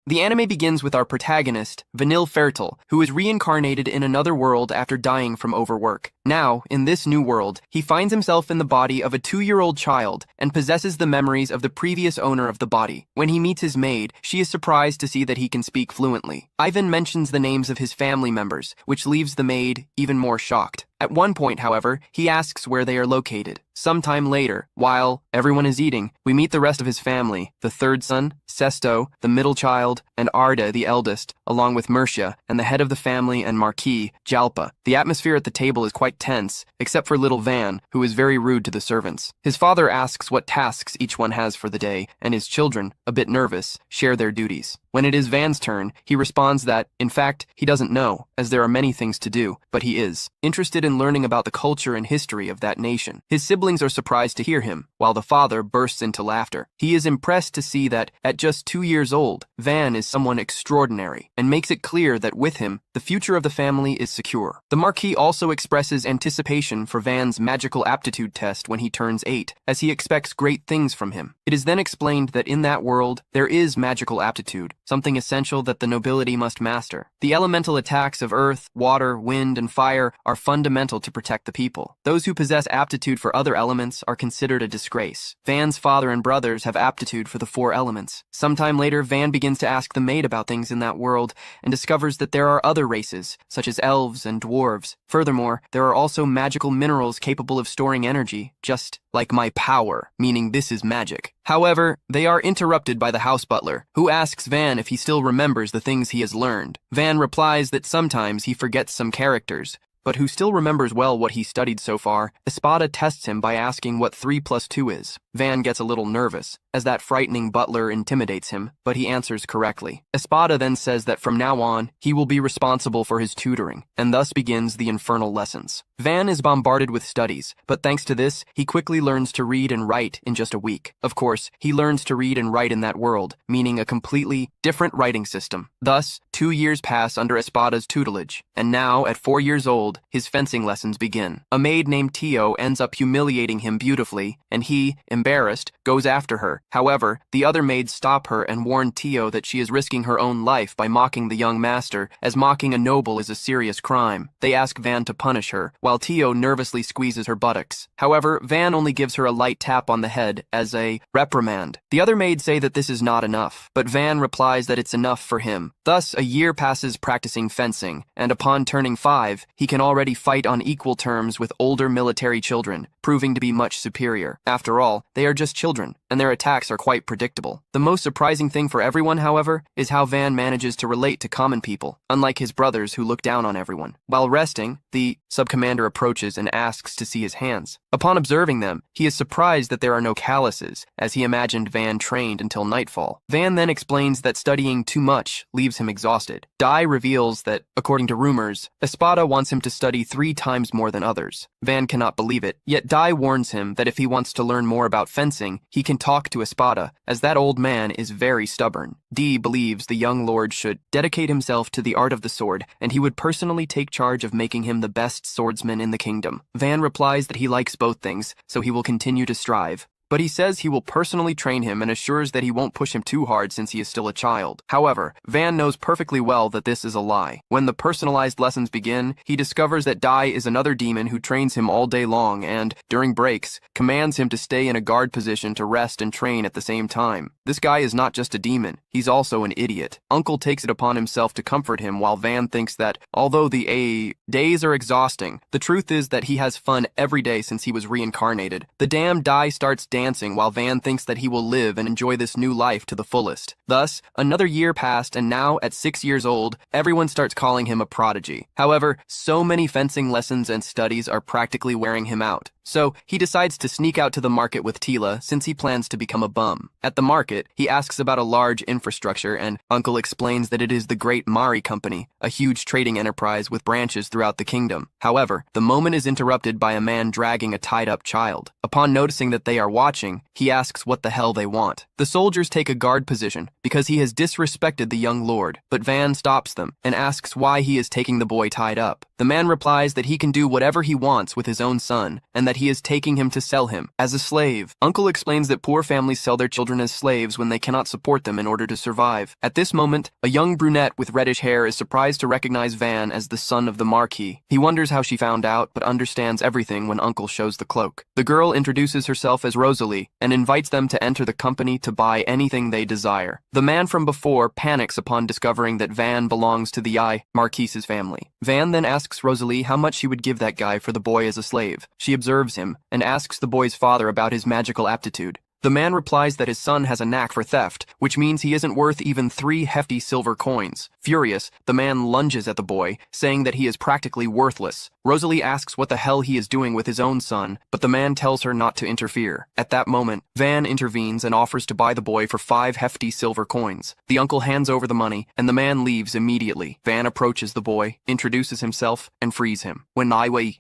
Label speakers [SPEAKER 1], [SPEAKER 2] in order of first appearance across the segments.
[SPEAKER 1] The anime begins with our protagonist, Vanille Fertile, who is reincarnated in another world after dying from overwork. Now, in this new world, he finds himself in the body of a 2-year-old child and possesses the memories of the previous owner of the body. When he meets his maid, she is surprised to see that he can speak fluently. Ivan mentions the names of his family members, which leaves the maid even more shocked. At one point, however, he asks where they are located. Sometime later, while everyone is eating, we meet the rest of his family, the third son, Sesto, the middle child, and Arda, the eldest, along with Mercia, and the head of the family and Marquis, Jalpa. The atmosphere at the table is quite tense, except for little Van, who is very rude to the servants. His father asks what tasks each one has for the day, and his children, a bit nervous, share their duties. When it is Van's turn, he responds that, in fact, he doesn't know, as there are many things to do, but he is interested in learning about the culture and history of that nation. His siblings are surprised to hear him, while the father bursts into laughter. He is impressed to see that, at just 2 years old, Van is someone extraordinary, and makes it clear that with him, the future of the family is secure. The Marquis also expresses anticipation for Van's magical aptitude test when he turns 8, as he expects great things from him. It is then explained that in that world, there is magical aptitude, something essential that the nobility must master. The elemental attacks of earth, water, wind, and fire are fundamental to protect the people. Those who possess aptitude for other elements are considered a disgrace. Van's father and brothers have aptitude for the 4 elements. Sometime later, Van begins to ask the maid about things in that world and discovers that there are other races, such as elves and dwarves. Furthermore, there are also magical minerals capable of storing energy, just like my power, meaning this is magic. However, they are interrupted by the house butler, who asks Van if he still remembers the things he has learned. Van replies that sometimes he forgets some characters, but who still remembers well what he studied so far. Espada tests him by asking what 3 plus 2 is. Van gets a little nervous, as that frightening butler intimidates him, but he answers correctly. Espada then says that from now on, he will be responsible for his tutoring, and thus begins the infernal lessons. Van is bombarded with studies, but thanks to this, he quickly learns to read and write in just a week. Of course, he learns to read and write in that world, meaning a completely different writing system. Thus, 2 years pass under Espada's tutelage, and now, at 4 years old, his fencing lessons begin. A maid named Tio ends up humiliating him beautifully, and he, embarrassed, goes after her. However, the other maids stop her and warn Tio that she is risking her own life by mocking the young master, as mocking a noble is a serious crime. They ask Van to punish her, while Tio nervously squeezes her buttocks. However, Van only gives her a light tap on the head as a reprimand. The other maids say that this is not enough, but Van replies that it's enough for him. Thus, a year passes practicing fencing, and upon turning 5, he can already fight on equal terms with older military children, proving to be much superior. After all, they are just children, and their attacks are quite predictable. The most surprising thing for everyone, however, is how Van manages to relate to common people, unlike his brothers who look down on everyone. While resting, the sub-commander approaches and asks to see his hands. Upon observing them, he is surprised that there are no calluses, as he imagined Van trained until nightfall. Van then explains that studying too much leaves him exhausted. Dai reveals that, according to rumors, Espada wants him to study 3 times more than others. Van cannot believe it, yet Dai warns him that if he wants to learn more about fencing, he can talk to Espada, as that old man is very stubborn. Dee believes the young lord should dedicate himself to the art of the sword, and he would personally take charge of making him the best swordsman in the kingdom. Van replies that he likes both things, so he will continue to strive. But he says he will personally train him and assures that he won't push him too hard since he is still a child. However, Van knows perfectly well that this is a lie. When the personalized lessons begin, he discovers that Dai is another demon who trains him all day long and, during breaks, commands him to stay in a guard position to rest and train at the same time. This guy is not just a demon, he's also an idiot. Uncle takes it upon himself to comfort him while Van thinks that, although the days are exhausting, the truth is that he has fun every day since he was reincarnated. The damn Dai starts dancing while Van thinks that he will live and enjoy this new life to the fullest. Thus, another year passed, and now, at 6 years old, everyone starts calling him a prodigy. However, so many fencing lessons and studies are practically wearing him out. So, he decides to sneak out to the market with Tila since he plans to become a bum. At the market, he asks about a large infrastructure and Uncle explains that it is the Great Mari Company, a huge trading enterprise with branches throughout the kingdom. However, the moment is interrupted by a man dragging a tied-up child. Upon noticing that they are watching watching, he asks what the hell they want. The soldiers take a guard position because he has disrespected the young lord, but Van stops them and asks why he is taking the boy tied up. The man replies that he can do whatever he wants with his own son and that he is taking him to sell him as a slave. Uncle explains that poor families sell their children as slaves when they cannot support them in order to survive. At this moment, a young brunette with reddish hair is surprised to recognize Van as the son of the Marquis. He wonders how she found out, but understands everything when Uncle shows the cloak. The girl introduces herself as Rosalie and invites them to enter the company to buy anything they desire. The man from before panics upon discovering that Van belongs to the Marquis's family. Van then asks Rosalie how much she would give that guy for the boy as a slave. She observes him and asks the boy's father about his magical aptitude. The man replies that his son has a knack for theft, which means he isn't worth even 3 hefty silver coins. Furious, the man lunges at the boy, saying that he is practically worthless. Rosalie asks what the hell he is doing with his own son, but the man tells her not to interfere. At that moment, Van intervenes and offers to buy the boy for 5 hefty silver coins. The uncle hands over the money, and the man leaves immediately. Van approaches the boy, introduces himself, and frees him. When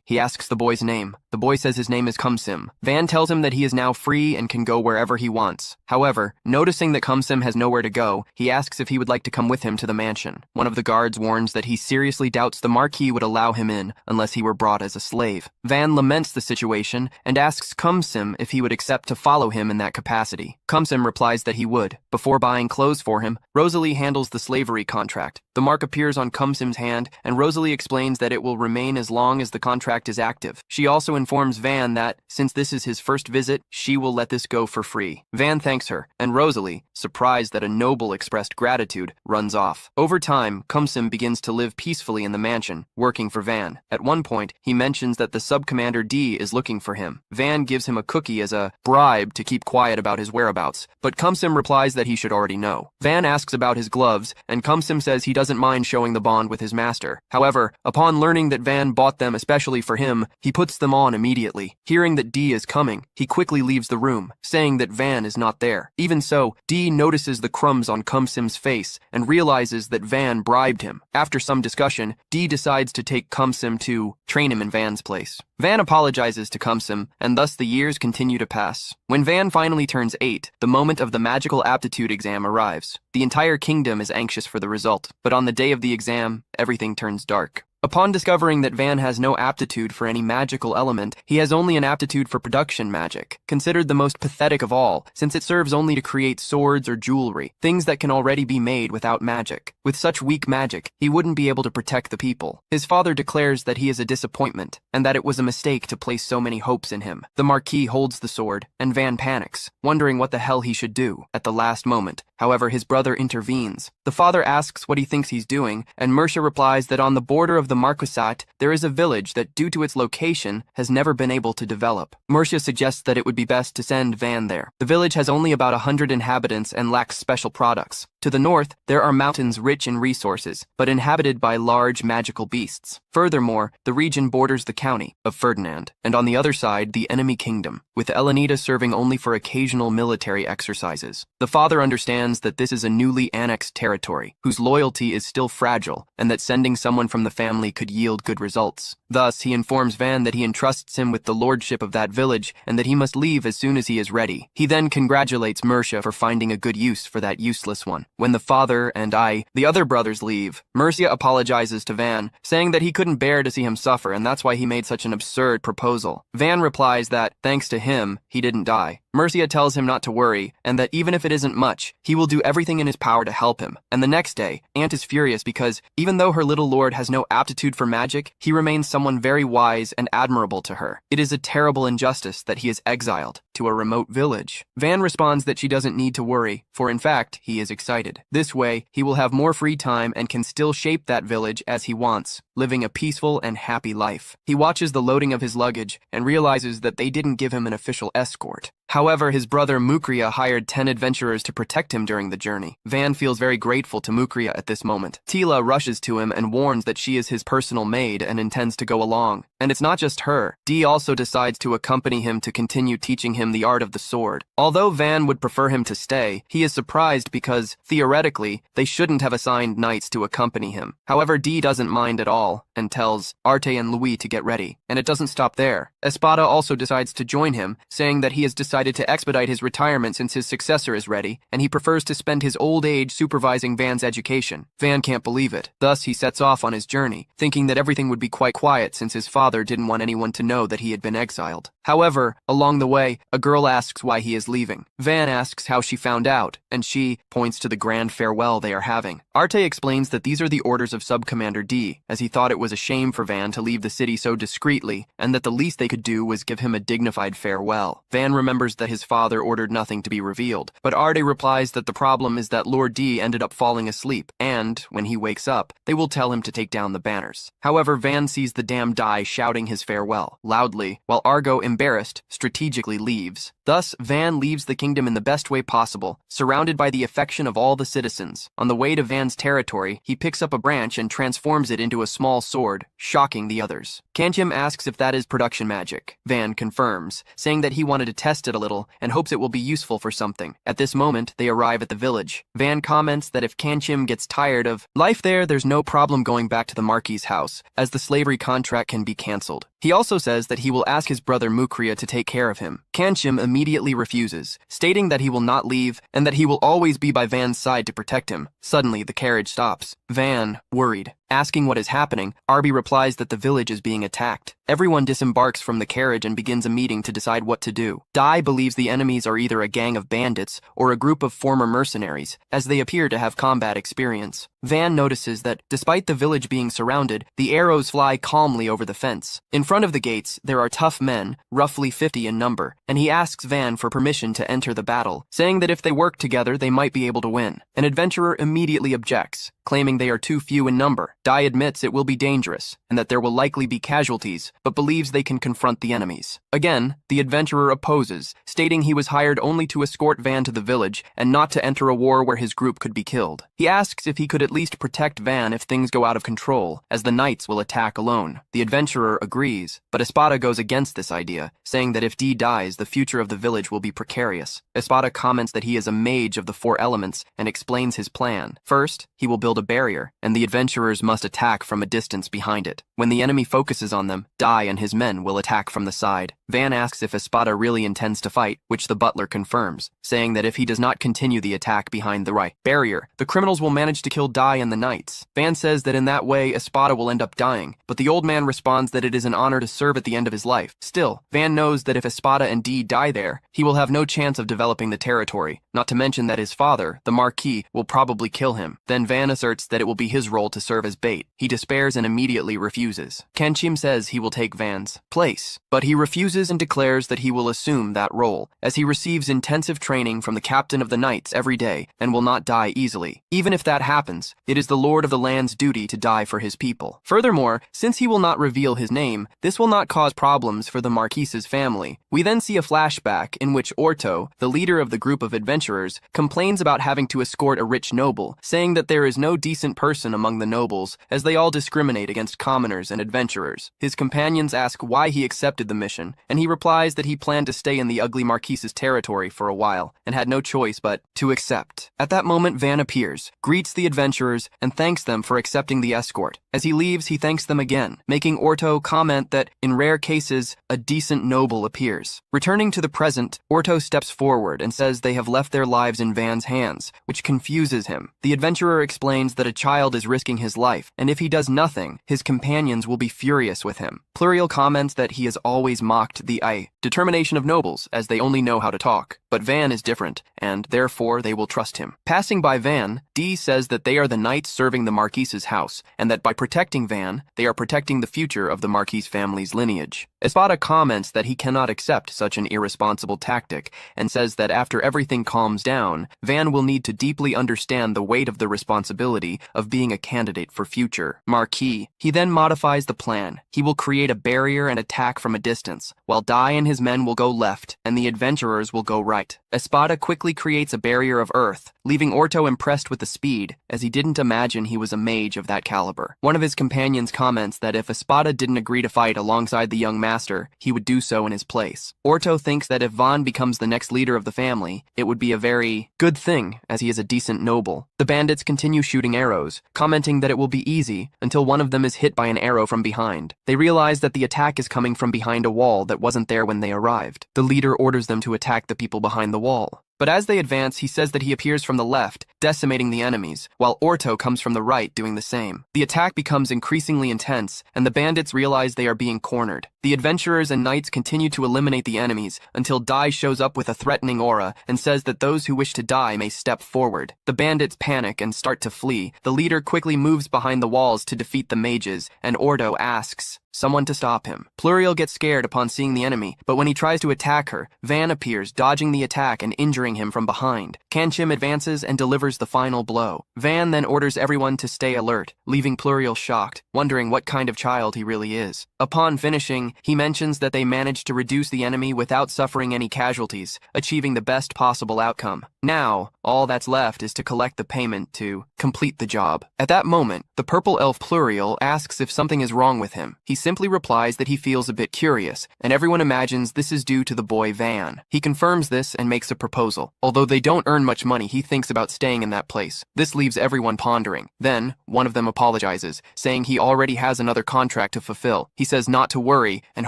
[SPEAKER 1] he asks the boy's name. The boy says his name is Kumsim. Van tells him that he is now free and can go wherever he wants. However, noticing that Kumsim has nowhere to go, he asks if he would like to come with him to the mansion. One of the guards warns that he seriously doubts the Marquis would allow him in unless he were brought as a slave. Van laments the situation and asks Kumsim if he would accept to follow him in that capacity. Kumsim replies that he would. Before buying clothes for him, Rosalie handles the slavery contract. The mark appears on Kumsim's hand, and Rosalie explains that it will remain as long as the contract is active. She also informs Van that, since this is his first visit, she will let this go for free. Van thanks her, and Rosalie, surprised that a noble expressed gratitude, runs off. Over time, Kumsim begins to live peacefully in the mansion, working for Van. At one point, he mentions that the sub-commander D is looking for him. Van gives him a cookie as a bribe to keep quiet about his whereabouts, but Kumsim replies that he should already know. Van asks about his gloves, and Kumsim says he doesn't mind showing the bond with his master. However, upon learning that Van bought them especially for him, he puts them on immediately. Hearing that D is coming, he quickly leaves the room, saying that Van is not there. Even so, D notices the crumbs on Kumsim's face and realizes that Van bribed him. After some discussion, D decides to take Kumsim to train him in Van's place. Van apologizes to Kumsim, and thus the years continue to pass. When Van finally turns 8, the moment of the magical aptitude exam arrives. The entire kingdom is anxious for the result, but on the day of the exam, everything turns dark. Upon discovering that Van has no aptitude for any magical element, he has only an aptitude for production magic, considered the most pathetic of all, since it serves only to create swords or jewelry, things that can already be made without magic. With such weak magic, he wouldn't be able to protect the people. His father declares that he is a disappointment, and that it was a mistake to place so many hopes in him. The Marquis holds the sword, and Van panics, wondering what the hell he should do. At the last moment, however, his brother intervenes. The father asks what he thinks he's doing, and Mercia replies that on the border of the Marquisate, there is a village that, due to its location, has never been able to develop. Mercia suggests that it would be best to send Van there. The village has only about 100 inhabitants and lacks special products. To the north, there are mountains rich in resources, but inhabited by large magical beasts. Furthermore, the region borders the county of Ferdinand, and on the other side, the enemy kingdom, with Elenita serving only for occasional military exercises. The father understands that this is a newly annexed territory, whose loyalty is still fragile, and that sending someone from the family could yield good results. Thus, he informs Van that he entrusts him with the lordship of that village, and that he must leave as soon as he is ready. He then congratulates Mercia for finding a good use for that useless one. When the father and the other brothers leave, Mercia apologizes to Van, saying that he couldn't bear to see him suffer, and that's why he made such an absurd proposal. Van replies that, thanks to him, he didn't die. Mercia tells him not to worry, and that even if it isn't much, he will do everything in his power to help him. And the next day, Aunt is furious because, even though her little lord has no aptitude for magic, he remains someone very wise and admirable to her. It is a terrible injustice that he is exiled to a remote village. Van responds that she doesn't need to worry, for in fact, he is excited. This way, he will have more free time and can still shape that village as he wants, living a peaceful and happy life. He watches the loading of his luggage and realizes that they didn't give him an official escort. However, his brother Mukria hired 10 adventurers to protect him during the journey. Van feels very grateful to Mukria at this moment. Tila rushes to him and warns that she is his personal maid and intends to go along. And it's not just her. Dee also decides to accompany him to continue teaching him the art of the sword. Although Van would prefer him to stay, he is surprised because, theoretically, they shouldn't have assigned knights to accompany him. However, Dee doesn't mind at all, and tells Arte and Louis to get ready. And it doesn't stop there. Espada also decides to join him, saying that he has decided to expedite his retirement since his successor is ready, and he prefers to spend his old age supervising Van's education. Van can't believe it. Thus, he sets off on his journey, thinking that everything would be quite quiet since his father didn't want anyone to know that he had been exiled. However, along the way, a girl asks why he is leaving. Van asks how she found out, and she points to the grand farewell they are having. Arte explains that these are the orders of Subcommander D, as he thought it was a shame for Van to leave the city so discreetly, and that the least they could do was give him a dignified farewell. Van remembers that his father ordered nothing to be revealed, but Arte replies that the problem is that Lord D ended up falling asleep, and, when he wakes up, they will tell him to take down the banners. However, Van sees the damned Dai shouting his farewell, loudly, while Argo, embarrassed, strategically leaves. Thus, Van leaves the kingdom in the best way possible, surrounded by the affection of all the citizens. On the way to Van's territory, he picks up a branch and transforms it into a small sword, shocking the others. Kantium asks if that is production magic. Van confirms, saying that he wanted to test it a little and hopes it will be useful for something. At this moment, they arrive at the village. Van comments that if Kantium gets tired of life there's no problem going back to the Marquis's house, as the slavery contract can be cancelled. He also says that he will ask his brother Mukria to take care of him. Kantium immediately refuses, stating that he will not leave and that he will always be by Van's side to protect him. Suddenly, the carriage stops. Van, worried, asking what is happening, Arby replies that the village is being attacked. Everyone disembarks from the carriage and begins a meeting to decide what to do. Dai believes the enemies are either a gang of bandits or a group of former mercenaries, as they appear to have combat experience. Van notices that, despite the village being surrounded, the arrows fly calmly over the fence. In front of the gates, there are tough men, roughly 50 in number, and he asks Van for permission to enter the battle, saying that if they work together, they might be able to win. An adventurer immediately objects, claiming they are too few in number. Dai admits it will be dangerous, and that there will likely be casualties, but believes they can confront the enemies. Again, the adventurer opposes, stating he was hired only to escort Van to the village and not to enter a war where his group could be killed. He asks if he could at least protect Van if things go out of control, as the knights will attack alone. The adventurer agrees, but Espada goes against this idea, saying that if D dies, the future of the village will be precarious. Espada comments that he is a mage of the 4 elements and explains his plan. First, he will build a barrier, and the adventurers must attack from a distance behind it. When the enemy focuses on them, Dai and his men will attack from the side. Van asks if Espada really intends to fight, which the butler confirms, saying that if he does not continue the attack behind the right barrier, the criminals will manage to kill Dai and the knights. Van says that in that way, Espada will end up dying, but the old man responds that it is an honor to serve at the end of his life. Still, Van knows that if Espada and D die there, he will have no chance of developing the territory, not to mention that his father, the Marquis, will probably kill him. Then Van asserts that it will be his role to serve as bait. He despairs and immediately refuses. Kanchim says he will take Van's place, but he refuses and declares that he will assume that role, as he receives intensive training from the captain of the knights every day and will not die easily. Even if that happens, it is the lord of the land's duty to die for his people. Furthermore, since he will not reveal his name, this will not cause problems for the Marquise's family. We then see a flashback in which Orto, the leader of the group of adventurers, complains about having to escort a rich noble, saying that there is no decent person among the nobles, as they all discriminate against commoners and adventurers. His companions ask why he accepted the mission, and he replies that he planned to stay in the ugly Marquise's territory for a while, and had no choice but to accept. At that moment, Van appears, greets the adventurers, and thanks them for accepting the escort. As he leaves, he thanks them again, making Orto comment that, in rare cases, a decent noble appears. Returning to the present, Orto steps forward and says they have left their lives in Van's hands, which confuses him. The adventurer explains that a child is risking his life, and if he does nothing, his companions will be furious with him. Pluriel comments that he has always mocked the determination of nobles, as they only know how to talk. But Van is different, and therefore they will trust him. Passing by Van, D says that they are the knights serving the Marquise's house, and that by protecting Van, they are protecting the future of the Marquise family's lineage. Espada comments that he cannot accept such an irresponsible tactic, and says that after everything calms down, Van will need to deeply understand the weight of the responsibility of being a candidate for future Marquis. He then modifies the plan. He will create a barrier and attack from a distance, while Dai and his men will go left, and the adventurers will go right. fact, Espada quickly creates a barrier of earth, leaving Orto impressed with the speed, as he didn't imagine he was a mage of that caliber. One of his companions comments that if Espada didn't agree to fight alongside the young master, he would do so in his place. Orto thinks that if Van becomes the next leader of the family, it would be a very good thing, as he is a decent noble. The bandits continue shooting arrows, commenting that it will be easy, until one of them is hit by an arrow from behind. They realize that the attack is coming from behind a wall that wasn't there when they arrived. The leader orders them to attack the people behind the wall. But as they advance, he says that he appears from the left, decimating the enemies, while Orto comes from the right, doing the same. The attack becomes increasingly intense, and the bandits realize they are being cornered. The adventurers and knights continue to eliminate the enemies, until Dai shows up with a threatening aura and says that those who wish to die may step forward. The bandits panic and start to flee. The leader quickly moves behind the walls to defeat the mages, and Orto asks someone to stop him. Pluriel gets scared upon seeing the enemy, but when he tries to attack her, Van appears, dodging the attack and injuring him from behind. Kanchim advances and delivers the final blow. Van then orders everyone to stay alert, leaving Pluriel shocked, wondering what kind of child he really is. Upon finishing, he mentions that they managed to reduce the enemy without suffering any casualties, achieving the best possible outcome. Now, all that's left is to collect the payment to complete the job. At that moment, the purple elf Pluriel asks if something is wrong with him. He simply replies that he feels a bit curious, and everyone imagines this is due to the boy Van. He confirms this and makes a proposal. Although they don't earn much money, he thinks about staying in that place. This leaves everyone pondering. Then, one of them apologizes, saying he already has another contract to fulfill. He says not to worry and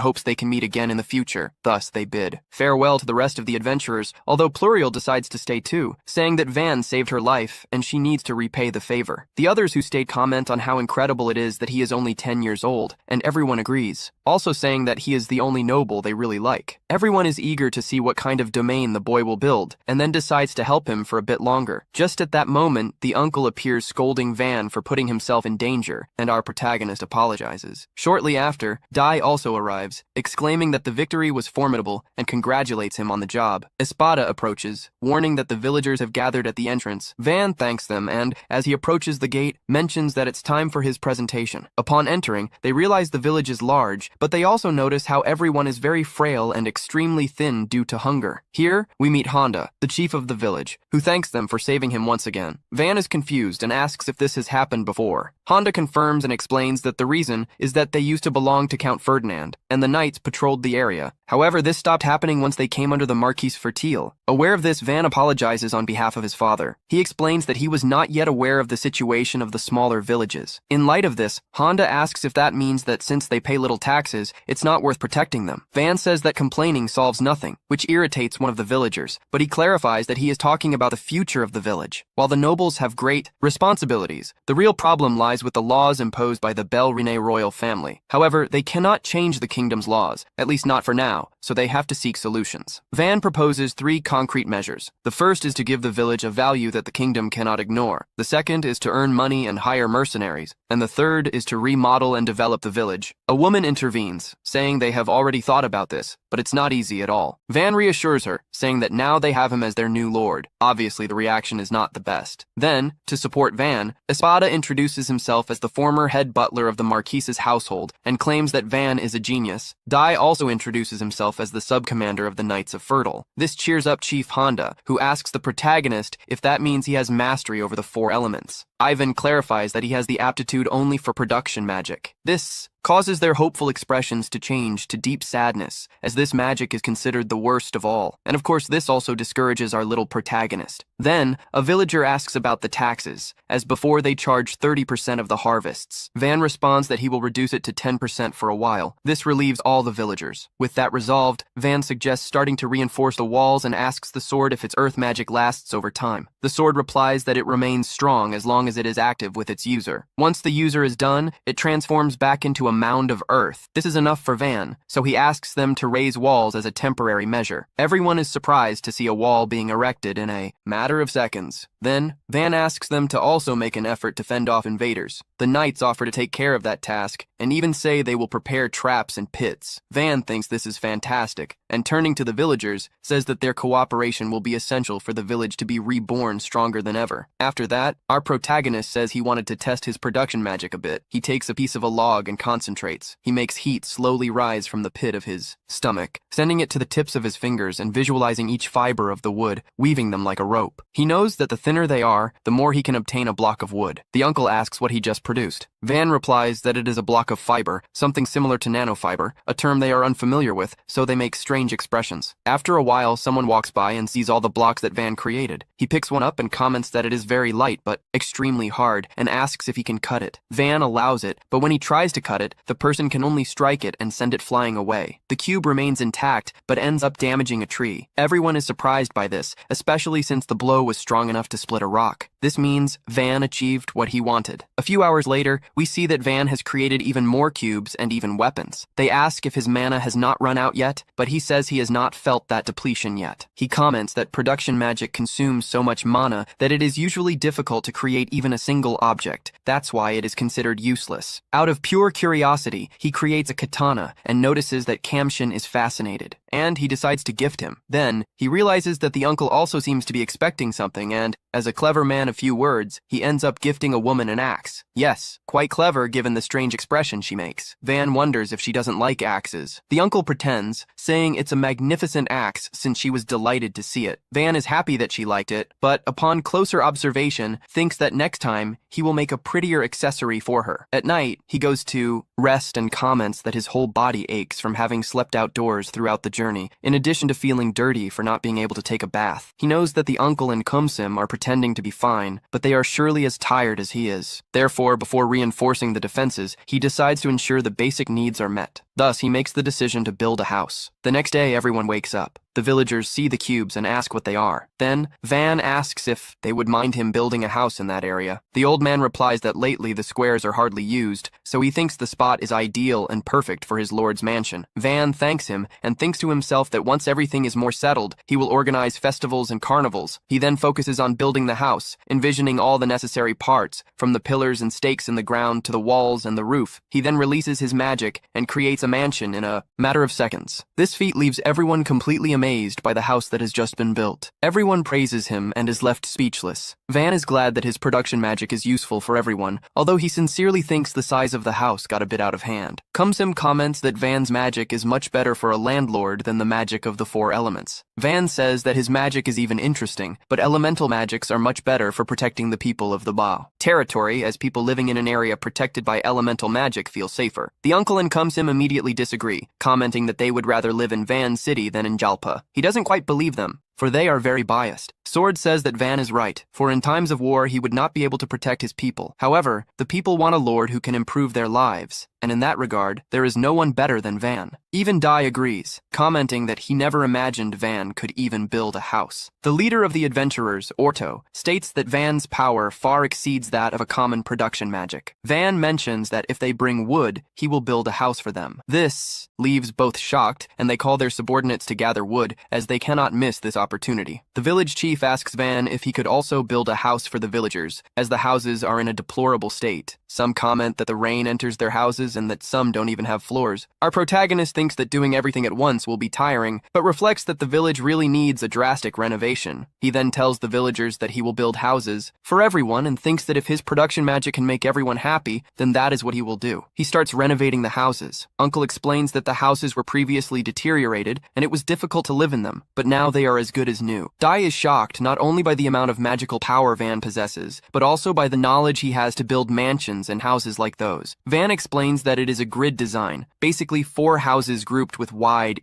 [SPEAKER 1] hopes they can meet again in the future. Thus, they bid farewell to the rest of the adventurers, although Pluriel decides to stay too, saying that Van saved her life and she needs to repay the favor. The others who stayed comment on how incredible it is that he is only 10 years old, and everyone agrees, also saying that he is the only noble they really like. Everyone is eager to see what kind of domain the boy will build, and then decides to help him for a bit longer. Just at that moment, the uncle appears scolding Van for putting himself in danger, and our protagonist apologizes. Shortly after, Dai also arrives, exclaiming that the victory was formidable and congratulates him on the job. Espada approaches, warning that the villagers have gathered at the entrance. Van thanks them and, as he approaches the gate, mentions that it's time for his presentation. Upon entering, they realize the village is large, but they also notice how everyone is very frail and extremely thin due to hunger. Here, we meet Honda, the chief of the village, who thanks them for saving him once again. Van is confused and asks if this has happened before. Honda confirms and explains that the reason is that they used to belong to Count Ferdinand, and the knights patrolled the area. However, this stopped happening once they came under the Marquis Fertile. Aware of this, Van apologizes on behalf of his father. He explains that he was not yet aware of the situation of the smaller villages. In light of this, Honda asks if that means that since they pay little taxes, it's not worth protecting them. Van says that complaining solves nothing, which irritates one of the villagers, but he clarifies that he is talking about the future of the village. While the nobles have great responsibilities, the real problem lies with the laws imposed by the Belle Rene royal family. However, they cannot change the kingdom's laws, at least not for now, so they have to seek solutions. Van proposes 3 concrete measures. The first is to give the village a value that the kingdom cannot ignore. The second is to earn money and hire mercenaries. And the third is to remodel and develop the village. A woman intervenes, saying they have already thought about this, but it's not easy at all. Van reassures her, saying that now they have him as their new lord. Obviously, the reaction is not the best. Then, to support Van, Espada introduces himself as the former head butler of the Marquise's household and claims that Van is a genius. Dai also introduces himself as the sub-commander of the Knights of Fertile. This cheers up Chief Honda, who asks the protagonist if that means he has mastery over the 4 elements. Ivan clarifies that he has the aptitude only for production magic. This causes their hopeful expressions to change to deep sadness, as this magic is considered the worst of all. And of course, this also discourages our little protagonist. Then, a villager asks about the taxes, as before they charge 30% of the harvests. Van responds that he will reduce it to 10% for a while. This relieves all the villagers. With that resolved, Van suggests starting to reinforce the walls and asks the sword if its earth magic lasts over time. The sword replies that it remains strong as long as it is active with its user. Once the user is done, it transforms back into a mound of earth. This is enough for Van, so he asks them to raise walls as a temporary measure. Everyone is surprised to see a wall being erected in a matter of seconds. Then, Van asks them to also make an effort to fend off invaders. The knights offer to take care of that task, and even say they will prepare traps and pits. Van thinks this is fantastic, and turning to the villagers, says that their cooperation will be essential for the village to be reborn stronger than ever. After that, our protagonist says he wanted to test his production magic a bit. He takes a piece of a log and concentrates. He makes heat slowly rise from the pit of his stomach, sending it to the tips of his fingers and visualizing each fiber of the wood, weaving them like a rope. He knows that the thinner they are, the more he can obtain a block of wood. The uncle asks what he just produced. Van replies that it is a block of fiber, something similar to nanofiber, a term they are unfamiliar with, so they make strange expressions. After a while, someone walks by and sees all the blocks that Van created. He picks one up and comments that it is very light but extremely hard, and asks if he can cut it. Van allows it, but when he tries to cut it, the person can only strike it and send it flying away. The cube remains intact, but ends up damaging a tree. Everyone is surprised by this, especially since the blow was strong enough to split a rock. This means Van achieved what he wanted. A few hours later, we see that Van has created even more cubes and even weapons. They ask if his mana has not run out yet, but he says he has not felt that depletion yet. He comments that production magic consumes so much mana that it is usually difficult to create even a single object. That's why it is considered useless. Out of pure curiosity, he creates a katana and notices that Kamshin is fascinated, and he decides to gift him. Then, he realizes that the uncle also seems to be expecting something, and, as a clever man of few words, he ends up gifting a woman an axe. Yes, quite clever given the strange expression she makes. Van wonders if she doesn't like axes. The uncle pretends, saying it's a magnificent axe since she was delighted to see it. Van is happy that she liked it, but upon closer observation, thinks that next time he will make a prettier accessory for her. At night, he goes to rest and comments that his whole body aches from having slept outdoors throughout the journey, in addition to feeling dirty for not being able to take a bath. He knows that the uncle and Kumsim are pretending to be fine, but they are surely as tired as he is. Therefore, before reinforcing the defenses, he decides to ensure the basic needs are met. Thus, he makes the decision to build a house. The next day, everyone wakes up. The villagers see the cubes and ask what they are. Then, Van asks if they would mind him building a house in that area. The old man replies that lately the squares are hardly used, so he thinks the spot is ideal and perfect for his lord's mansion. Van thanks him and thinks to himself that once everything is more settled, he will organize festivals and carnivals. He then focuses on building the house, envisioning all the necessary parts, from the pillars and stakes in the ground to the walls and the roof. He then releases his magic and creates a mansion in a matter of seconds. This feat leaves everyone completely amazed by the house that has just been built. Everyone praises him and is left speechless. Van is glad that his production magic is useful for everyone, although he sincerely thinks the size of the house got a bit out of hand. Kumsim comments that Van's magic is much better for a landlord than the magic of the four elements. Van says that his magic is even interesting, but elemental magics are much better for protecting the people of the Bouei territory, as people living in an area protected by elemental magic feel safer. The uncle and Kumsim immediately disagree, commenting that they would rather live in Van City than in Jalpa. He doesn't quite believe them, for they are very biased. Sword says that Van is right, for in times of war he would not be able to protect his people. However, the people want a lord who can improve their lives, and in that regard, there is no one better than Van. Even Dai agrees, commenting that he never imagined Van could even build a house. The leader of the adventurers, Orto, states that Van's power far exceeds that of a common production magic. Van mentions that if they bring wood, he will build a house for them. This leaves both shocked, and they call their subordinates to gather wood, as they cannot miss this opportunity. The village chief asks Van if he could also build a house for the villagers, as the houses are in a deplorable state. Some comment that the rain enters their houses and that some don't even have floors. Our protagonist thinks that doing everything at once will be tiring, but reflects that the village really needs a drastic renovation. He then tells the villagers that he will build houses for everyone and thinks that if his production magic can make everyone happy, then that is what he will do. He starts renovating the houses. Uncle explains that the houses were previously deteriorated and it was difficult to live in them, but now they are as good as new. Dai is shocked not only by the amount of magical power Van possesses, but also by the knowledge he has to build mansions and houses like those. Van explains that it is a grid design, basically 4 houses grouped with wide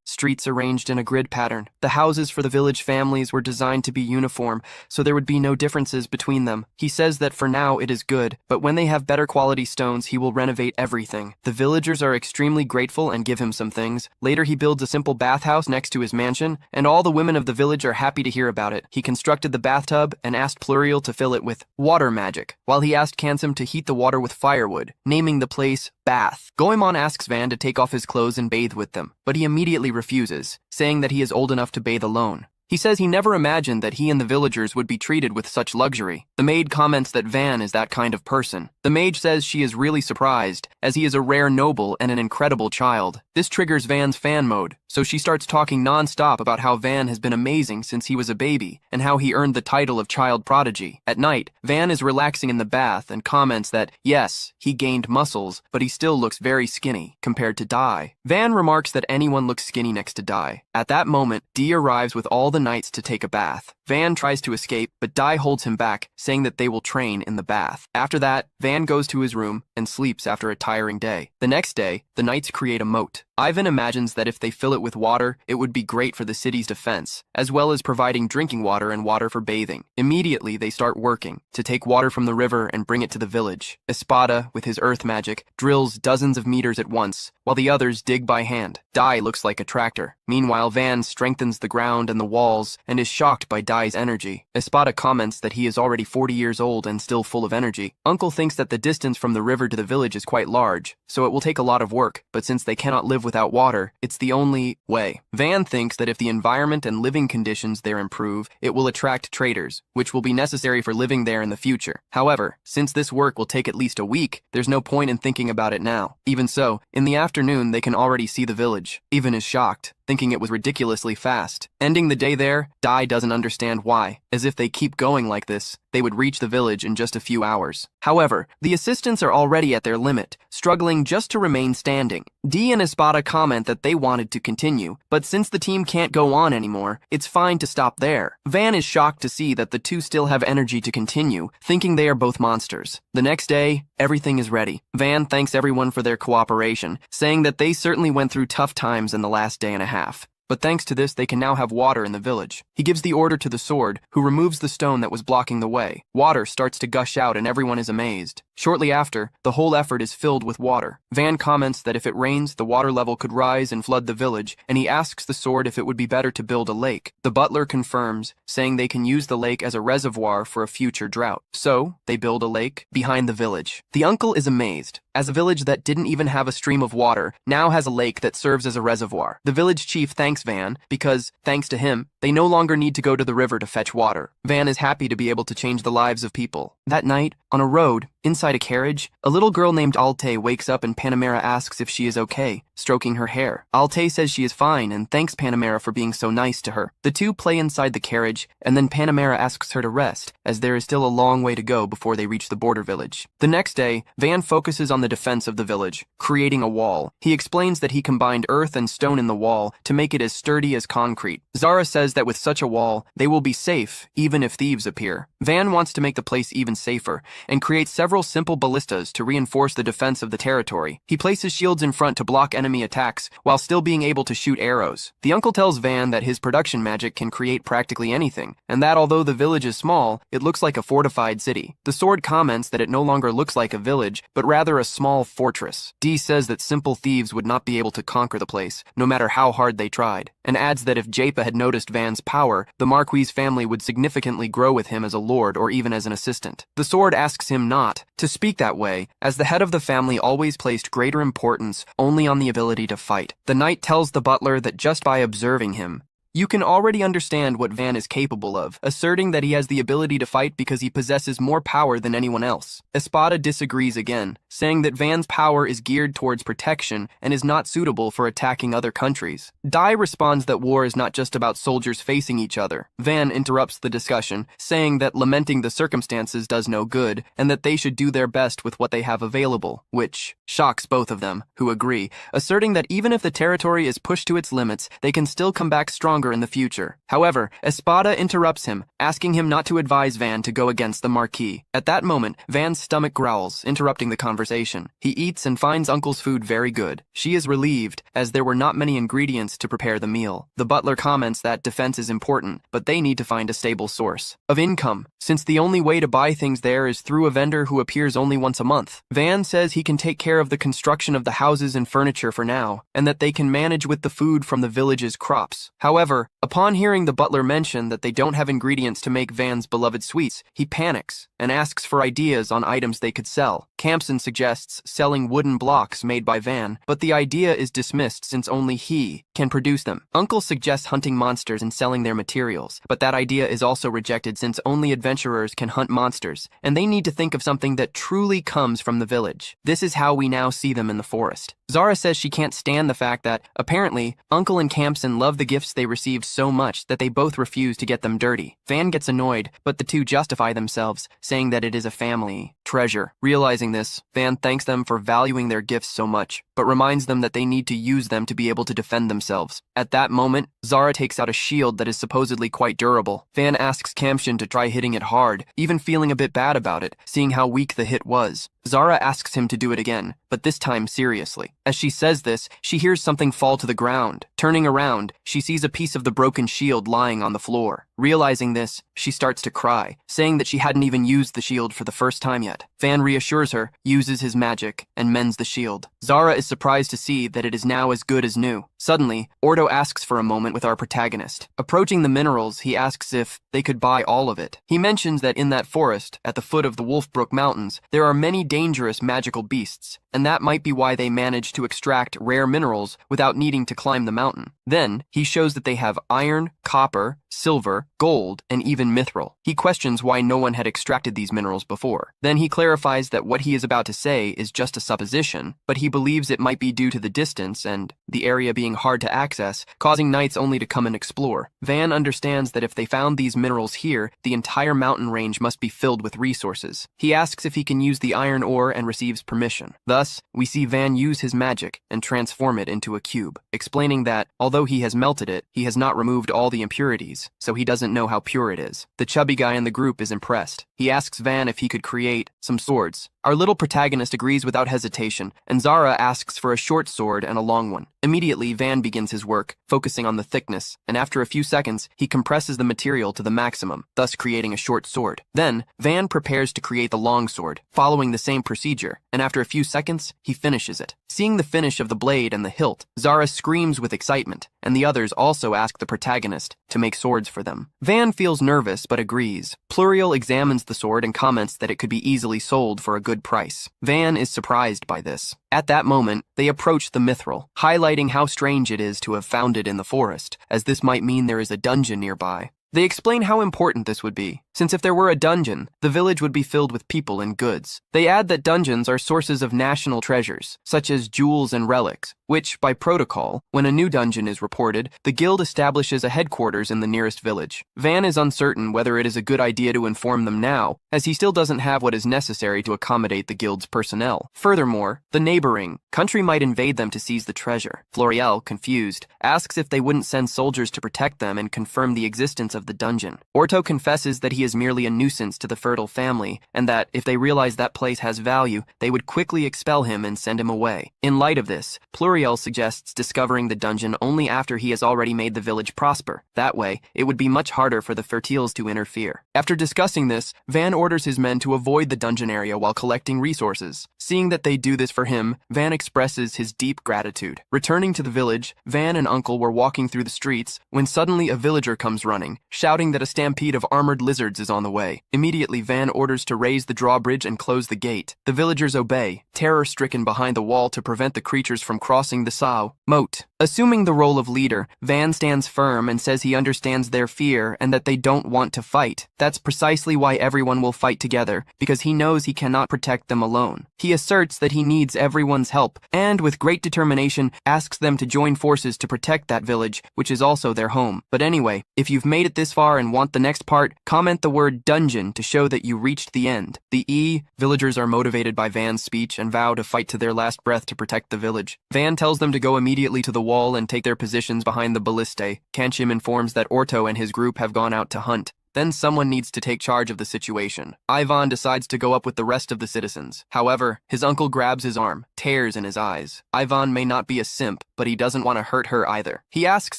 [SPEAKER 1] streets arranged in a grid pattern. The houses for the village families were designed to be uniform, so there would be no differences between them. He says that for now it is good, but when they have better quality stones, he will renovate everything. The villagers are extremely grateful and give him some things. Later he builds a simple bathhouse next to his mansion, and all the women of the village are happy to hear about it. He constructed the bathtub and asked Pluriel to fill it with water magic, while he asked Kansim to heat the water with firewood, naming the place Bath. Goemon asks Van to take off his clothes and bathe with them, but he immediately refuses, saying that he is old enough to bathe alone. He says he never imagined that he and the villagers would be treated with such luxury. The maid comments that Van is that kind of person. The mage says she is really surprised, as he is a rare noble and an incredible child. This triggers Van's fan mode, so she starts talking non-stop about how Van has been amazing since he was a baby, and how he earned the title of child prodigy. At night, Van is relaxing in the bath and comments that, yes, he gained muscles, but he still looks very skinny compared to Dai. Van remarks that anyone looks skinny next to Dai. At that moment, Dee arrives with all the knights to take a bath. Van tries to escape, but Dai holds him back, saying that they will train in the bath. After that, Van goes to his room and sleeps after a tiring day. The next day, the knights create a moat. Ivan imagines that if they fill it with water, it would be great for the city's defense, as well as providing drinking water and water for bathing. Immediately, they start working to take water from the river and bring it to the village. Espada, with his earth magic, drills dozens of meters at once, while the others dig by hand. Dai looks like a tractor. Meanwhile, Van strengthens the ground and the walls and is shocked by Dai's energy. Espada comments that he is already 40 years old and still full of energy. Uncle thinks that the distance from the river to the village is quite large, so it will take a lot of work, but since they cannot live without water, it's the only way. Van thinks that if the environment and living conditions there improve, it will attract traders, which will be necessary for living there in the future. However, since this work will take at least a week, there's no point in thinking about it now. Even so, in the afternoon they can already see the village. Ivan is shocked, thinking it was ridiculously fast. Ending the day there, Dai doesn't understand why, as if they keep going like this, they would reach the village in just a few hours. However, the assistants are already at their limit, struggling just to remain standing. Dee and Espada comment that they wanted to continue, but since the team can't go on anymore, it's fine to stop there. Van is shocked to see that the two still have energy to continue, thinking they are both monsters. The next day, everything is ready. Van thanks everyone for their cooperation, saying that they certainly went through tough times in the last day and a half. But thanks to this, they can now have water in the village. He gives the order to the sword, who removes the stone that was blocking the way. Water starts to gush out and everyone is amazed. Shortly after, the whole effort is filled with water. Van comments that if it rains, the water level could rise and flood the village, and he asks the sword if it would be better to build a lake. The butler confirms, saying they can use the lake as a reservoir for a future drought. So, they build a lake behind the village. The uncle is amazed, as a village that didn't even have a stream of water now has a lake that serves as a reservoir. The village chief thanks Van because, thanks to him, they no longer need to go to the river to fetch water. Van is happy to be able to change the lives of people. That night, on a road, inside a carriage, a little girl named Alte wakes up and Panamera asks if she is okay, stroking her hair. Alte says she is fine and thanks Panamera for being so nice to her. The two play inside the carriage, and then Panamera asks her to rest, as there is still a long way to go before they reach the border village. The next day, Van focuses on the defense of the village, creating a wall. He explains that he combined earth and stone in the wall to make it as sturdy as concrete. Zara says that with such a wall, they will be safe, even if thieves appear. Van wants to make the place even safer, and creates several simple ballistas to reinforce the defense of the territory. He places shields in front to block enemy attacks, while still being able to shoot arrows. The uncle tells Van that his production magic can create practically anything, and that although the village is small, it looks like a fortified city. The sword comments that it no longer looks like a village, but rather a small fortress. Dee says that simple thieves would not be able to conquer the place, no matter how hard they tried, and adds that if Japa had noticed Van's power, the Marquis family would significantly grow with him as a lord or even as an assistant. The sword asks him not to speak that way, as the head of the family always placed greater importance only on the ability to fight. The knight tells the butler that just by observing him, you can already understand what Van is capable of, asserting that he has the ability to fight because he possesses more power than anyone else. Espada disagrees again, saying that Van's power is geared towards protection and is not suitable for attacking other countries. Dai responds that war is not just about soldiers facing each other. Van interrupts the discussion, saying that lamenting the circumstances does no good, and that they should do their best with what they have available, which shocks both of them, who agree, asserting that even if the territory is pushed to its limits, they can still come back stronger in the future. However, Espada interrupts him, asking him not to advise Van to go against the Marquis. At that moment, Van's stomach growls, interrupting the conversation. He eats and finds Uncle's food very good. She is relieved, as there were not many ingredients to prepare the meal. The butler comments that defense is important, but they need to find a stable source of income, since the only way to buy things there is through a vendor who appears only once a month. Van says he can take care of the construction of the houses and furniture for now, and that they can manage with the food from the village's crops. However, upon hearing the butler mention that they don't have ingredients to make Van's beloved sweets, he panics and asks for ideas on items they could sell. Campson suggests selling wooden blocks made by Van, but the idea is dismissed since only he can produce them. Uncle suggests hunting monsters and selling their materials, but that idea is also rejected since only adventurers can hunt monsters, and they need to think of something that truly comes from the village. This is how we now see them in the forest. Zara says she can't stand the fact that, apparently, Uncle and Campson love the gifts they received so much that they both refuse to get them dirty. Van gets annoyed, but the two justify themselves, saying that it is a family treasure. Realizing this, Van thanks them for valuing their gifts so much, but reminds them that they need to use them to be able to defend themselves. At that moment, Zara takes out a shield that is supposedly quite durable. Van asks Campson to try hitting it hard, even feeling a bit bad about it, seeing how weak the hit was. Zara asks him to do it again, but this time seriously. As she says this, she hears something fall to the ground. Turning around, she sees a piece of the broken shield lying on the floor. Realizing this, she starts to cry, saying that she hadn't even used the shield for the first time yet. Van reassures her, uses his magic, and mends the shield. Zara is surprised to see that it is now as good as new. Suddenly, Ordo asks for a moment with our protagonist. Approaching the minerals, he asks if they could buy all of it. He mentions that in that forest, at the foot of the Wolfbrook Mountains, there are many dangerous magical beasts, and that might be why they manage to extract rare minerals without needing to climb the mountain. Then, he shows that they have iron, copper, silver, gold, and even mithril. He questions why no one had extracted these minerals before. Then he clarifies that what he is about to say is just a supposition, but he believes it might be due to the distance and the area being hard to access, causing knights only to come and explore. Van understands that if they found these minerals here, the entire mountain range must be filled with resources. He asks if he can use the iron ore and receives permission. Thus, we see Van use his magic and transform it into a cube, explaining that, although he has melted it, he has not removed all the impurities, so he doesn't know how pure it is. The chubby guy in the group is impressed. He asks Van if he could create some swords. Our little protagonist agrees without hesitation, and Zara asks for a short sword and a long one. Immediately, Van begins his work, focusing on the thickness, and after a few seconds, he compresses the material to the maximum, thus creating a short sword. Then, Van prepares to create the long sword, following the same procedure, and after a few seconds, he finishes it. Seeing the finish of the blade and the hilt, Zara screams with excitement, and the others also ask the protagonist to make swords for them. Van feels nervous but agrees. Pluriel examines the sword and comments that it could be easily sold for a good price. Van is surprised by this. At that moment, they approach the mithril, highlighting how strange it is to have found it in the forest, as this might mean there is a dungeon nearby. They explain how important this would be, since if there were a dungeon, the village would be filled with people and goods. They add that dungeons are sources of national treasures, such as jewels and relics, which, by protocol, when a new dungeon is reported, the guild establishes a headquarters in the nearest village. Van is uncertain whether it is a good idea to inform them now, as he still doesn't have what is necessary to accommodate the guild's personnel. Furthermore, the neighboring country might invade them to seize the treasure. Floriel, confused, asks if they wouldn't send soldiers to protect them and confirm the existence of the dungeon. Orto confesses that he is merely a nuisance to the fertile family, and that if they realize that place has value, they would quickly expel him and send him away. In light of this, Pluriel suggests discovering the dungeon only after he has already made the village prosper. That way, it would be much harder for the Fertiles to interfere. After discussing this, Van orders his men to avoid the dungeon area while collecting resources. Seeing that they do this for him, Van expresses his deep gratitude. Returning to the village, Van and Uncle were walking through the streets when suddenly a villager comes running, shouting that a stampede of armored lizards is on the way. Immediately, Van orders to raise the drawbridge and close the gate. The villagers obey, terror-stricken behind the wall to prevent the creatures from crossing the Sao moat. Assuming the role of leader, Van stands firm and says he understands their fear and that they don't want to fight. That's precisely why everyone will fight together, because he knows he cannot protect them alone. He asserts that he needs everyone's help, and with great determination, asks them to join forces to protect that village, which is also their home. But anyway, if you've made it this far and want the next part, comment the word dungeon to show that you reached the end. The villagers are motivated by Van's speech and vow to fight to their last breath to protect the village. Van tells them to go immediately to the wall and take their positions behind the balliste. Kanchim informs that Orto and his group have gone out to hunt. Then someone needs to take charge of the situation. Ivan decides to go up with the rest of the citizens. However, his uncle grabs his arm, tears in his eyes. Ivan may not be a simp, but he doesn't want to hurt her either. He asks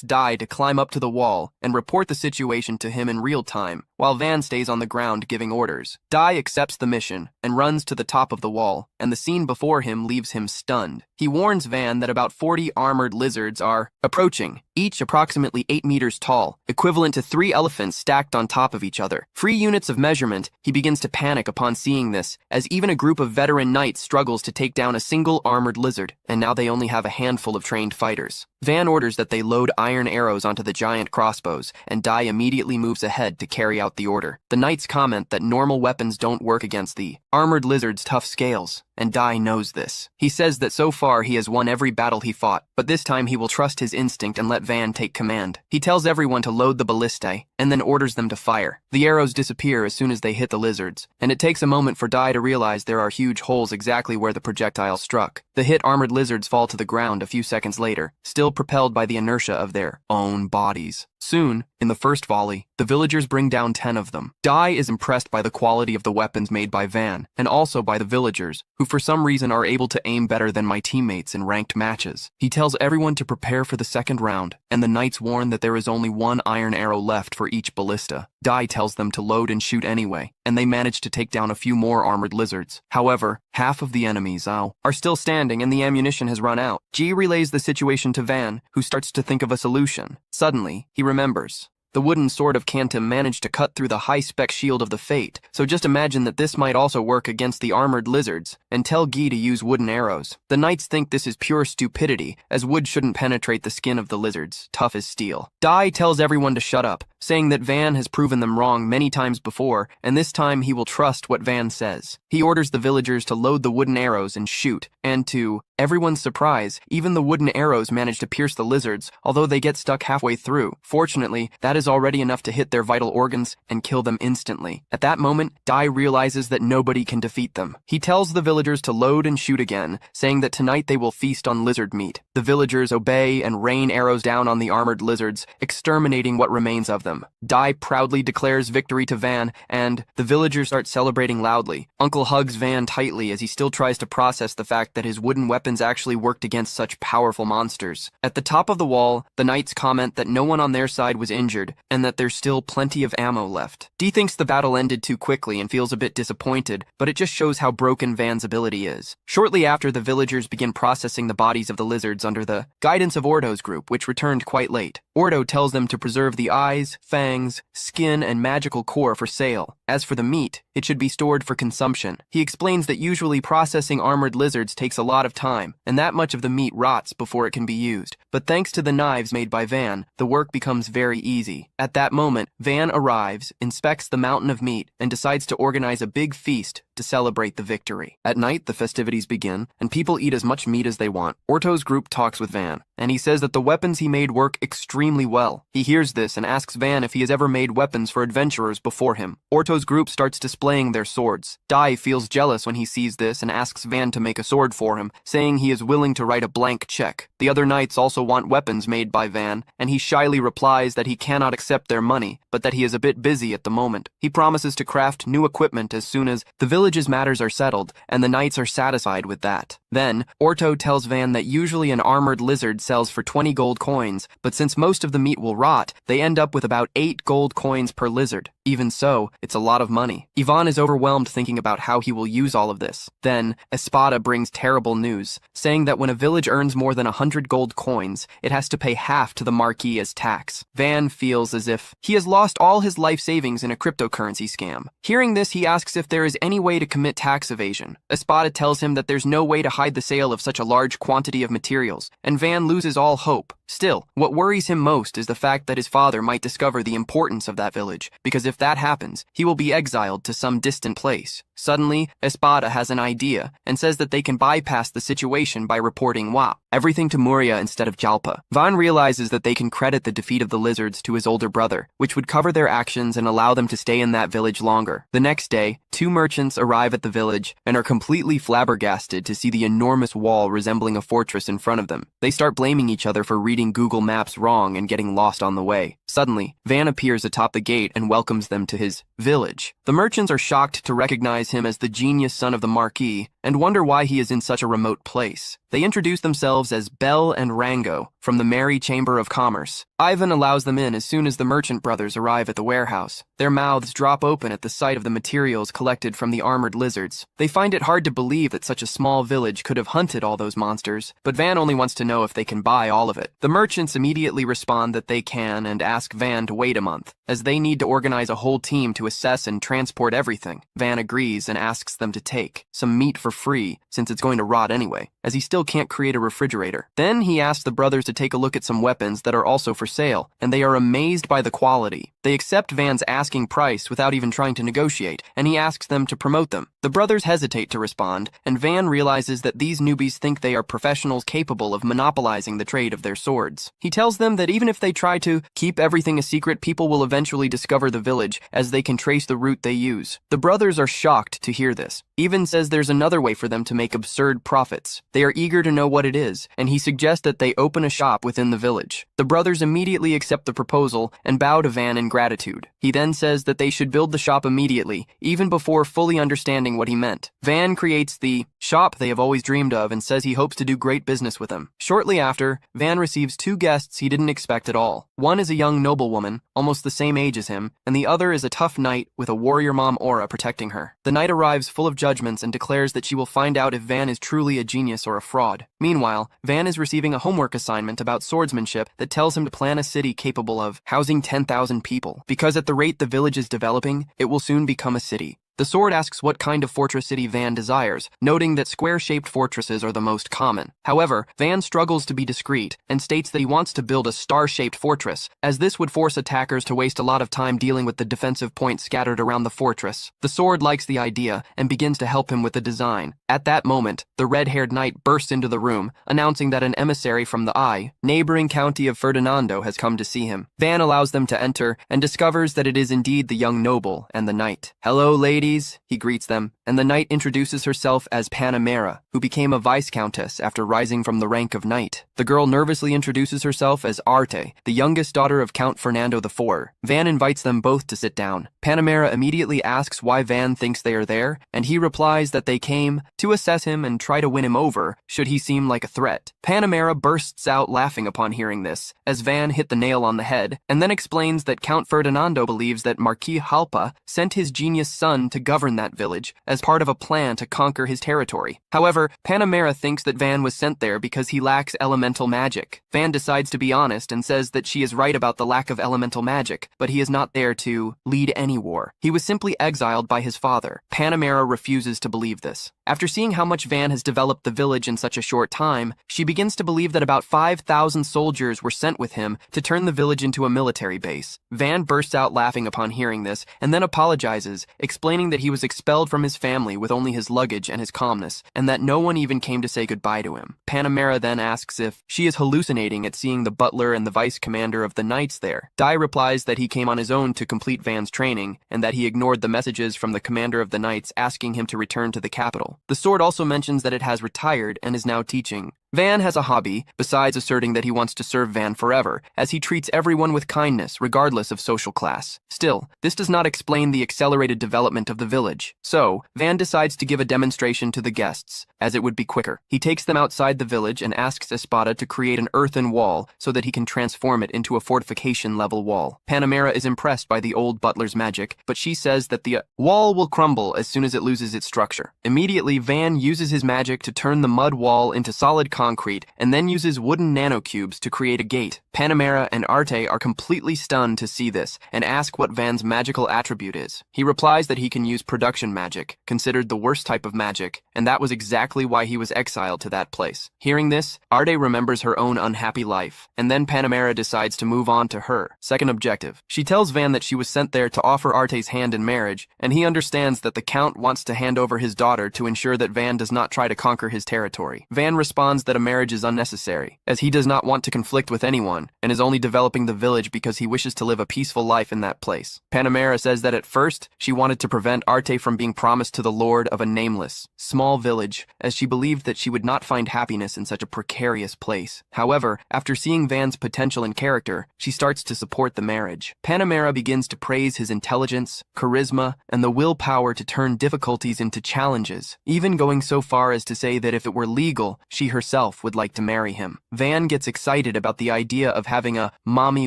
[SPEAKER 1] Dai to climb up to the wall and report the situation to him in real time, while Van stays on the ground giving orders. Dai accepts the mission and runs to the top of the wall, and the scene before him leaves him stunned. He warns Van that about 40 armored lizards are approaching. each approximately 8 meters tall, equivalent to 3 elephants stacked on top of each other. Free units of measurement, he begins to panic upon seeing this, as even a group of veteran knights struggles to take down a single armored lizard, and now they only have a handful of trained fighters. Van orders that they load iron arrows onto the giant crossbows, and Dai immediately moves ahead to carry out the order. The knights comment that normal weapons don't work against the armored lizard's tough scales, and Dai knows this. He says that so far he has won every battle he fought, but this time he will trust his instinct and let Van take command. He tells everyone to load the ballistae, and then orders them to fire. The arrows disappear as soon as they hit the lizards, and it takes a moment for Dai to realize there are huge holes exactly where the projectile struck. The hit armored lizards fall to the ground a few seconds later, still propelled by the inertia of their own bodies. Soon, in the first volley, the villagers bring down 10 of them. Dai is impressed by the quality of the weapons made by Van, and also by the villagers, who for some reason are able to aim better than my teammates in ranked matches. He tells everyone to prepare for the second round, and the knights warn that there is only 1 iron arrow left for each ballista. Dai tells them to load and shoot anyway, and they manage to take down a few more armored lizards. However, half of the enemies are still standing and the ammunition has run out. Ji relays the situation to Van, who starts to think of a solution. Suddenly, he remembers. The wooden sword of Kantim managed to cut through the high-spec shield of the Fate, so just imagine that this might also work against the armored lizards, and tell Gi to use wooden arrows. The knights think this is pure stupidity, as wood shouldn't penetrate the skin of the lizards, tough as steel. Dai tells everyone to shut up, saying that Van has proven them wrong many times before, and this time he will trust what Van says. He orders the villagers to load the wooden arrows and shoot, and to everyone's surprise, even the wooden arrows manage to pierce the lizards, although they get stuck halfway through. Fortunately, that is already enough to hit their vital organs and kill them instantly. At that moment, Dai realizes that nobody can defeat them. He tells the villagers to load and shoot again, saying that tonight they will feast on lizard meat. The villagers obey and rain arrows down on the armored lizards, exterminating what remains of them. Dai proudly declares victory to Van, and the villagers start celebrating loudly. Uncle hugs Van tightly as he still tries to process the fact that his wooden weapons actually worked against such powerful monsters. At the top of the wall, the knights comment that no one on their side was injured, and that there's still plenty of ammo left. Dee thinks the battle ended too quickly and feels a bit disappointed, but it just shows how broken Van's ability is. Shortly after, the villagers begin processing the bodies of the lizards under the guidance of Ordo's group, which returned quite late. Ordo tells them to preserve the eyes, fangs, skin, and magical core for sale. As for the meat, it should be stored for consumption. He explains that usually processing armored lizards takes a lot of time, and that much of the meat rots before it can be used. But thanks to the knives made by Van, the work becomes very easy. At that moment, Van arrives, inspects the mountain of meat, and decides to organize a big feast to celebrate the victory. At night, the festivities begin, and people eat as much meat as they want. Orto's group talks with Van, and he says that the weapons he made work extremely well. He hears this and asks Van if he has ever made weapons for adventurers before him. Orto's group starts displaying their swords. Dai feels jealous when he sees this and asks Van to make a sword for him, saying he is willing to write a blank check. The other knights also want weapons made by Van, and he shyly replies that he cannot accept their money, but that he is a bit busy at the moment. He promises to craft new equipment as soon as the village's matters are settled, and the knights are satisfied with that. Then, Orto tells Van that usually an armored lizard sells for 20 gold coins, but since most of the meat will rot, they end up with about 8 gold coins per lizard. Even so, it's a lot of money. Ivan is overwhelmed thinking about how he will use all of this. Then, Espada brings terrible news, saying that when a village earns more than 100 gold coins, it has to pay half to the Marquis as tax. Van feels as if he has lost all his life savings in a cryptocurrency scam. Hearing this, he asks if there is any way to commit tax evasion. Espada tells him that there's no way to hide the sale of such a large quantity of materials, and Van loses all hope. Still, what worries him most is the fact that his father might discover the importance of that village, because if that happens, he will be exiled to some distant place. Suddenly, Espada has an idea and says that they can bypass the situation by reporting everything to Muria instead of Jalpa. Van realizes that they can credit the defeat of the lizards to his older brother, which would cover their actions and allow them to stay in that village longer. The next day, 2 merchants arrive at the village and are completely flabbergasted to see the enormous wall resembling a fortress in front of them. They start blaming each other for reading Google Maps wrong and getting lost on the way. Suddenly, Van appears atop the gate and welcomes them to his village. The merchants are shocked to recognize him as the genius son of the Marquis and wonder why he is in such a remote place. They introduce themselves as Bell and Rango, from the merry Chamber of Commerce. Ivan allows them in as soon as the merchant brothers arrive at the warehouse. Their mouths drop open at the sight of the materials collected from the armored lizards. They find it hard to believe that such a small village could have hunted all those monsters, but Van only wants to know if they can buy all of it. The merchants immediately respond that they can and ask Van to wait a month, as they need to organize a whole team to assess and transport everything. Van agrees and asks them to take some meat for free, since it's going to rot anyway, as he still can't create a refrigerator. Then he asks the brothers to take a look at some weapons that are also for sale, and they are amazed by the quality. They accept Van's asking price without even trying to negotiate, and he asks them to promote them. The brothers hesitate to respond, and Van realizes that these newbies think they are professionals capable of monopolizing the trade of their swords. He tells them that even if they try to keep everything a secret, people will eventually discover the village, as they can trace the route they use. The brothers are shocked to hear this. Ivan says there's another way for them to make absurd profits. They are eager to know what it is, and he suggests that they open a shop within the village. The brothers immediately accept the proposal and bow to Van in gratitude. He then says that they should build the shop immediately, even before fully understanding what he meant. Van creates the shop they have always dreamed of and says he hopes to do great business with them. Shortly after, Van receives two guests he didn't expect at all. One is a young noblewoman, almost the same age as him, and the other is a tough knight with a warrior mom aura protecting her. The knight arrives full of judgments and declares that she will find out if Van is truly a genius or a fraud. Meanwhile, Van is receiving a homework assignment about swordsmanship that tells him to plan a city capable of housing 10,000 people, because at the rate the village is developing, it will soon become a city. The sword asks what kind of fortress city Van desires, noting that square-shaped fortresses are the most common. However, Van struggles to be discreet and states that he wants to build a star-shaped fortress, as this would force attackers to waste a lot of time dealing with the defensive points scattered around the fortress. The sword likes the idea and begins to help him with the design. At that moment, the red-haired knight bursts into the room, announcing that an emissary from the neighboring county of Ferdinando has come to see him. Van allows them to enter and discovers that it is indeed the young noble and the knight. "Hello, ladies," he greets them, and the knight introduces herself as Panamera, who became a viscountess after rising from the rank of knight. The girl nervously introduces herself as Arte, the youngest daughter of Count Fernando IV. Van invites them both to sit down. Panamera immediately asks why Van thinks they are there, and he replies that they came to assess him and try to win him over should he seem like a threat. Panamera bursts out laughing upon hearing this, as Van hit the nail on the head, and then explains that Count Ferdinando believes that Marquis Halpa sent his genius son to govern that village as part of a plan to conquer his territory. However, Panamera thinks that Van was sent there because he lacks elemental magic. Van decides to be honest and says that she is right about the lack of elemental magic, but he is not there to lead any war. He was simply exiled by his father. Panamera refuses to believe this. After seeing how much Van has developed the village in such a short time, she begins to believe that about 5,000 soldiers were sent with him to turn the village into a military base. Van bursts out laughing upon hearing this, and then apologizes, explaining that he was expelled from his family with only his luggage and his calmness, and that no one even came to say goodbye to him. Panamera then asks if she is hallucinating at seeing the butler and the vice commander of the knights there. Dai replies that he came on his own to complete Van's training, and that he ignored the messages from the commander of the knights asking him to return to the capital. The sword also mentions that it has retired and is now teaching. Van has a hobby, besides asserting that he wants to serve Van forever, as he treats everyone with kindness, regardless of social class. Still, this does not explain the accelerated development of the village. So, Van decides to give a demonstration to the guests, as it would be quicker. He takes them outside the village and asks Espada to create an earthen wall so that he can transform it into a fortification-level wall. Panamera is impressed by the old butler's magic, but she says that the wall will crumble as soon as it loses its structure. Immediately, Van uses his magic to turn the mud wall into solid concrete, and then uses wooden nanocubes to create a gate. Panamera and Arte are completely stunned to see this, and ask what Van's magical attribute is. He replies that he can use production magic, considered the worst type of magic, and that was exactly why he was exiled to that place. Hearing this, Arte remembers her own unhappy life, and then Panamera decides to move on to her second objective. She tells Van that she was sent there to offer Arte's hand in marriage, and he understands that the Count wants to hand over his daughter to ensure that Van does not try to conquer his territory. Van responds that a marriage is unnecessary, as he does not want to conflict with anyone, and is only developing the village because he wishes to live a peaceful life in that place. Panamera says that at first, she wanted to prevent Arte from being promised to the lord of a nameless, small village, as she believed that she would not find happiness in such a precarious place. However, after seeing Van's potential and character, she starts to support the marriage. Panamera begins to praise his intelligence, charisma, and the willpower to turn difficulties into challenges, even going so far as to say that if it were legal, she herself himself would like to marry him. Van gets excited about the idea of having a mommy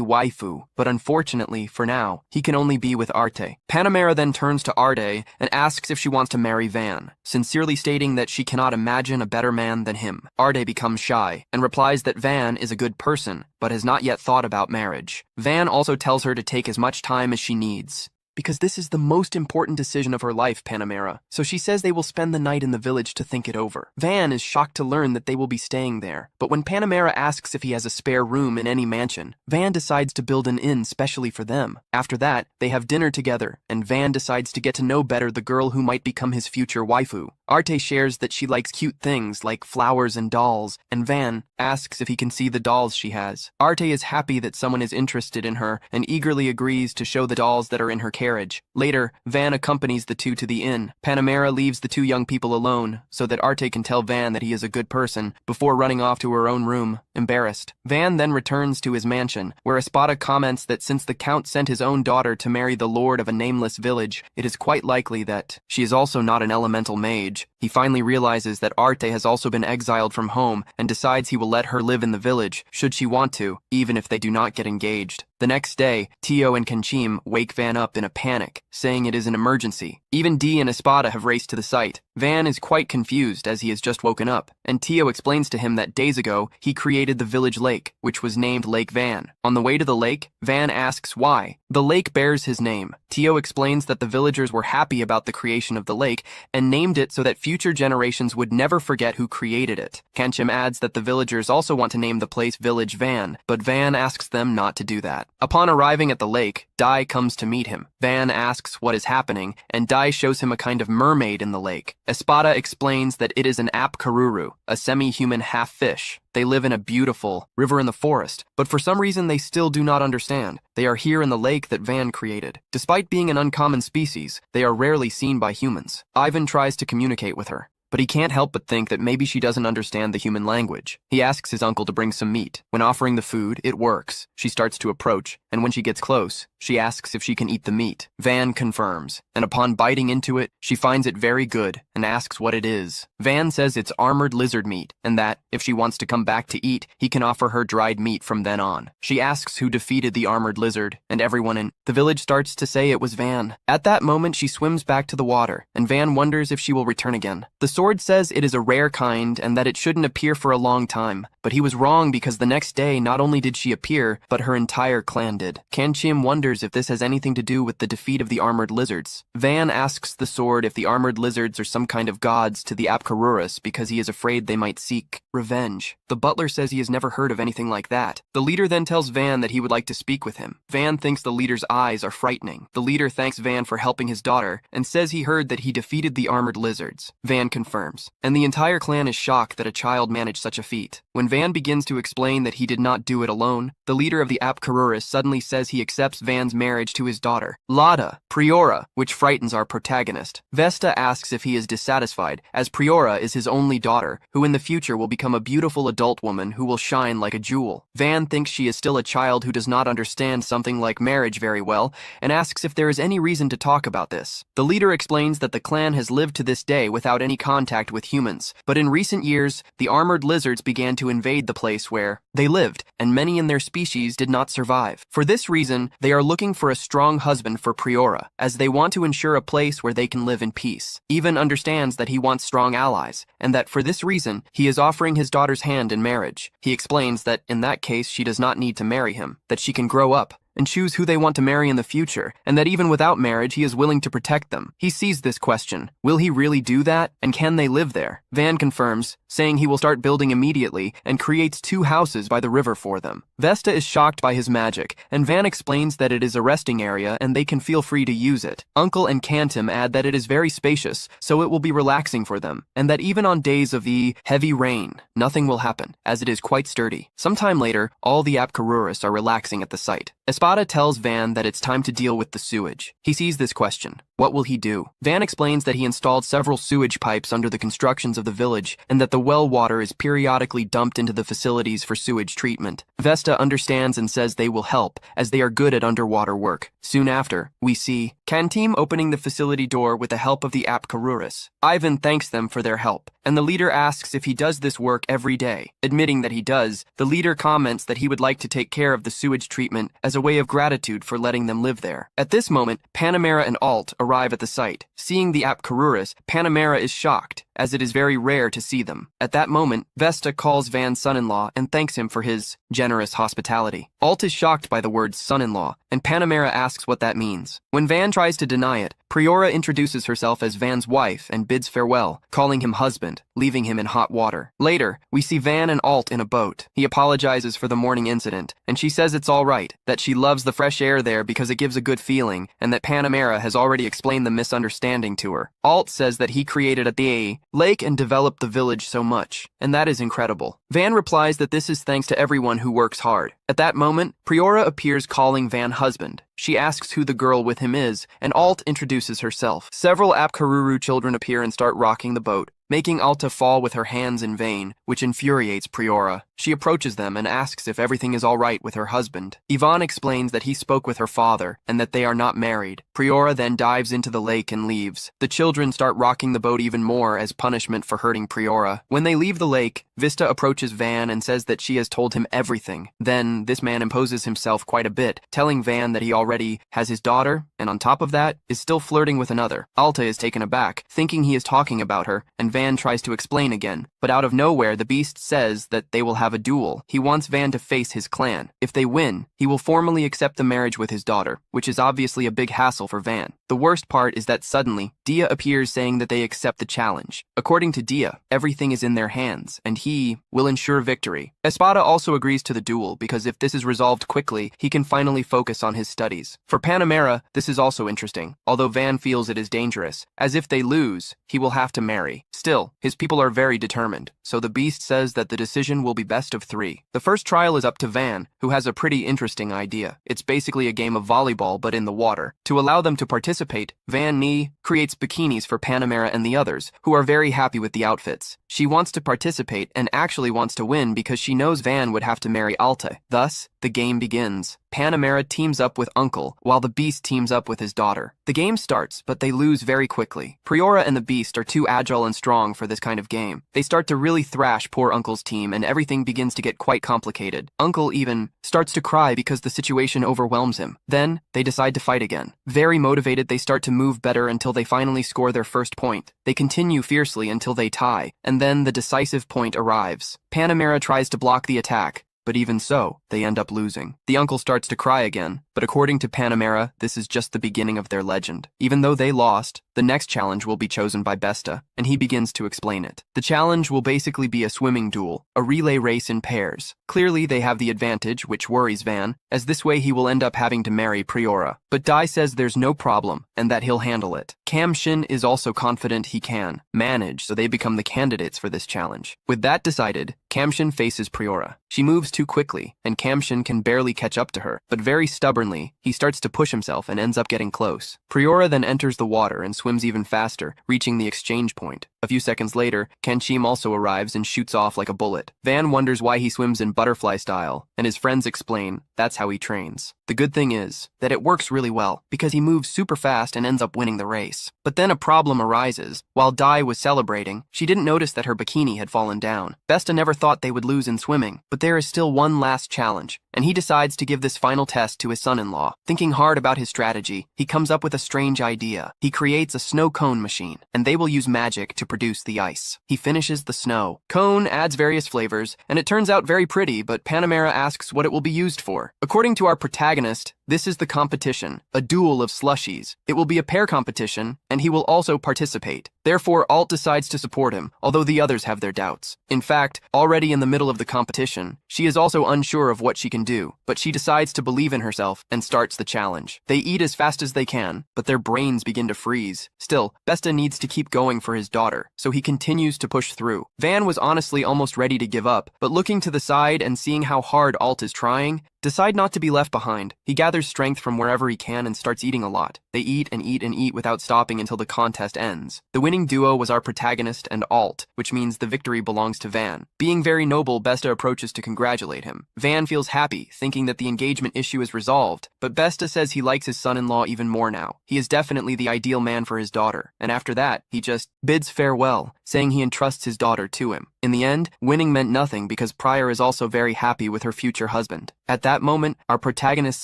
[SPEAKER 1] waifu, but unfortunately, for now, he can only be with Arte. Panamera then turns to Arte and asks if she wants to marry Van, sincerely stating that she cannot imagine a better man than him. Arte becomes shy and replies that Van is a good person, but has not yet thought about marriage. Van also tells her to take as much time as she needs, because this is the most important decision of her life, Panamera. So she says they will spend the night in the village to think it over. Van is shocked to learn that they will be staying there, but when Panamera asks if he has a spare room in any mansion, Van decides to build an inn specially for them. After that, they have dinner together, and Van decides to get to know better the girl who might become his future waifu. Arte shares that she likes cute things like flowers and dolls, and Van asks if he can see the dolls she has. Arte is happy that someone is interested in her and eagerly agrees to show the dolls that are in her carriage. Later, Van accompanies the two to the inn. Panamera leaves the two young people alone so that Arte can tell Van that he is a good person before running off to her own room, embarrassed. Van then returns to his mansion, where Espada comments that since the Count sent his own daughter to marry the lord of a nameless village, it is quite likely that she is also not an elemental mage. He finally realizes that Arte has also been exiled from home and decides he will let her live in the village, should she want to, even if they do not get engaged. The next day, Tio and Kenchim wake Van up in a panic, saying it is an emergency. Even Dee and Espada have raced to the site. Van is quite confused as he has just woken up, and Tio explains to him that days ago, he created the village lake, which was named Lake Van. On the way to the lake, Van asks why. The lake bears his name. Tio explains that the villagers were happy about the creation of the lake and named it so that future generations would never forget who created it. Kenchim adds that the villagers also want to name the place Village Van, but Van asks them not to do that. Upon arriving at the lake, Dai comes to meet him. Van asks what is happening, and Dai shows him a kind of mermaid in the lake. Espada explains that it is an apkaruru, a semi-human half-fish. They live in a beautiful river in the forest, but for some reason they still do not understand. They are here in the lake that Van created. Despite being an uncommon species, they are rarely seen by humans. Ivan tries to communicate with her, but he can't help but think that maybe she doesn't understand the human language. He asks his uncle to bring some meat. When offering the food, it works. She starts to approach, and when she gets close, she asks if she can eat the meat. Van confirms, and upon biting into it, she finds it very good and asks what it is. Van says it's armored lizard meat, and that, if she wants to come back to eat, he can offer her dried meat from then on. She asks who defeated the armored lizard, and everyone in the village starts to say it was Van. At that moment, she swims back to the water, and Van wonders if she will return again. The sword says it is a rare kind and that it shouldn't appear for a long time, but he was wrong because the next day not only did she appear, but her entire clan did. Kenchim wonders if this has anything to do with the defeat of the armored lizards. Van asks the sword if the armored lizards are some kind of gods to the Apkarurus because he is afraid they might seek revenge. The butler says he has never heard of anything like that. The leader then tells Van that he would like to speak with him. Van thinks the leader's eyes are frightening. The leader thanks Van for helping his daughter and says he heard that he defeated the armored lizards. Van confirms, and the entire clan is shocked that a child managed such a feat. When Van begins to explain that he did not do it alone, the leader of the Apkarurus suddenly says he accepts Van's marriage to his daughter, Lada, Priora, which frightens our protagonist. Vesta asks if he is dissatisfied, as Priora is his only daughter, who in the future will become a beautiful adult woman who will shine like a jewel. Van thinks she is still a child who does not understand something like marriage very well, and asks if there is any reason to talk about this. The leader explains that the clan has lived to this day without any contact with humans, but in recent years, the armored lizards began to invade the place where they lived, and many in their species did not survive. For this reason, they are looking for a strong husband for Priora, as they want to ensure a place where they can live in peace. Ivan understands that he wants strong allies, and that for this reason, he is offering his daughter's hand in marriage. He explains that in that case, she does not need to marry him, that she can grow up and choose who they want to marry in the future, and that even without marriage, he is willing to protect them. He sees this question. Will he really do that? And can they live there? Van confirms, saying he will start building immediately and creates 2 houses by the river for them. Vesta is shocked by his magic, and Van explains that it is a resting area and they can feel free to use it. Uncle and Kantim add that it is very spacious, so it will be relaxing for them, and that even on days of the heavy rain, nothing will happen, as it is quite sturdy. Sometime later, all the Apkarurus are relaxing at the site. Espada tells Van that it's time to deal with the sewage. He sees this question. What will he do? Van explains that he installed several sewage pipes under the constructions of the village and that the well water is periodically dumped into the facilities for sewage treatment. Vesta understands and says they will help, as they are good at underwater work. Soon after, we see Kanteam opening the facility door with the help of the Apkarurus. Ivan thanks them for their help, and the leader asks if he does this work every day. Admitting that he does, the leader comments that he would like to take care of the sewage treatment as a way of gratitude for letting them live there. At this moment, Panamera and Alt arrive at the site. Seeing the Apkarurus, Panamera is shocked, as it is very rare to see them. At that moment, Vesta calls Van's son-in-law and thanks him for his generous hospitality. Alt is shocked by the word son-in-law, and Panamera asks what that means. When Van tries to deny it, Priora introduces herself as Van's wife and bids farewell, calling him husband, leaving him in hot water. Later, we see Van and Alt in a boat. He apologizes for the morning incident, and she says it's all right, that she loves the fresh air there because it gives a good feeling, and that Panamera has already explained the misunderstanding to her. Alt says that he created a lake and developed the village so much, and that is incredible. Van replies that this is thanks to everyone who works hard. At that moment, Priora appears calling Van husband. She asks who the girl with him is, and Alt introduces herself. Several Apkaruru children appear and start rocking the boat, making Alta fall with her hands in vain, which infuriates Priora. She approaches them and asks if everything is all right with her husband. Ivan explains that he spoke with her father and that they are not married. Priora then dives into the lake and leaves. The children start rocking the boat even more as punishment for hurting Priora. When they leave the lake, Vista approaches Van and says that she has told him everything. Then, this man imposes himself quite a bit, telling Van that he already has his daughter, and on top of that, is still flirting with another. Alta is taken aback, thinking he is talking about her, and Van tries to explain again. But out of nowhere, the beast says that they will have a duel. He wants Van to face his clan. If they win, he will formally accept the marriage with his daughter, which is obviously a big hassle for Van. The worst part is that suddenly, Dia appears saying that they accept the challenge. According to Dia, everything is in their hands, and he will ensure victory. Espada also agrees to the duel because if this is resolved quickly, he can finally focus on his studies. For Panamera, this is also interesting, although Van feels it is dangerous, as if they lose, he will have to marry. Still, his people are very determined, so the beast says that the decision will be best of 3. The first trial is up to Van, who has a pretty interesting idea. It's basically a game of volleyball but in the water. To allow them to participate, Van Nee creates bikinis for Panamera and the others, who are very happy with the outfits. She wants to participate and actually wants to win because she knows Van would have to marry Alta. Thus, the game begins. Panamera teams up with Uncle, while the Beast teams up with his daughter. The game starts, but they lose very quickly. Priora and the Beast are too agile and strong for this kind of game. They start to really thrash poor Uncle's team, and everything begins to get quite complicated. Uncle even starts to cry because the situation overwhelms him. Then, they decide to fight again. Very motivated, they start to move better until they finally score their first point. They continue fiercely until they tie, and then the decisive point arrives. Panamera tries to block the attack, but even so, they end up losing. The uncle starts to cry again, but according to Panamera, this is just the beginning of their legend. Even though they lost, the next challenge will be chosen by Besta, and he begins to explain it. The challenge will basically be a swimming duel, a relay race in pairs. Clearly, they have the advantage, which worries Van, as this way he will end up having to marry Priora. But Dai says there's no problem, and that he'll handle it. Kamshin is also confident he can manage, so they become the candidates for this challenge. With that decided, Kamshin faces Priora. She moves too quickly, and Kamshin can barely catch up to her, but very stubbornly, he starts to push himself and ends up getting close. Priora then enters the water and swims even faster, reaching the exchange point. A few seconds later, Kanchim also arrives and shoots off like a bullet. Van wonders why he swims in butterfly style, and his friends explain that's how he trains. The good thing is that it works really well, because he moves super fast and ends up winning the race. But then a problem arises. While Dai was celebrating, she didn't notice that her bikini had fallen down. Besta never thought they would lose in swimming, but there is still one last challenge, and he decides to give this final test to his son-in-law. Thinking hard about his strategy, he comes up with a strange idea. He creates a snow cone machine, and they will use magic to produce the ice. He finishes the snow cone, adds various flavors, and it turns out very pretty, but Panamera asks what it will be used for. According to our protagonist, this is the competition, a duel of slushies. It will be a pair competition, and he will also participate. Therefore, Alt decides to support him, although the others have their doubts. In fact, already in the middle of the competition, she is also unsure of what she can do, but she decides to believe in herself and starts the challenge. They eat as fast as they can, but their brains begin to freeze. Still, Besta needs to keep going for his daughter, so he continues to push through. Van was honestly almost ready to give up, but looking to the side and seeing how hard Alt is trying, decide not to be left behind. He gathers strength from wherever he can and starts eating a lot. They eat and eat and eat without stopping until the contest ends. The winning duo was our protagonist and Alt, which means the victory belongs to Van. Being very noble, Besta approaches to congratulate him. Van feels happy, thinking that the engagement issue is resolved, but Besta says he likes his son-in-law even more now. He is definitely the ideal man for his daughter, and after that, he just bids farewell, saying he entrusts his daughter to him. In the end, winning meant nothing because Pryor is also very happy with her future husband. At that moment, our protagonist's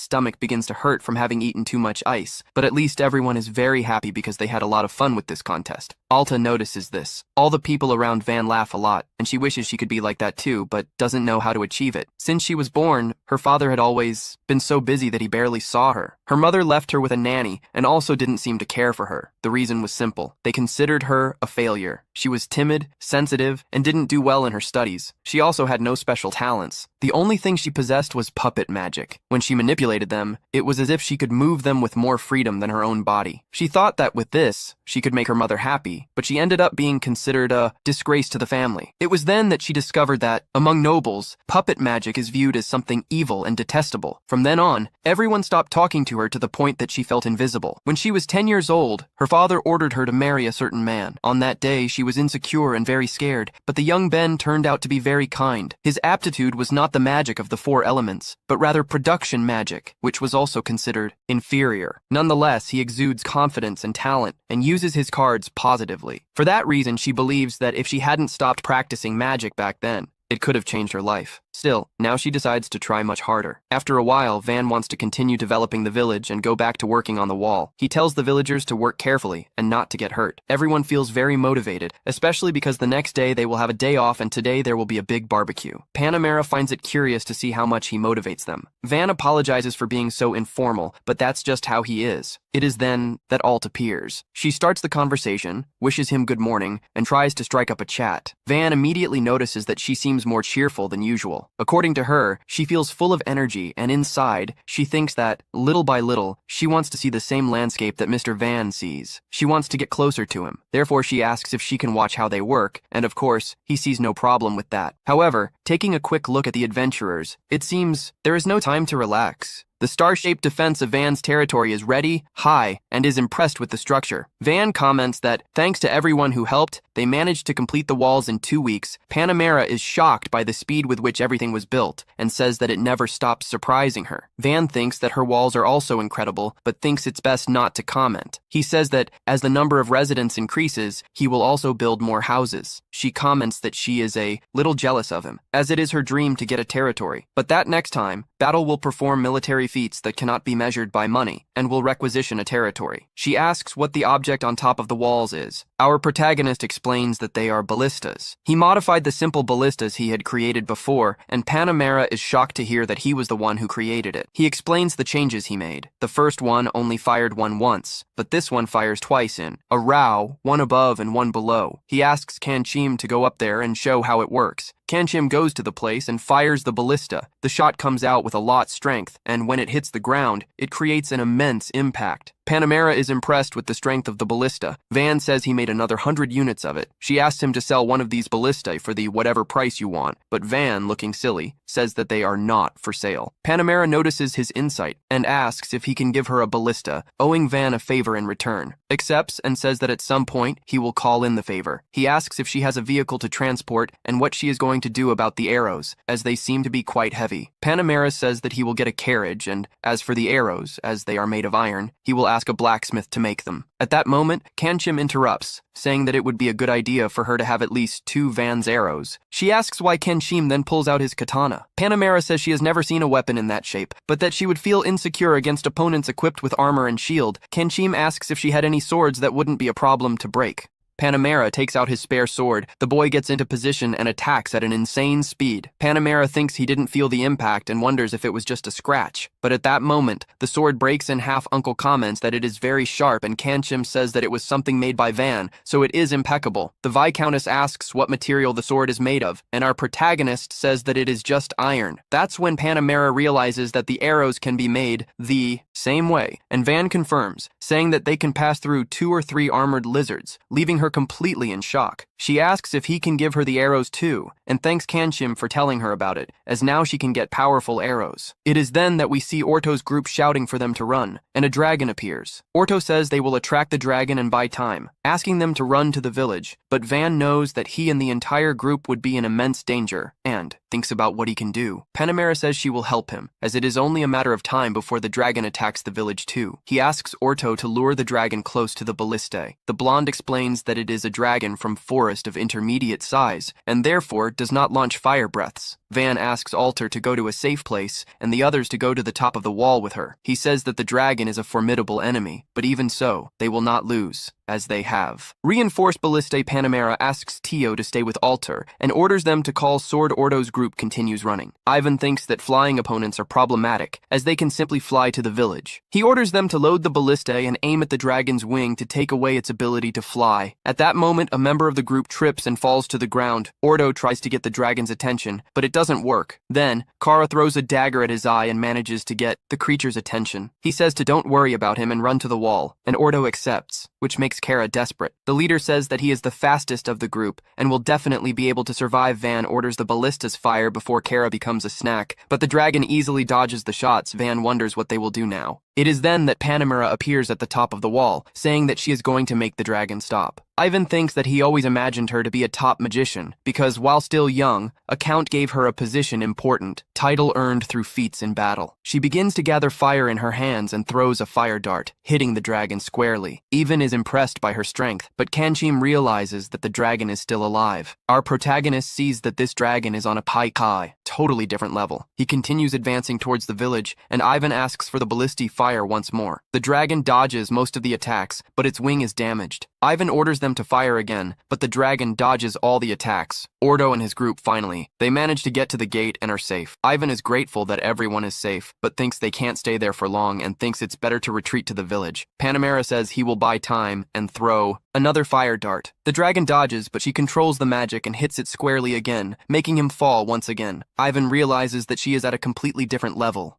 [SPEAKER 1] stomach begins to hurt from having eaten too much ice, but at least everyone is very happy because they had a lot of fun with this contest. Alta notices this. All the people around Van laugh a lot, and she wishes she could be like that too, but doesn't know how to achieve it. Since she was born, her father had always been so busy that he barely saw her. Her mother left her with a nanny and also didn't seem to care for her. The reason was simple. They considered her a failure. She was timid, sensitive, and didn't do well in her studies. She also had no special talents. The only thing she possessed was puppet magic. When she manipulated them, it was as if she could move them with more freedom than her own body. She thought that with this, she could make her mother happy, but she ended up being considered a disgrace to the family. It was then that she discovered that, among nobles, puppet magic is viewed as something evil and detestable. From then on, everyone stopped talking to her to the point that she felt invisible. When she was 10 years old, her father ordered her to marry a certain man. On that day, she was insecure and very scared, but the young Ben turned out to be very kind. His aptitude was not the magic of the 4 elements, but rather production magic, which was also considered inferior. Nonetheless, he exudes confidence and talent and uses his cards positively. For that reason, she believes that if she hadn't stopped practicing magic back then, it could have changed her life. Still, now she decides to try much harder. After a while, Van wants to continue developing the village and go back to working on the wall. He tells the villagers to work carefully and not to get hurt. Everyone feels very motivated, especially because the next day they will have a day off and today there will be a big barbecue. Panamera finds it curious to see how much he motivates them. Van apologizes for being so informal, but that's just how he is. It is then that Alt appears. She starts the conversation, wishes him good morning, and tries to strike up a chat. Van immediately notices that she seems more cheerful than usual. According to her, she feels full of energy, and inside, she thinks that, little by little, she wants to see the same landscape that Mr. Van sees. She wants to get closer to him. Therefore, she asks if she can watch how they work, and of course, he sees no problem with that. However, taking a quick look at the adventurers, it seems there is no time to relax. The star-shaped defense of Van's territory is ready, high, and is impressed with the structure. Van comments that, thanks to everyone who helped, they managed to complete the walls in 2 weeks. Panamera is shocked by the speed with which everything was built, and says that it never stops surprising her. Van thinks that her walls are also incredible, but thinks it's best not to comment. He says that, as the number of residents increases, he will also build more houses. She comments that she is a little jealous of him, as it is her dream to get a territory. But that next time, Battle will perform military feats that cannot be measured by money, and will requisition a territory. She asks what the object on top of the walls is. Our protagonist explains that they are ballistas. He modified the simple ballistas he had created before, and Panamera is shocked to hear that he was the one who created it. He explains the changes he made. The first one only fired one once, but this one fires twice in a row, one above and one below. He asks Kanchim to go up there and show how it works. Kanchim goes to the place and fires the ballista. The shot comes out with a lot strength, and when it hits the ground, it creates an immense impact. Panamera is impressed with the strength of the ballista. Van says he made another 100 units of it. She asks him to sell one of these ballistae for the whatever price you want, but Van, looking silly, says that they are not for sale. Panamera notices his insight and asks if he can give her a ballista, owing Van a favor in return. Accepts and says that at some point he will call in the favor. He asks if she has a vehicle to transport and what she is going to do about the arrows, as they seem to be quite heavy. Panamera says that he will get a carriage, and as for the arrows, as they are made of iron, he will ask a blacksmith to make them. At that moment, Kanchim interrupts, saying that it would be a good idea for her to have at least 2 Van's arrows. She asks why Kanchim then pulls out his katana. Panamera says she has never seen a weapon in that shape, but that she would feel insecure against opponents equipped with armor and shield. Kanchim asks if she had any swords that wouldn't be a problem to break. Panamera takes out his spare sword. The boy gets into position and attacks at an insane speed. Panamera thinks he didn't feel the impact and wonders if it was just a scratch. But at that moment, the sword breaks in half. Uncle comments that it is very sharp, and Kanchim says that it was something made by Van, so it is impeccable. The Viscountess asks what material the sword is made of, and our protagonist says that it is just iron. That's when Panamera realizes that the arrows can be made the same way, and Van confirms, saying that they can pass through 2 or 3 armored lizards, leaving her completely in shock. She asks if he can give her the arrows too, and thanks Kanshim for telling her about it, as now she can get powerful arrows. It is then that we see Orto's group shouting for them to run, and a dragon appears. Orto says they will attract the dragon and buy time, asking them to run to the village, but Van knows that he and the entire group would be in immense danger, and thinks about what he can do. Panamera says she will help him, as it is only a matter of time before the dragon attacks the village too. He asks Orto to lure the dragon close to the ballistae. The blonde explains that it is a dragon from forest of intermediate size, and therefore does not launch fire breaths. Van asks Alter to go to a safe place, and the others to go to the top of the wall with her. He says that the dragon is a formidable enemy, but even so, they will not lose, as they have. Reinforced ballistae Panamera asks Tio to stay with Alter, and orders them to call Sword Orto's group continues running. Ivan thinks that flying opponents are problematic, as they can simply fly to the village. He orders them to load the ballistae and aim at the dragon's wing to take away its ability to fly. At that moment, a member of the group trips and falls to the ground. Orto tries to get the dragon's attention, but it doesn't work. Then, Kara throws a dagger at his eye and manages to get the creature's attention. He says to don't worry about him and run to the wall, and Orto accepts, which makes Kara desperate. The leader says that he is the fastest of the group and will definitely be able to survive. Van orders the ballistas fire before Kara becomes a snack, but the dragon easily dodges the shots. Van wonders what they will do now. It is then that Panamera appears at the top of the wall, saying that she is going to make the dragon stop. Ivan thinks that he always imagined her to be a top magician, because while still young, a count gave her a position important, title earned through feats in battle. She begins to gather fire in her hands and throws a fire dart, hitting the dragon squarely. Ivan is impressed by her strength, but Kanshim realizes that the dragon is still alive. Our protagonist sees that this dragon is on a Pai-Kai, totally different level. He continues advancing towards the village, and Ivan asks for the ballistae fire once more. The dragon dodges most of the attacks, but its wing is damaged. Ivan orders them to fire again, but the dragon dodges all the attacks. Orto and his group finally. They manage to get to the gate and are safe. Ivan is grateful that everyone is safe, but thinks they can't stay there for long and thinks it's better to retreat to the village. Panamera says he will buy time and throw another fire dart. The dragon dodges, but she controls the magic and hits it squarely again, making him fall once again. Ivan realizes that she is at a completely different level.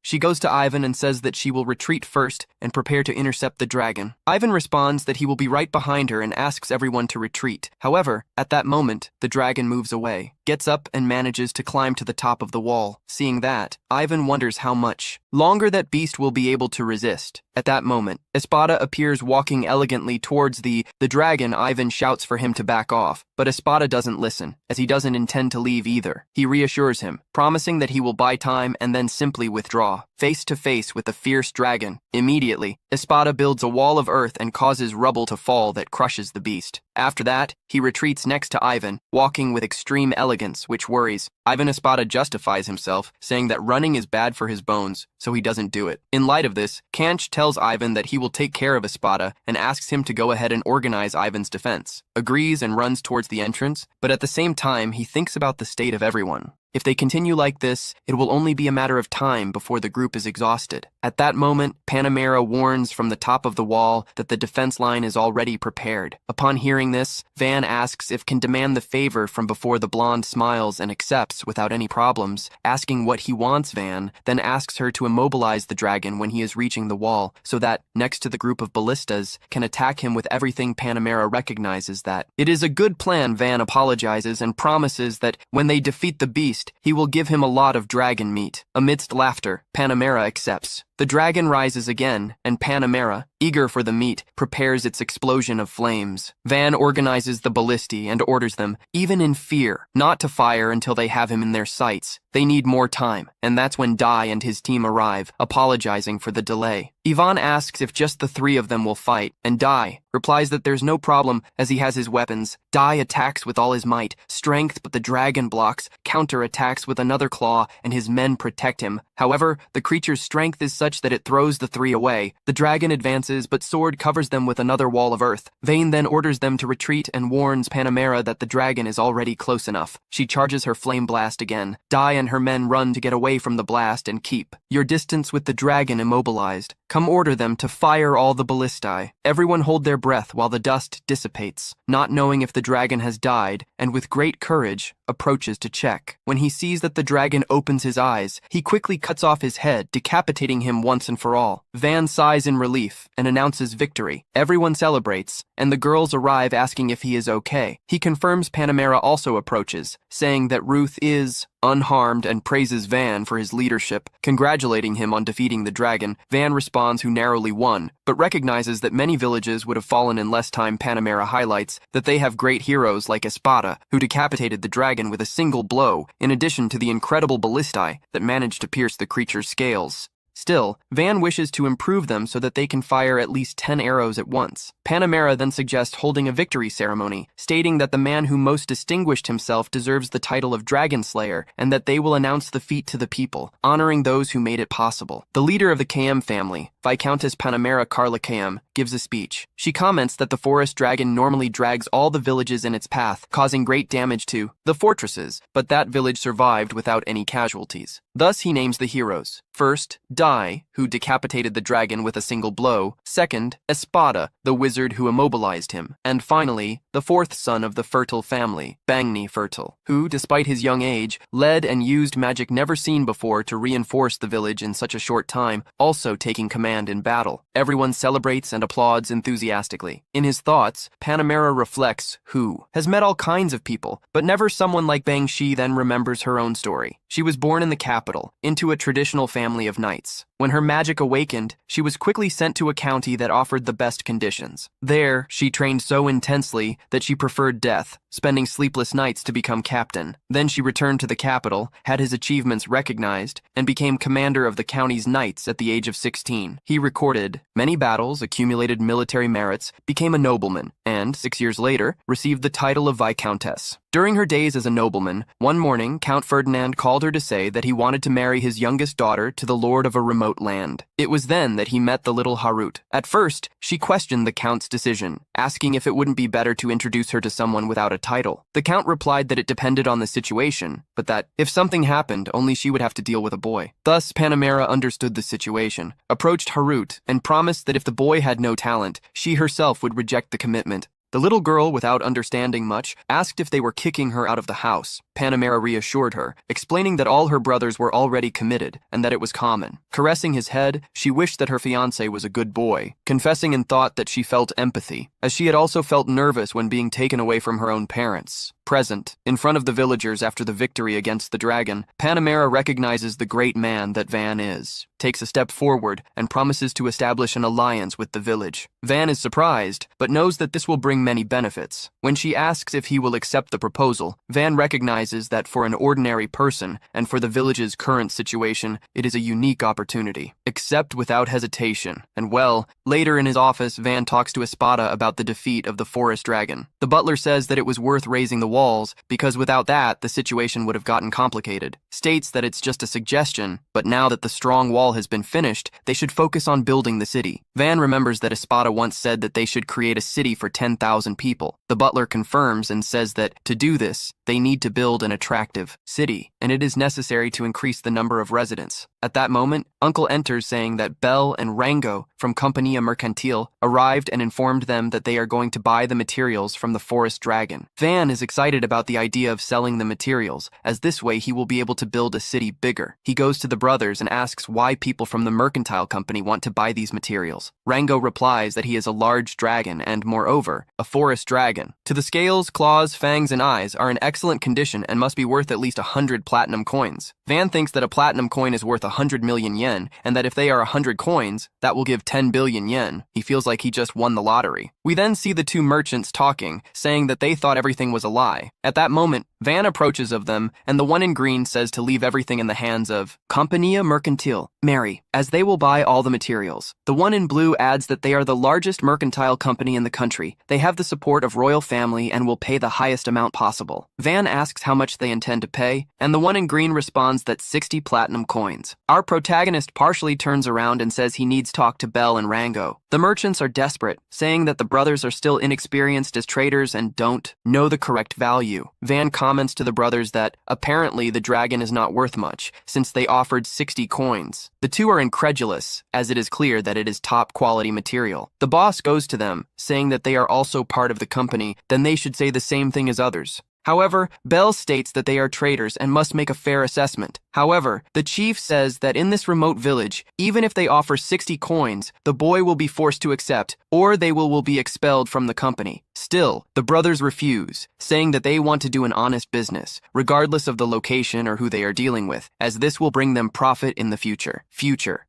[SPEAKER 1] She goes to Ivan and says that she will retreat first and prepare to intercept the dragon. Ivan responds that he will be right behind her and asks everyone to retreat. However, at that moment, the dragon moves away, gets up and manages to climb to the top of the wall. Seeing that, Ivan wonders how much longer that beast will be able to resist. At that moment, Espada appears walking elegantly towards the dragon. Ivan shouts for him to back off, but Espada doesn't listen, as he doesn't intend to leave either. He reassures him, promising that he will buy time and then simply withdraw, face to face with the fierce dragon. Immediately, Espada builds a wall of earth and causes rubble to fall that crushes the beast. After that, he retreats next to Ivan, walking with extreme elegance, which worries. Ivan. Espada justifies himself, saying that running is bad for his bones, so he doesn't do it. In light of this, Kanch tells Ivan that he will take care of Espada and asks him to go ahead and organize Ivan's defense. Agrees and runs towards the entrance, but at the same time, he thinks about the state of everyone. If they continue like this, it will only be a matter of time before the group is exhausted. At that moment, Panamera warns from the top of the wall that the defense line is already prepared. Upon hearing this, Van asks if can demand the favor from before. The blonde smiles and accepts without any problems, asking what he wants. Van then asks her to immobilize the dragon when he is reaching the wall, so that, next to the group of ballistas, can attack him with everything. Panamera recognizes that it is a good plan. Van apologizes and promises that when they defeat the beast, he will give him a lot of dragon meat. Amidst laughter, Panamera accepts. The dragon rises again, and Panamera, eager for the meat, prepares its explosion of flames. Van organizes the ballistae and orders them, even in fear, not to fire until they have him in their sights. They need more time, and that's when Dai and his team arrive, apologizing for the delay. Ivan asks if just the three of them will fight, and Dai replies that there's no problem as he has his weapons. Dai attacks with all his might, strength, but the dragon blocks, counter-attacks with another claw, and his men protect him. However, the creature's strength is such that it throws the three away. The dragon advances, but Sword covers them with another wall of earth. Vane then orders them to retreat and warns Panamera that the dragon is already close enough. She charges her flame blast again. Dai and her men run to get away from the blast and keep your distance with the dragon immobilized. Come order them to fire all the ballistae. Everyone hold their breath while the dust dissipates, not knowing if the dragon has died, and with great courage, approaches to check. When he sees that the dragon opens his eyes, he quickly cuts off his head, decapitating him once and for all. Van sighs in relief and announces victory. Everyone celebrates, and the girls arrive asking if he is okay. He confirms Panamera also approaches, saying that Ruth is unharmed and praises Van for his leadership, congratulating him on defeating the dragon. Van responds who narrowly won, but recognizes that many villages would have fallen in less time. Panamera highlights that they have great heroes like Espada, who decapitated the dragon with a single blow, in addition to the incredible ballistae that managed to pierce the creature's scales. Still, Van wishes to improve them so that they can fire at least 10 arrows at once. Panamera then suggests holding a victory ceremony, stating that the man who most distinguished himself deserves the title of Dragon Slayer, and that they will announce the feat to the people, honoring those who made it possible. The leader of the KM family, Viscountess Panamera Carla KM, gives a speech. She comments that the forest dragon normally drags all the villages in its path, causing great damage to the fortresses, but that village survived without any casualties. Thus he names the heroes. First, Dai, who decapitated the dragon with a single blow. Second, Espada, the wizard who immobilized him. And finally, the fourth son of the Fertile family, Bangni Fertile, who, despite his young age, led and used magic never seen before to reinforce the village in such a short time, also taking command in battle. Everyone celebrates and applauds enthusiastically. In his thoughts, Panamera reflects who has met all kinds of people, but never someone like Bangshi. Then remembers her own story. She was born in the capital, into a traditional family of knights. When her magic awakened, she was quickly sent to a county that offered the best conditions. There, she trained so intensely that she preferred death, spending sleepless nights to become captain. Then she returned to the capital, had his achievements recognized, and became commander of the county's knights at the age of 16. He recorded many battles, accumulated military merits, became a nobleman, and, 6 years later, received the title of Viscountess. During her days as a nobleman, one morning, Count Ferdinand called her to say that he wanted to marry his youngest daughter to the lord of a remote land. It was then that he met the little Harut. At first, she questioned the count's decision, asking if it wouldn't be better to introduce her to someone without a title. The count replied that it depended on the situation, but that, if something happened, only she would have to deal with a boy. Thus, Panamera understood the situation, approached Harut, and promised that if the boy had no talent, she herself would reject the commitment. The little girl, without understanding much, asked if they were kicking her out of the house. Panamera reassured her, explaining that all her brothers were already committed and that it was common. Caressing his head, she wished that her fiancé was a good boy, confessing in thought that she felt empathy, as she had also felt nervous when being taken away from her own parents. Present, in front of the villagers after the victory against the dragon, Panamera recognizes the great man that Van is, takes a step forward, and promises to establish an alliance with the village. Van is surprised, but knows that this will bring many benefits. When she asks if he will accept the proposal, Van recognizes that for an ordinary person, and for the village's current situation, it is a unique opportunity. Accept without hesitation, and well, later in his office, Van talks to Espada about the defeat of the forest dragon. The butler says that it was worth raising the walls, because without that, the situation would have gotten complicated. States that it's just a suggestion, but now that the strong wall has been finished, they should focus on building the city. Van remembers that Espada once said that they should create a city for 10,000 people. The butler confirms and says that, to do this, they need to build an attractive city, and it is necessary to increase the number of residents. At that moment, Uncle enters saying that Belle and Rango from Compania Mercantile arrived and informed them that they are going to buy the materials from the forest dragon. Van is excited about the idea of selling the materials, as this way he will be able to build a city bigger. He goes to the brothers and asks why people from the mercantile company want to buy these materials. Rango replies that he is a large dragon and, moreover, a forest dragon. To the scales, claws, fangs, and eyes are in excellent condition and must be worth at least 100 platinum coins. Van thinks that a platinum coin is worth 100 million yen, and that if they are 100 coins, that will give 10 billion yen. He feels like he just won the lottery. We then see the two merchants talking, saying that they thought everything was a lie. At that moment, Van approaches of them, and the one in green says to leave everything in the hands of Compania Mercantile, Mary, as they will buy all the materials. The one in blue adds that they are the largest mercantile company in the country. They have the support of royal family and will pay the highest amount possible. Van asks how much they intend to pay, and the one in green responds that 60 platinum coins. Our protagonist partially turns around and says he needs to talk to Belle Belle and Rango. The merchants are desperate, saying that the brothers are still inexperienced as traders and don't know the correct value. Van comments to the brothers that apparently the dragon is not worth much, since they offered 60 coins. The two are incredulous, as it is clear that it is top-quality material. The boss goes to them, saying that they are also part of the company, then they should say the same thing as others. However, Belle states that they are traders and must make a fair assessment. However, the chief says that in this remote village, even if they offer 60 coins, the Bouei will be forced to accept, or they will be expelled from the company. Still, the brothers refuse, saying that they want to do an honest business, regardless of the location or who they are dealing with, as this will bring them profit in the future.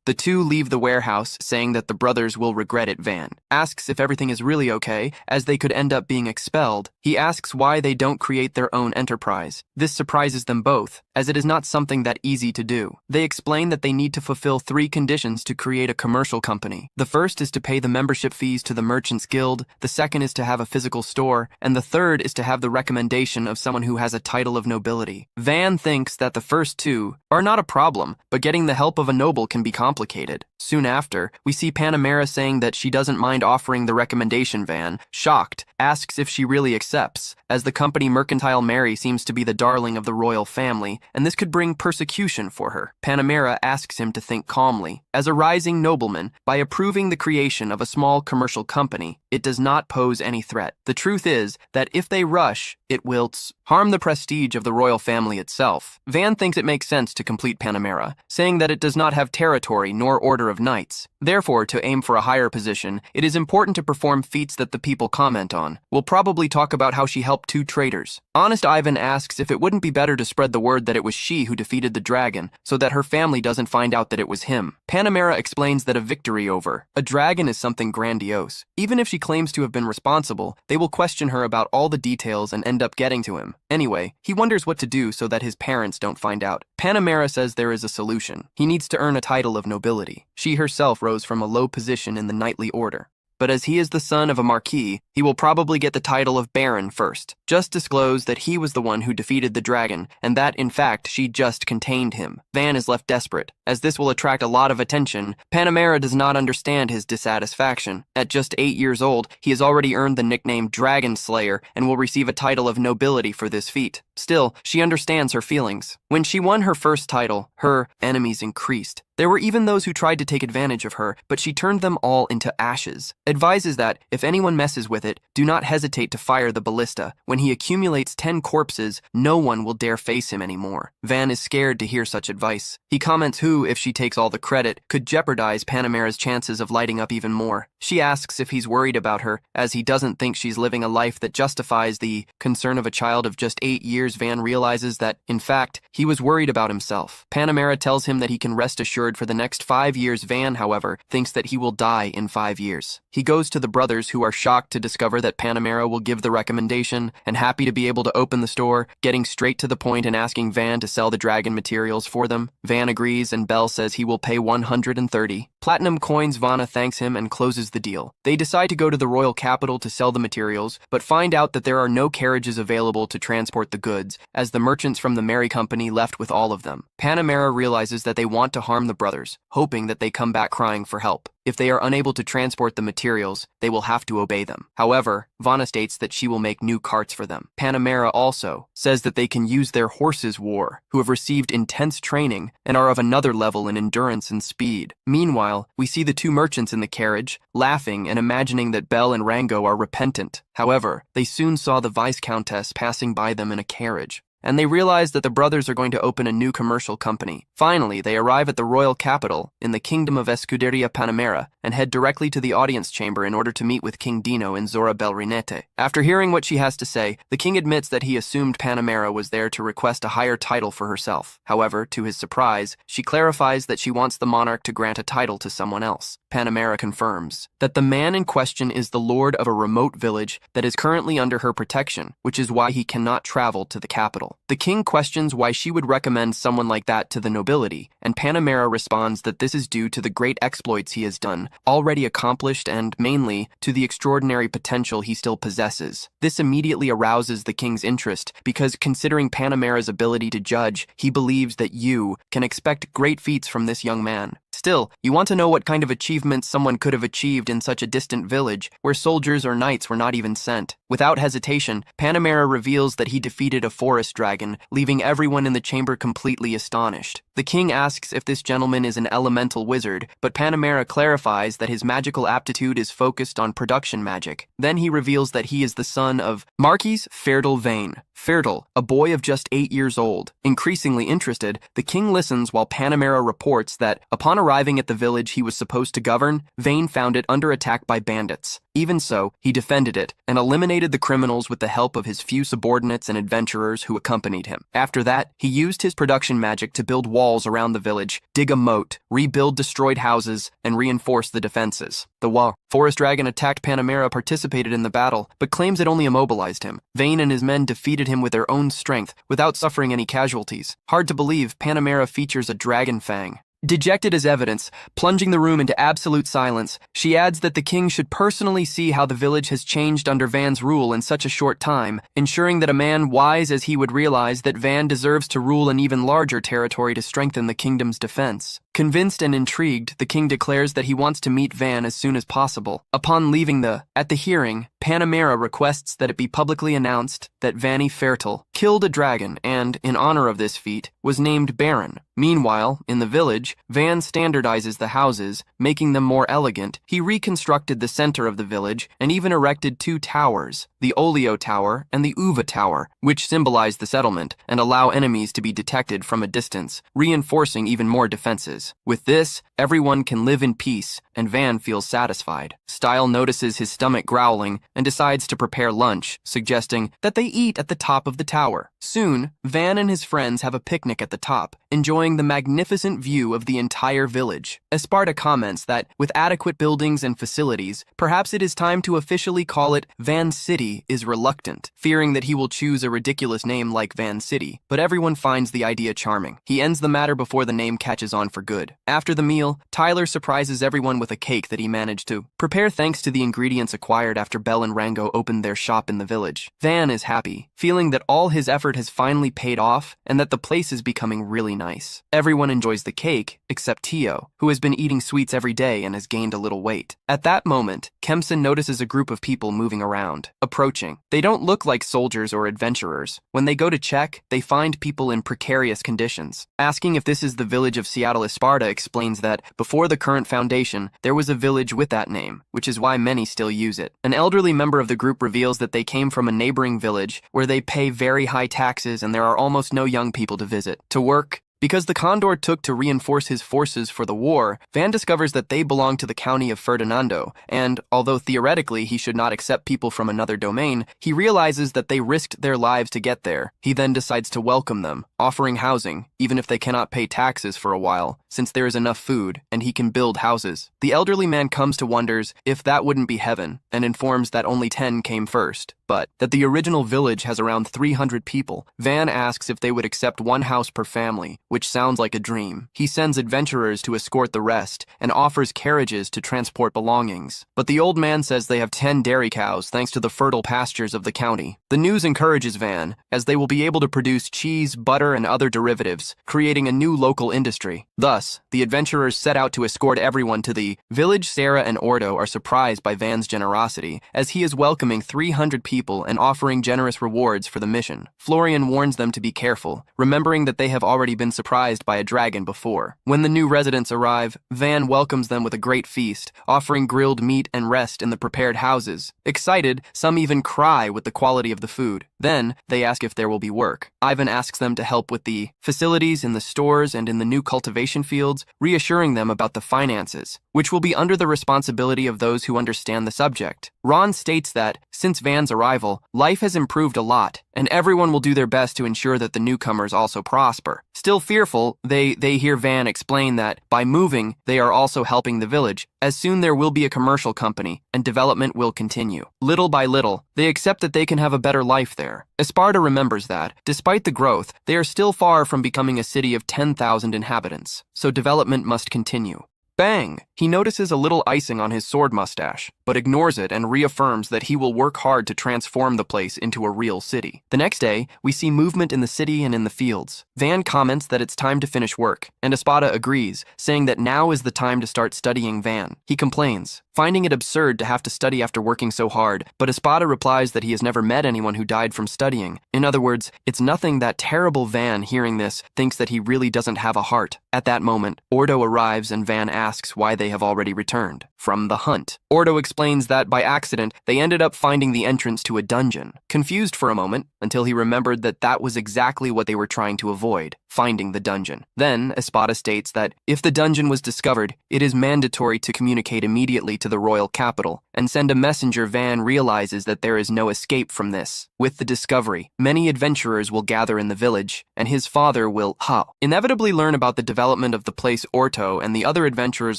[SPEAKER 1] The two leave the warehouse, saying that the brothers will regret it. Van asks if everything is really okay, as they could end up being expelled. He asks why they don't create their own enterprise. This surprises them both, as it is not something that easy to do. They explain that they need to fulfill 3 conditions to create a commercial company. The first is to pay the membership fees to the Merchants Guild, the second is to have a physical store, and the third is to have the recommendation of someone who has a title of nobility. Van thinks that the first 2 are not a problem, but getting the help of a noble can be complicated. Soon after, we see Panamera saying that she doesn't mind offering the recommendation. Van, shocked, asks if she really accepts, as the company Mercantile Mary seems to be the darling of the royal family, and this could bring persecution for her. Panamera asks him to think calmly. As a rising nobleman, by approving the creation of a small commercial company, it does not pose any threat. The truth is that if they rush, it will harm the prestige of the royal family itself. Van thinks it makes sense to complete Panamera, saying that it does not have territory nor order of knights. Therefore, to aim for a higher position, it is important to perform feats that the people comment on. We'll probably talk about how she helped 2 traders. Honest Ivan asks if it wouldn't be better to spread the word that it was she who defeated the dragon, so that her family doesn't find out that it was him. Panamera explains that a victory over a dragon is something grandiose. Even if she claims to have been responsible, they will question her about all the details and end up getting to him. Anyway, he wonders what to do so that his parents don't find out. Panamera says there is a solution. He needs to earn a title of nobility. She herself rose from a low position in the knightly order. But as he is the son of a marquis, he will probably get the title of baron first. Just disclose that he was the one who defeated the dragon, and that, in fact, she just contained him. Van is left desperate. As this will attract a lot of attention, Panamera does not understand his dissatisfaction. At just 8 years old, he has already earned the nickname Dragon Slayer and will receive a title of nobility for this feat. Still, she understands her feelings. When she won her first title, her enemies increased. There were even those who tried to take advantage of her, but she turned them all into ashes. Advises that, if anyone messes with it, do not hesitate to fire the ballista. When he accumulates 10 corpses, no one will dare face him anymore. Van is scared to hear such advice. He comments who, if she takes all the credit, could jeopardize Panamera's chances of lighting up even more. She asks if he's worried about her, as he doesn't think she's living a life that justifies the concern of a child of just 8 years. Van realizes that, in fact, he was worried about himself. Panamera tells him that he can rest assured for the next 5 years. Van, however, thinks that he will die in 5 years. He goes to the brothers, who are shocked to discover that Panamera will give the recommendation and happy to be able to open the store, getting straight to the point and asking Van to sell the dragon materials for them. Van agrees, and Belle says he will pay 130 platinum coins. Vanna thanks him and closes the deal. They decide to go to the royal capital to sell the materials, but find out that there are no carriages available to transport the goods, as the merchants from the Mary Company left with all of them. Panamera realizes that they want to harm the brothers, hoping that they come back crying for help. If they are unable to transport the materials, they will have to obey them. However, Vanna states that she will make new carts for them. Panamera also says that they can use their horses who have received intense training and are of another level in endurance and speed. Meanwhile, we see the 2 merchants in the carriage, laughing and imagining that Belle and Rango are repentant. However, they soon saw the Vice-Countess passing by them in a carriage, and they realize that the brothers are going to open a new commercial company. Finally, they arrive at the royal capital in the kingdom of Escuderia Panamera and head directly to the audience chamber in order to meet with King Dino and Zora Belrinete. After hearing what she has to say, the king admits that he assumed Panamera was there to request a higher title for herself. However, to his surprise, she clarifies that she wants the monarch to grant a title to someone else. Panamera confirms that the man in question is the lord of a remote village that is currently under her protection, which is why he cannot travel to the capital. The king questions why she would recommend someone like that to the nobility, and Panamera responds that this is due to the great exploits he has done, already accomplished, and, mainly, to the extraordinary potential he still possesses. This immediately arouses the king's interest, because considering Panamera's ability to judge, he believes that you can expect great feats from this young man. Still, you want to know what kind of achievements someone could have achieved in such a distant village, where soldiers or knights were not even sent. Without hesitation, Panamera reveals that he defeated a forest dragon, leaving everyone in the chamber completely astonished. The king asks if this gentleman is an elemental wizard, but Panamera clarifies that his magical aptitude is focused on production magic. Then he reveals that he is the son of Marquis Fertile Vane. Fertile, a boy of just 8 years old. Increasingly interested, the king listens while Panamera reports that, upon arriving at the village he was supposed to govern, Vane found it under attack by bandits. Even so, he defended it and eliminated the criminals with the help of his few subordinates and adventurers who accompanied him. After that, he used his production magic to build walls around the village, dig a moat, rebuild destroyed houses, and reinforce the defenses. The forest dragon attacked Panamera participated in the battle, but claims it only immobilized him. Vane and his men defeated him with their own strength, without suffering any casualties. Hard to believe, Panamera features a dragon fang. Dejected as evidence, plunging the room into absolute silence, she adds that the king should personally see how the village has changed under Van's rule in such a short time, ensuring that a man wise as he would realize that Van deserves to rule an even larger territory to strengthen the kingdom's defense. Convinced and intrigued, the king declares that he wants to meet Van as soon as possible. Upon leaving at the hearing, Panamera requests that it be publicly announced that Vanny Fertile killed a dragon and, in honor of this feat, was named Baron. Meanwhile, in the village, Van standardizes the houses, making them more elegant. He reconstructed the center of the village and even erected 2 towers, the Olio Tower and the Uva Tower, which symbolize the settlement and allow enemies to be detected from a distance, reinforcing even more defenses. With this, everyone can live in peace, and Van feels satisfied. Style notices his stomach growling and decides to prepare lunch, suggesting that they eat at the top of the tower. Soon, Van and his friends have a picnic at the top, enjoying the magnificent view of the entire village. Esparta comments that, with adequate buildings and facilities, perhaps it is time to officially call it Van City is reluctant, fearing that he will choose a ridiculous name like Van City, but everyone finds the idea charming. He ends the matter before the name catches on for good. After the meal, Tyler surprises everyone with a cake that he managed to prepare thanks to the ingredients acquired after Belle and Rango opened their shop in the village. Van is happy, feeling that all his effort has finally paid off and that the place is becoming really nice. Everyone enjoys the cake, except Tio, who has been eating sweets every day and has gained a little weight. At that moment, Kempson notices a group of people moving around, approaching. They don't look like soldiers or adventurers. When they go to check, they find people in precarious conditions. Asking if this is the village of Seattle, Esparta explains that, before the current foundation, there was a village with that name, which is why many still use it. An elderly member of the group reveals that they came from a neighboring village where they pay very high taxes and there are almost no young people to visit. To work, because the Condor took to reinforce his forces for the war, Van discovers that they belong to the county of Ferdinando, and, although theoretically he should not accept people from another domain, he realizes that they risked their lives to get there. He then decides to welcome them, offering housing, even if they cannot pay taxes for a while, since there is enough food, and he can build houses. The elderly man comes to wonders if that wouldn't be heaven, and informs that only 10 came first, but that the original village has around 300 people. Van asks if they would accept 1 house per family, which sounds like a dream. He sends adventurers to escort the rest and offers carriages to transport belongings. But the old man says they have 10 dairy cows thanks to the fertile pastures of the county. The news encourages Van, as they will be able to produce cheese, butter, and other derivatives, creating a new local industry. Thus, the adventurers set out to escort everyone to the village. Sarah and Ordo are surprised by Van's generosity, as he is welcoming 300 people and offering generous rewards for the mission. Florian warns them to be careful, remembering that they have already been surprised by a dragon before. When the new residents arrive, Van welcomes them with a great feast, offering grilled meat and rest in the prepared houses. Excited, some even cry with the quality of the food. Then, they ask if there will be work. Ivan asks them to help with the facilities in the stores and in the new cultivation fields, reassuring them about the finances, which will be under the responsibility of those who understand the subject. Ron states that, since Van's arrival, life has improved a lot, and everyone will do their best to ensure that the newcomers also prosper. Still fearful, they hear Van explain that, by moving, they are also helping the village, as soon there will be a commercial company, and development will continue. Little by little, they accept that they can have a better life there. Esparta remembers that, despite the growth, they are still far from becoming a city of 10,000 inhabitants, so development must continue. Bang! He notices a little icing on his sword mustache, but ignores it and reaffirms that he will work hard to transform the place into a real city. The next day, we see movement in the city and in the fields. Van comments that it's time to finish work, and Espada agrees, saying that now is the time to start studying Van. He complains, finding it absurd to have to study after working so hard, but Espada replies that he has never met anyone who died from studying. In other words, it's nothing that terrible Van, hearing this, thinks that he really doesn't have a heart. At that moment, Ordo arrives and Van asks why they have already returned from the hunt. Ordo explains that by accident, they ended up finding the entrance to a dungeon. Confused for a moment, until he remembered that that was exactly what they were trying to avoid, finding the dungeon. Then, Espada states that if the dungeon was discovered, it is mandatory to communicate immediately to the royal capital and send a messenger. Van realizes that there is no escape from this. With the discovery, many adventurers will gather in the village, and his father will inevitably learn about the development of the place. Orto and the other adventurers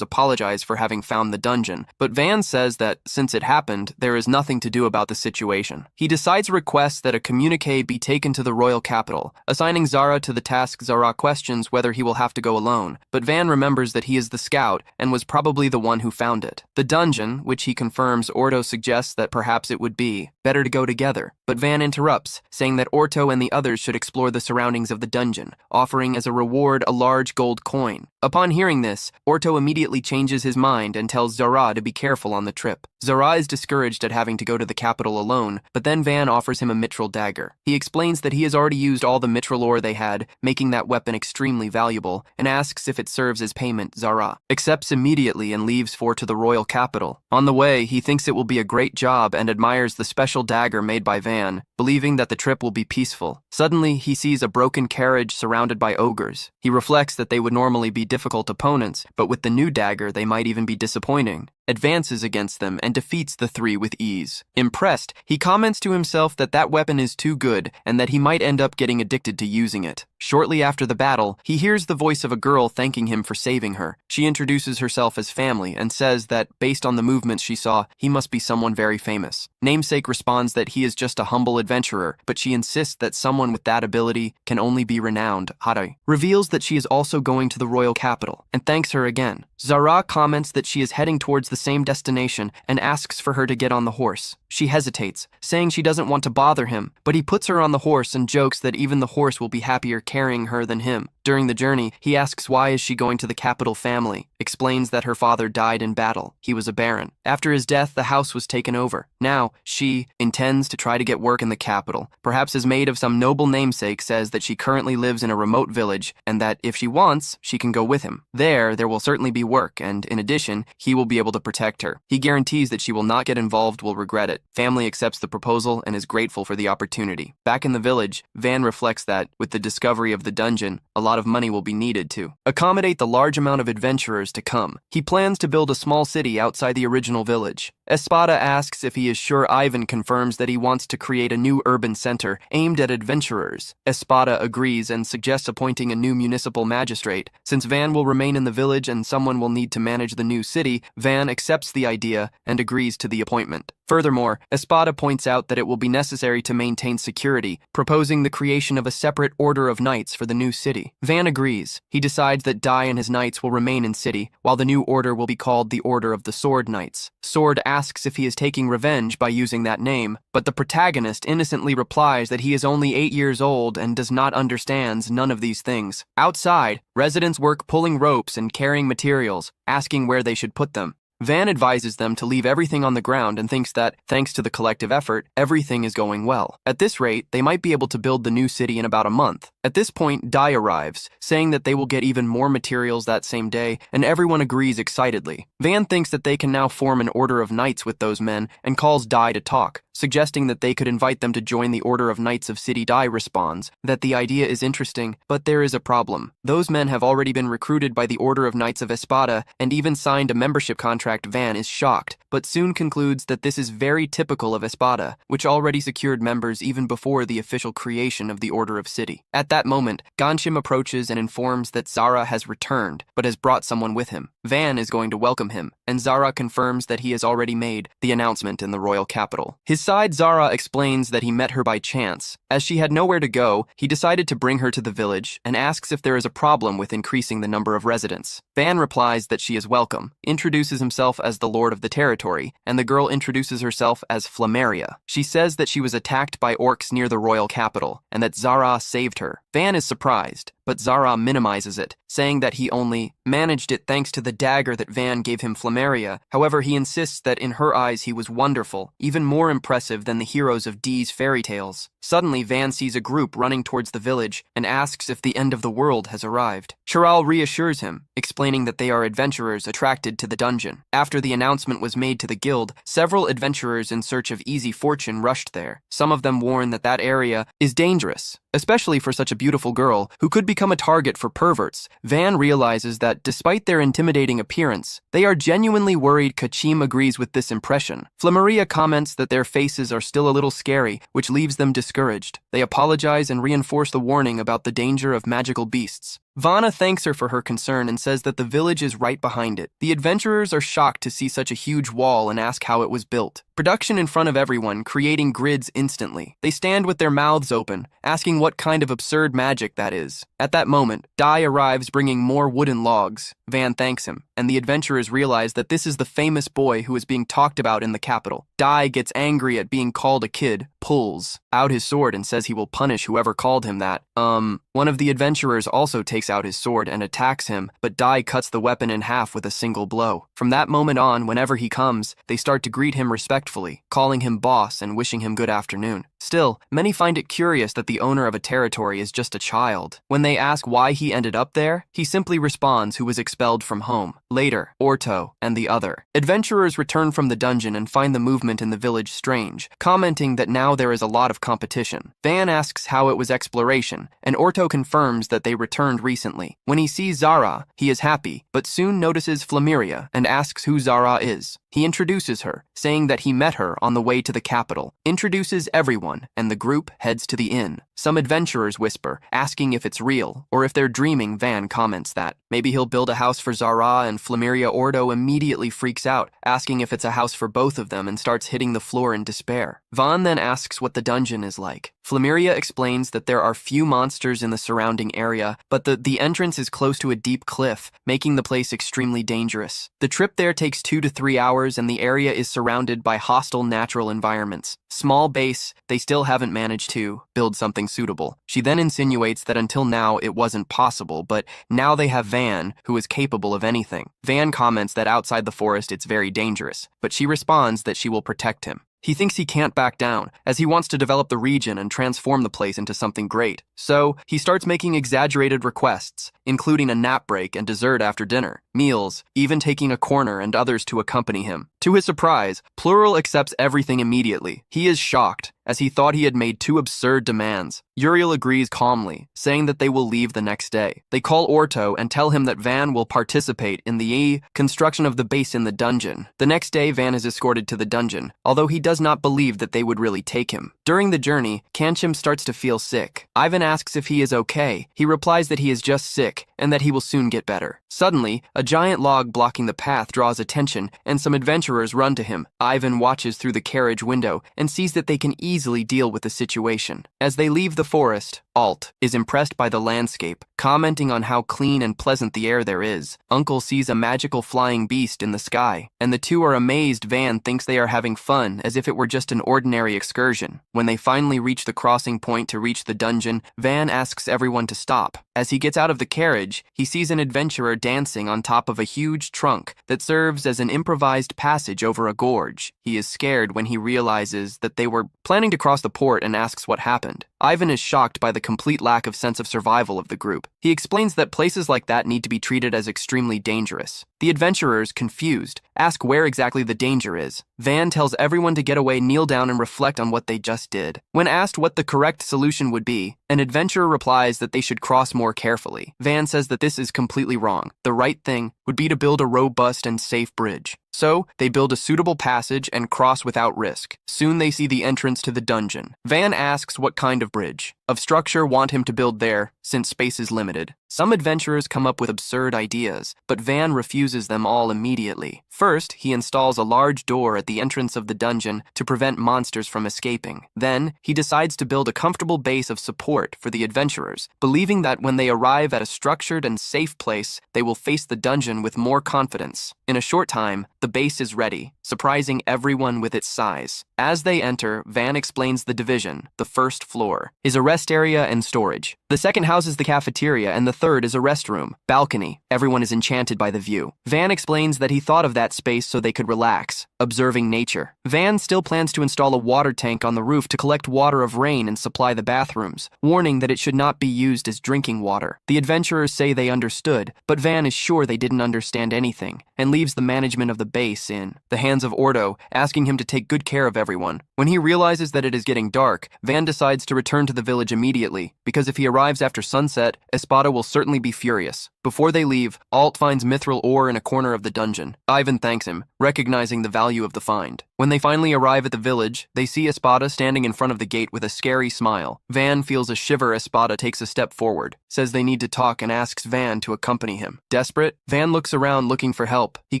[SPEAKER 1] apologize for having found the dungeon, but Van says that since it happened, there is nothing to do about the situation. He decides to request that a communique be taken to the royal capital, assigning Zara to the task. Zara questions whether he will have to go alone, but Van remembers that he is the scout and was probably the one who found it. The dungeon, which he confirms, Ordo suggests that perhaps it would be better to go together, but Van interrupts, saying that Orto and the others should explore the surroundings of the dungeon, offering as a reward a large gold coin. Upon hearing this, Orto immediately changes his mind and tells Zara to be careful on the trip. Zara is discouraged at having to go to the capital alone, but then Van offers him a mithril dagger. He explains that he has already used all the mithril ore they had, making that weapon extremely valuable, and asks if it serves as payment. Zara accepts immediately and leaves to the royal capital. On the way, he thinks it will be a great job and admires the special dagger made by Van, believing that the trip will be peaceful. Suddenly, he sees a broken carriage surrounded by ogres. He reflects that they would normally be difficult opponents, but with the new dagger, they might even be disappointing. Advances against them and defeats the three with ease. Impressed, he comments to himself that that weapon is too good and that he might end up getting addicted to using it. Shortly after the battle, he hears the voice of a girl thanking him for saving her. She introduces herself as family and says that, based on the movements she saw, he must be someone very famous. Namesake responds that he is just a humble adventurer, but she insists that someone with that ability can only be renowned. Harai reveals that she is also going to the royal capital and thanks her again. Zara comments that she is heading towards the same destination and asks for her to get on the horse. She hesitates, saying she doesn't want to bother him, but he puts her on the horse and jokes that even the horse will be happier carrying her than him. During the journey, he asks why is she going to the capital family, explains that her father died in battle. He was a baron. After his death, the house was taken over. Now, she intends to try to get work in the capital. Perhaps as maid of some noble namesake says that she currently lives in a remote village and that if she wants, she can go with him. There will certainly be work, and in addition, he will be able to protect her. He guarantees that she will not get involved, will regret it. Family accepts the proposal and is grateful for the opportunity. Back in the village, Van reflects that, with the discovery of the dungeon, a lot of money will be needed to accommodate the large amount of adventurers to come. He plans to build a small city outside the original village. Espada asks if he is sure. Ivan confirms that he wants to create a new urban center aimed at adventurers. Espada agrees and suggests appointing a new municipal magistrate. Since Van will remain in the village and someone will need to manage the new city, Van accepts the idea and agrees to the appointment. Furthermore, Espada points out that it will be necessary to maintain security, proposing the creation of a separate order of knights for the new city. Van agrees. He decides that Dai and his knights will remain in city, while the new order will be called the Order of the Sword Knights. Sword asks if he is taking revenge by using that name, but the protagonist innocently replies that he is only 8 years old and does not understand none of these things. Outside, residents work pulling ropes and carrying materials, asking where they should put them. Van advises them to leave everything on the ground and thinks that, thanks to the collective effort, everything is going well. At this rate, they might be able to build the new city in about a month. At this point, Dai arrives, saying that they will get even more materials that same day, and everyone agrees excitedly. Van thinks that they can now form an order of knights with those men and calls Dai to talk, suggesting that they could invite them to join the Order of Knights of City. Dai responds that the idea is interesting, but there is a problem. Those men have already been recruited by the Order of Knights of Espada and even signed a membership contract. Van is shocked, but soon concludes that this is very typical of Espada, which already secured members even before the official creation of the Order of City. At that moment, Ganshim approaches and informs that Zara has returned, but has brought someone with him. Van is going to welcome him, and Zara confirms that he has already made the announcement in the royal capital. His side, Zara explains that he met her by chance. As she had nowhere to go, he decided to bring her to the village and asks if there is a problem with increasing the number of residents. Van replies that she is welcome, introduces himself as the lord of the territory, and the girl introduces herself as Flameria. She says that she was attacked by orcs near the royal capital, and that Zara saved her. Van is surprised, but Zara minimizes it, saying that he only managed it thanks to the dagger that Van gave him Flameria. However, he insists that in her eyes he was wonderful, even more impressive than the heroes of Dee's fairy tales. Suddenly, Van sees a group running towards the village and asks if the end of the world has arrived. Chiral reassures him, explaining that they are adventurers attracted to the dungeon. After the announcement was made to the guild, several adventurers in search of easy fortune rushed there. Some of them warn that that area is dangerous, especially for such a beautiful girl who could become a target for perverts. Van realizes that despite their intimidating appearance, they are genuinely worried. Kachim agrees with this impression. Flameria comments that their faces are still a little scary, which leaves them discouraged. They apologize and reinforce the warning about the danger of magical beasts. Vanna thanks her for her concern and says that the village is right behind it. The adventurers are shocked to see such a huge wall and ask how it was built. Production in front of everyone, creating grids instantly. They stand with their mouths open, asking what kind of absurd magic that is. At that moment, Dai arrives bringing more wooden logs. Van thanks him, and the adventurers realize that this is the famous boy who is being talked about in the capital. Dai gets angry at being called a kid, pulls out his sword and says he will punish whoever called him that. One of the adventurers also takes out his sword and attacks him, but Dai cuts the weapon in half with a single blow. From that moment on, whenever he comes, they start to greet him respectfully, calling him boss and wishing him good afternoon. Still, many find it curious that the owner of a territory is just a child. When they ask why he ended up there, he simply responds who was expelled from home. Later, Orto and the other adventurers return from the dungeon and find the movement in the village strange, commenting that now there is a lot of competition. Van asks how it was exploration, and Orto confirms that they returned recently. When he sees Zara, he is happy, but soon notices Flameria and asks who Zara is. He introduces her, saying that he met her on the way to the capital, introduces everyone, and the group heads to the inn. Some adventurers whisper, asking if it's real, or if they're dreaming. Van comments that maybe he'll build a house for Zara, and Flameria Ordo immediately freaks out, asking if it's a house for both of them and starts hitting the floor in despair. Van then asks what the dungeon is like. Flameria explains that there are few monsters in the surrounding area, but the entrance is close to a deep cliff, making the place extremely dangerous. The trip there takes 2 to 3 hours, and the area is surrounded by hostile natural environments. Small base, they still haven't managed to build something suitable. She then insinuates that until now it wasn't possible, but now they have Van, who is capable of anything. Van comments that outside the forest it's very dangerous, but she responds that she will protect him. He thinks he can't back down, as he wants to develop the region and transform the place into something great. So, he starts making exaggerated requests, including a nap break and dessert after dinner, meals, even taking a corner and others to accompany him. To his surprise, Plural accepts everything immediately. He is shocked, as he thought he had made 2 absurd demands. Uriel agrees calmly, saying that they will leave the next day. They call Orto and tell him that Van will participate in the construction of the base in the dungeon. The next day, Van is escorted to the dungeon, although he does not believe that they would really take him. During the journey, Kanchim starts to feel sick. Ivan asks if he is okay. He replies that he is just sick and that he will soon get better. Suddenly, a giant log blocking the path draws attention, and some adventurers run to him. Ivan watches through the carriage window and sees that they can easily deal with the situation. As they leave the forest, Alt is impressed by the landscape, commenting on how clean and pleasant the air there is. Uncle sees a magical flying beast in the sky, and the two are amazed. Van thinks they are having fun, as if it were just an ordinary excursion. When they finally reach the crossing point to reach the dungeon, Van asks everyone to stop. As he gets out of the carriage, he sees an adventurer dancing on top of a huge trunk that serves as an improvised passage over a gorge. He is scared when he realizes that they were planning to cross the port and asks what happened. Ivan is shocked by the complete lack of sense of survival of the group. He explains that places like that need to be treated as extremely dangerous. The adventurers, confused, ask where exactly the danger is. Van tells everyone to get away, kneel down, and reflect on what they just did. When asked what the correct solution would be, an adventurer replies that they should cross more carefully. Van says that this is completely wrong. The right thing would be to build a robust and safe bridge. So, they build a suitable passage and cross without risk. Soon they see the entrance to the dungeon. Van asks what kind of bridge of structure want him to build there, since space is limited. Some adventurers come up with absurd ideas, but Van refuses them all immediately. First, he installs a large door at the entrance of the dungeon to prevent monsters from escaping. Then, he decides to build a comfortable base of support for the adventurers, believing that when they arrive at a structured and safe place, they will face the dungeon with more confidence. In a short time, the base is ready, surprising everyone with its size. As they enter, Van explains the division. The first floor is a rest area and storage. The second houses the cafeteria, and the third is a restroom. Balcony. Everyone is enchanted by the view. Van explains that he thought of that space so they could relax, observing nature. Van still plans to install a water tank on the roof to collect water of rain and supply the bathrooms, warning that it should not be used as drinking water. The adventurers say they understood, but Van is sure they didn't understand anything, and leaves the management of the base in the hands of Ordo, asking him to take good care of everyone. When he realizes that it is getting dark, Van decides to return to the village immediately, because if he arrives after sunset, Espada will certainly be furious. Before they leave, Alt finds mithril ore in a corner of the dungeon. Ivan thanks him, recognizing the value of the find. When they finally arrive at the village, they see Espada standing in front of the gate with a scary smile. Van feels a shiver. Espada takes a step forward, says they need to talk, and asks Van to accompany him. Desperate, Van looks around looking for help. He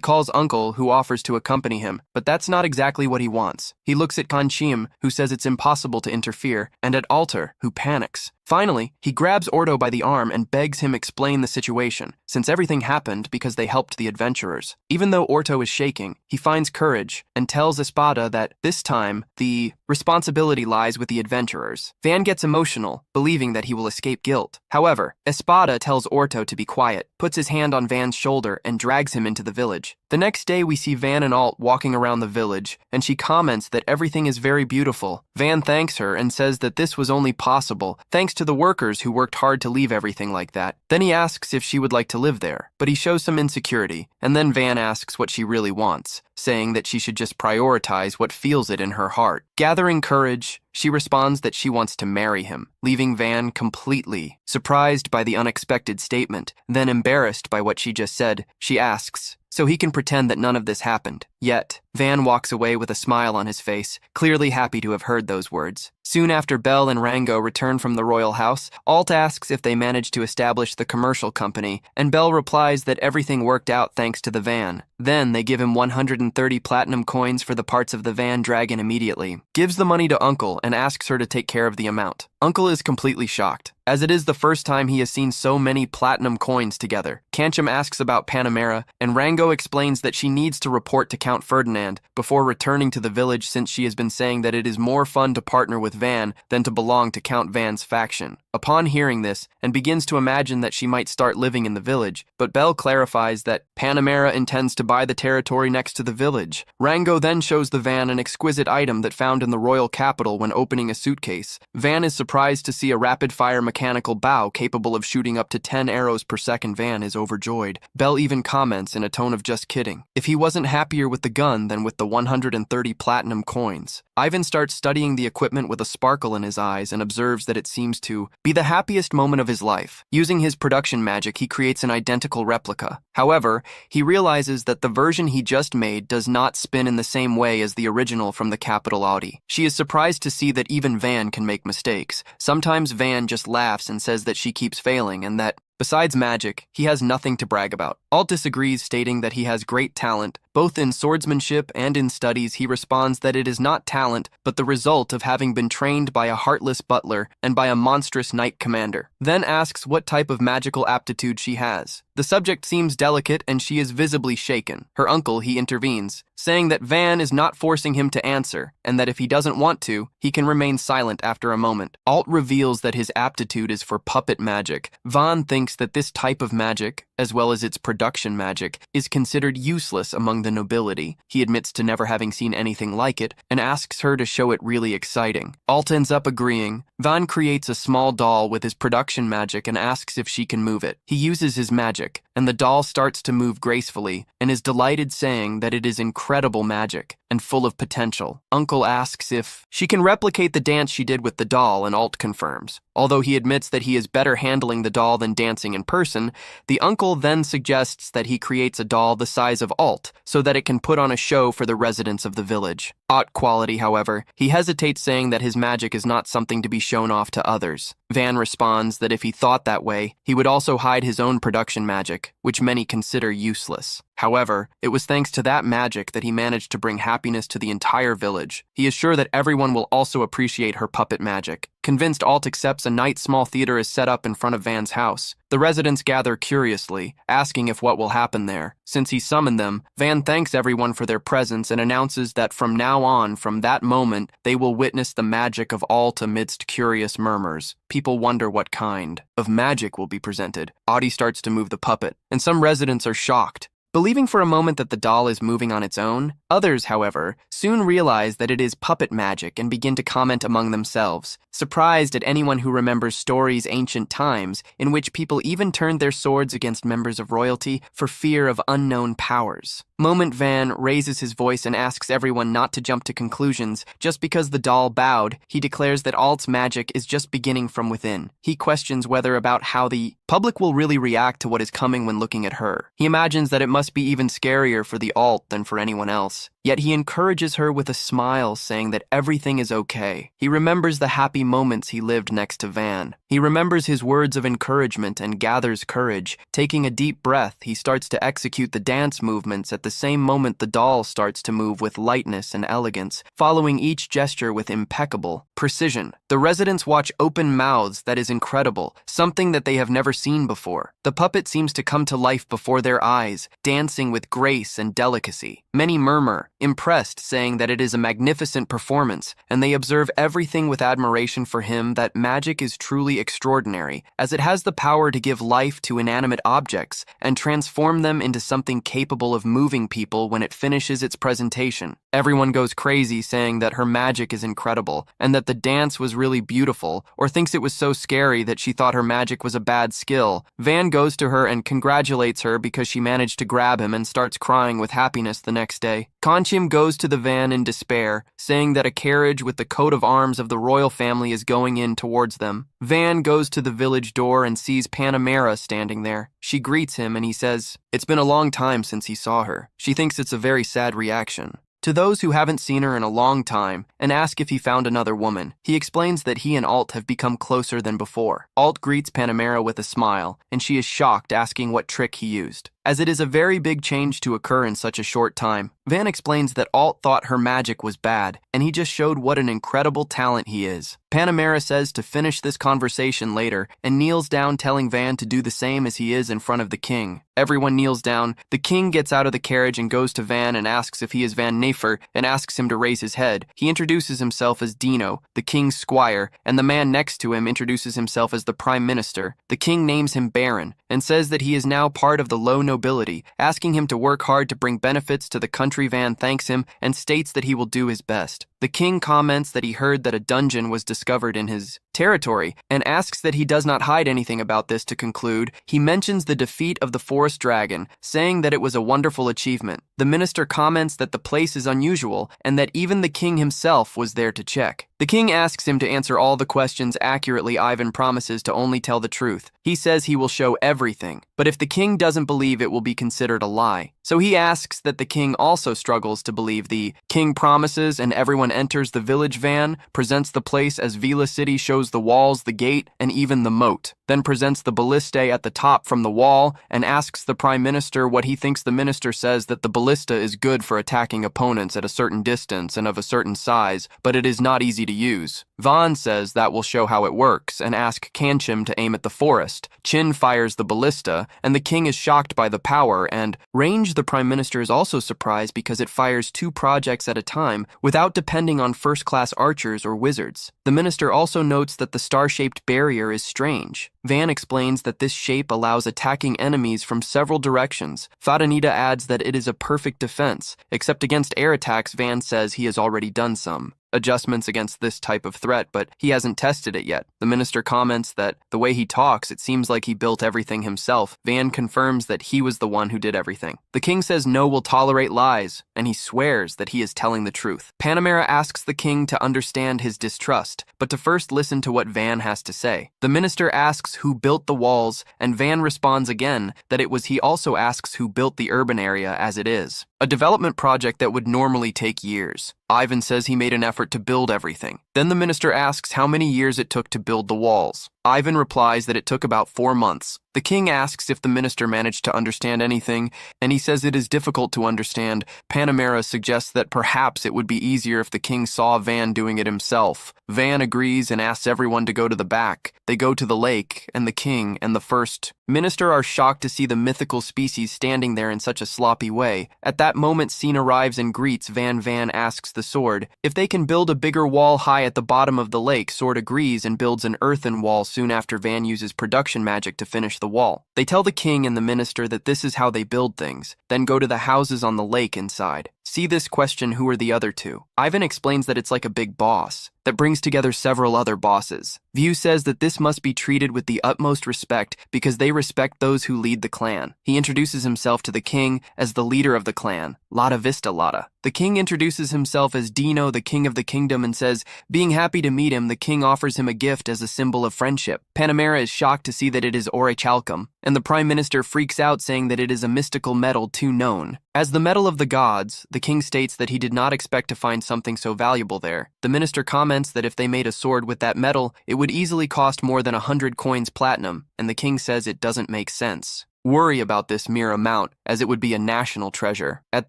[SPEAKER 1] calls Uncle, who offers to accompany him, but that's not exactly what he wants. He looks at Kanchim, who says it's impossible to interfere, and at Alter, who panics. Finally, he grabs Ordo by the arm and begs him explain the situation, since everything happened because they helped the adventurers. Even though Ordo is shaking, he finds courage and tells Espada that this time, the responsibility lies with the adventurers. Van gets emotional, believing that he will escape guilt. However, Espada tells Ordo to be quiet, puts his hand on Van's shoulder, and drags him into the village. The next day, we see Van and Alt walking around the village, and she comments that everything is very beautiful. Van thanks her and says that this was only possible thanks to the workers who worked hard to leave everything like that. Then he asks if she would like to live there, but he shows some insecurity, and then Van asks what she really wants, saying that she should just prioritize what feels it in her heart. Gathering courage, she responds that she wants to marry him, leaving Van completely surprised by the unexpected statement. Then embarrassed by what she just said, she asks, so he can pretend that none of this happened. Yet, Van walks away with a smile on his face, clearly happy to have heard those words. Soon after Belle and Rango return from the royal house, Alt asks if they managed to establish the commercial company, and Belle replies that everything worked out thanks to the van. Then they give him 130 platinum coins for the parts of the van dragon immediately, gives the money to Uncle, and asks her to take care of the amount. Uncle is completely shocked, as it is the first time he has seen so many platinum coins together. Kanchim asks about Panamera, and Rango explains that she needs to report to Count Ferdinand before returning to the village, since she has been saying that it is more fun to partner with Van than to belong to Count Van's faction. Upon hearing this, and begins to imagine that she might start living in the village, but Belle clarifies that Panamera intends to buy the territory next to the village. Rango then shows the Van an exquisite item that found in the royal capital when opening a suitcase. Van is surprised to see a rapid-fire mechanical bow capable of shooting up to 10 arrows per second. Van is overjoyed. Belle even comments in a tone of just kidding if he wasn't happier with the gun than with the 130 platinum coins. Ivan starts studying the equipment with a sparkle in his eyes and observes that it seems to be the happiest moment of his life. Using his production magic, he creates an identical replica. However, he realizes that the version he just made does not spin in the same way as the original from the capital Audi. She is surprised to see that even Van can make mistakes. Sometimes Van just laughs and says that she keeps failing, and that besides magic, he has nothing to brag about. Alt disagrees, stating that he has great talent. Both in swordsmanship and in studies, he responds that it is not talent, but the result of having been trained by a heartless butler and by a monstrous knight commander. Then asks what type of magical aptitude she has. The subject seems delicate and she is visibly shaken. Her uncle, he intervenes, saying that Van is not forcing him to answer, and that if he doesn't want to, he can remain silent after a moment. Alt reveals that his aptitude is for puppet magic. Van thinks that this type of magic, as well as its production magic, is considered useless among the nobility. He admits to never having seen anything like it, and asks her to show it really exciting. Alt ends up agreeing. Van creates a small doll with his production magic and asks if she can move it. He uses his magic, and the doll starts to move gracefully and is delighted, saying that it is incredible magic and full of potential. Uncle asks if she can replicate the dance she did with the doll, and Alt confirms. Although he admits that he is better handling the doll than dancing in person, the uncle then suggests that he creates a doll the size of Alt so that it can put on a show for the residents of the village. Alt quality, however, he hesitates, saying that his magic is not something to be shown off to others. Van responds that if he thought that way, he would also hide his own production magic, which many consider useless. However, it was thanks to that magic that he managed to bring happiness to the entire village. He is sure that everyone will also appreciate her puppet magic. Convinced, Alt accepts a night small theater is set up in front of Van's house. The residents gather curiously, asking if what will happen there. Since he summoned them, Van thanks everyone for their presence and announces that from now on, from that moment, they will witness the magic of Alt amidst curious murmurs. People wonder what kind of magic will be presented. Audie starts to move the puppet, and some residents are shocked, believing for a moment that the doll is moving on its own. Others, however, soon realize that it is puppet magic and begin to comment among themselves, surprised at anyone who remembers stories ancient times in which people even turned their swords against members of royalty for fear of unknown powers. Moment Van raises his voice and asks everyone not to jump to conclusions. Just because the doll bowed, he declares that Alt's magic is just beginning from within. He questions whether about how the public will really react to what is coming when looking at her. He imagines that it must be even scarier for the Alt than for anyone else. Yet he encourages her with a smile, saying that everything is okay. He remembers the happy moments he lived next to Van. He remembers his words of encouragement and gathers courage. Taking a deep breath, he starts to execute the dance movements. At the same moment, the doll starts to move with lightness and elegance, following each gesture with impeccable precision. The residents watch open mouths. That is incredible, something that they have never seen before. The puppet seems to come to life before their eyes, dancing with grace and delicacy. Many murmur, impressed, saying that it is a magnificent performance, and they observe everything with admiration for him. That magic is truly extraordinary, as it has the power to give life to inanimate objects and transform them into something capable of moving people when it finishes its presentation. Everyone goes crazy, saying that her magic is incredible, and that the dance was really beautiful, or thinks it was so scary that she thought her magic was a bad skill. Van goes to her and congratulates her because she managed to grab him, and starts crying with happiness the next day. Conchim goes to the van in despair, saying that a carriage with the coat of arms of the royal family is going in towards them. Van goes to the village door and sees Panamera standing there. She greets him and he says it's been a long time since he saw her. She thinks it's a very sad reaction. To those who haven't seen her in a long time and ask if he found another woman, he explains that he and Alt have become closer than before. Alt greets Panamera with a smile, and she is shocked, asking what trick he used, as it is a very big change to occur in such a short time. Van explains that Alt thought her magic was bad, and he just showed what an incredible talent he is. Panamera says to finish this conversation later and kneels down, telling Van to do the same as he is in front of the king. Everyone kneels down. The king gets out of the carriage and goes to Van and asks if he is Van Nefer, and asks him to raise his head. He introduces himself as Dino, the king's squire, and the man next to him introduces himself as the prime minister. The king names him Baron and says that he is now part of the low nobility, asking him to work hard to bring benefits to the country. Van thanks him and states that he will do his best. The king comments that he heard that a dungeon was discovered in his territory and asks that he does not hide anything about this. To conclude, he mentions the defeat of the forest dragon, saying that it was a wonderful achievement. The minister comments that the place is unusual and that even the king himself was there to check. The king asks him to answer all the questions accurately. Ivan promises to only tell the truth. He says he will show everything, but if the king doesn't believe, it will be considered a lie. So he asks that the king also struggles to believe. The king promises, and everyone enters the village. Van presents the place as Vila City, shows the walls, the gate, and even the moat. Then presents the ballista at the top from the wall and asks the prime minister what he thinks. The minister says that the ballista is good for attacking opponents at a certain distance and of a certain size, but it is not easy to use. Vaughn says that will show how it works and asks Kanchim to aim at the forest. Chin fires the ballista, and the king is shocked by the power and range. The prime minister is also surprised because it fires 2 projects at a time without depending on first-class archers or wizards. The minister also notes that the star-shaped barrier is strange. Van explains that this shape allows attacking enemies from several directions. Fadanita adds that it is a perfect defense, except against air attacks. Van says he has already done some. adjustments against this type of threat, but he hasn't tested it yet. The minister comments that the way he talks, it seems like he built everything himself. Van confirms that he was the one who did everything. The king says no will tolerate lies, and he swears that he is telling the truth. Panamera asks the king to understand his distrust, but to first listen to what Van has to say. The minister asks who built the walls, and Van responds again that it was he. Also asks who built the urban area as it is, a development project that would normally take years. Ivan says he made an effort to build everything. Then the minister asks how many years it took to build the walls. Ivan replies that it took about 4 months. The king asks if the minister managed to understand anything, and he says it is difficult to understand. Panamera suggests that perhaps it would be easier if the king saw Van doing it himself. Van agrees and asks everyone to go to the back. They go to the lake, and the king and the first minister are shocked to see the mythical species standing there in such a sloppy way. At that moment, Scene arrives and greets Van. Van asks the sword if they can build a bigger wall high at the bottom of the lake. Sword agrees and builds an earthen wall soon after. Van uses production magic to finish the wall. They tell the king and the minister that this is how they build things, then go to the houses on the lake inside. See this question, who are the other two? Ivan explains that it's like a big boss that brings together several other bosses. View says that this must be treated with the utmost respect because they respect those who lead the clan. He introduces himself to the king as the leader of the clan, Lata Vista Lata. The king introduces himself as Dino, the king of the kingdom, and says, being happy to meet him, the king offers him a gift as a symbol of friendship. Panamera is shocked to see that it is orichalcum, and the prime minister freaks out saying that it is a mystical metal too known as the metal of the gods. The king states that he did not expect to find something so valuable there. The minister comments that if they made a sword with that metal, it would easily cost more than 100 coins platinum, and the king says it doesn't make sense. Worry about this mere amount, as it would be a national treasure. At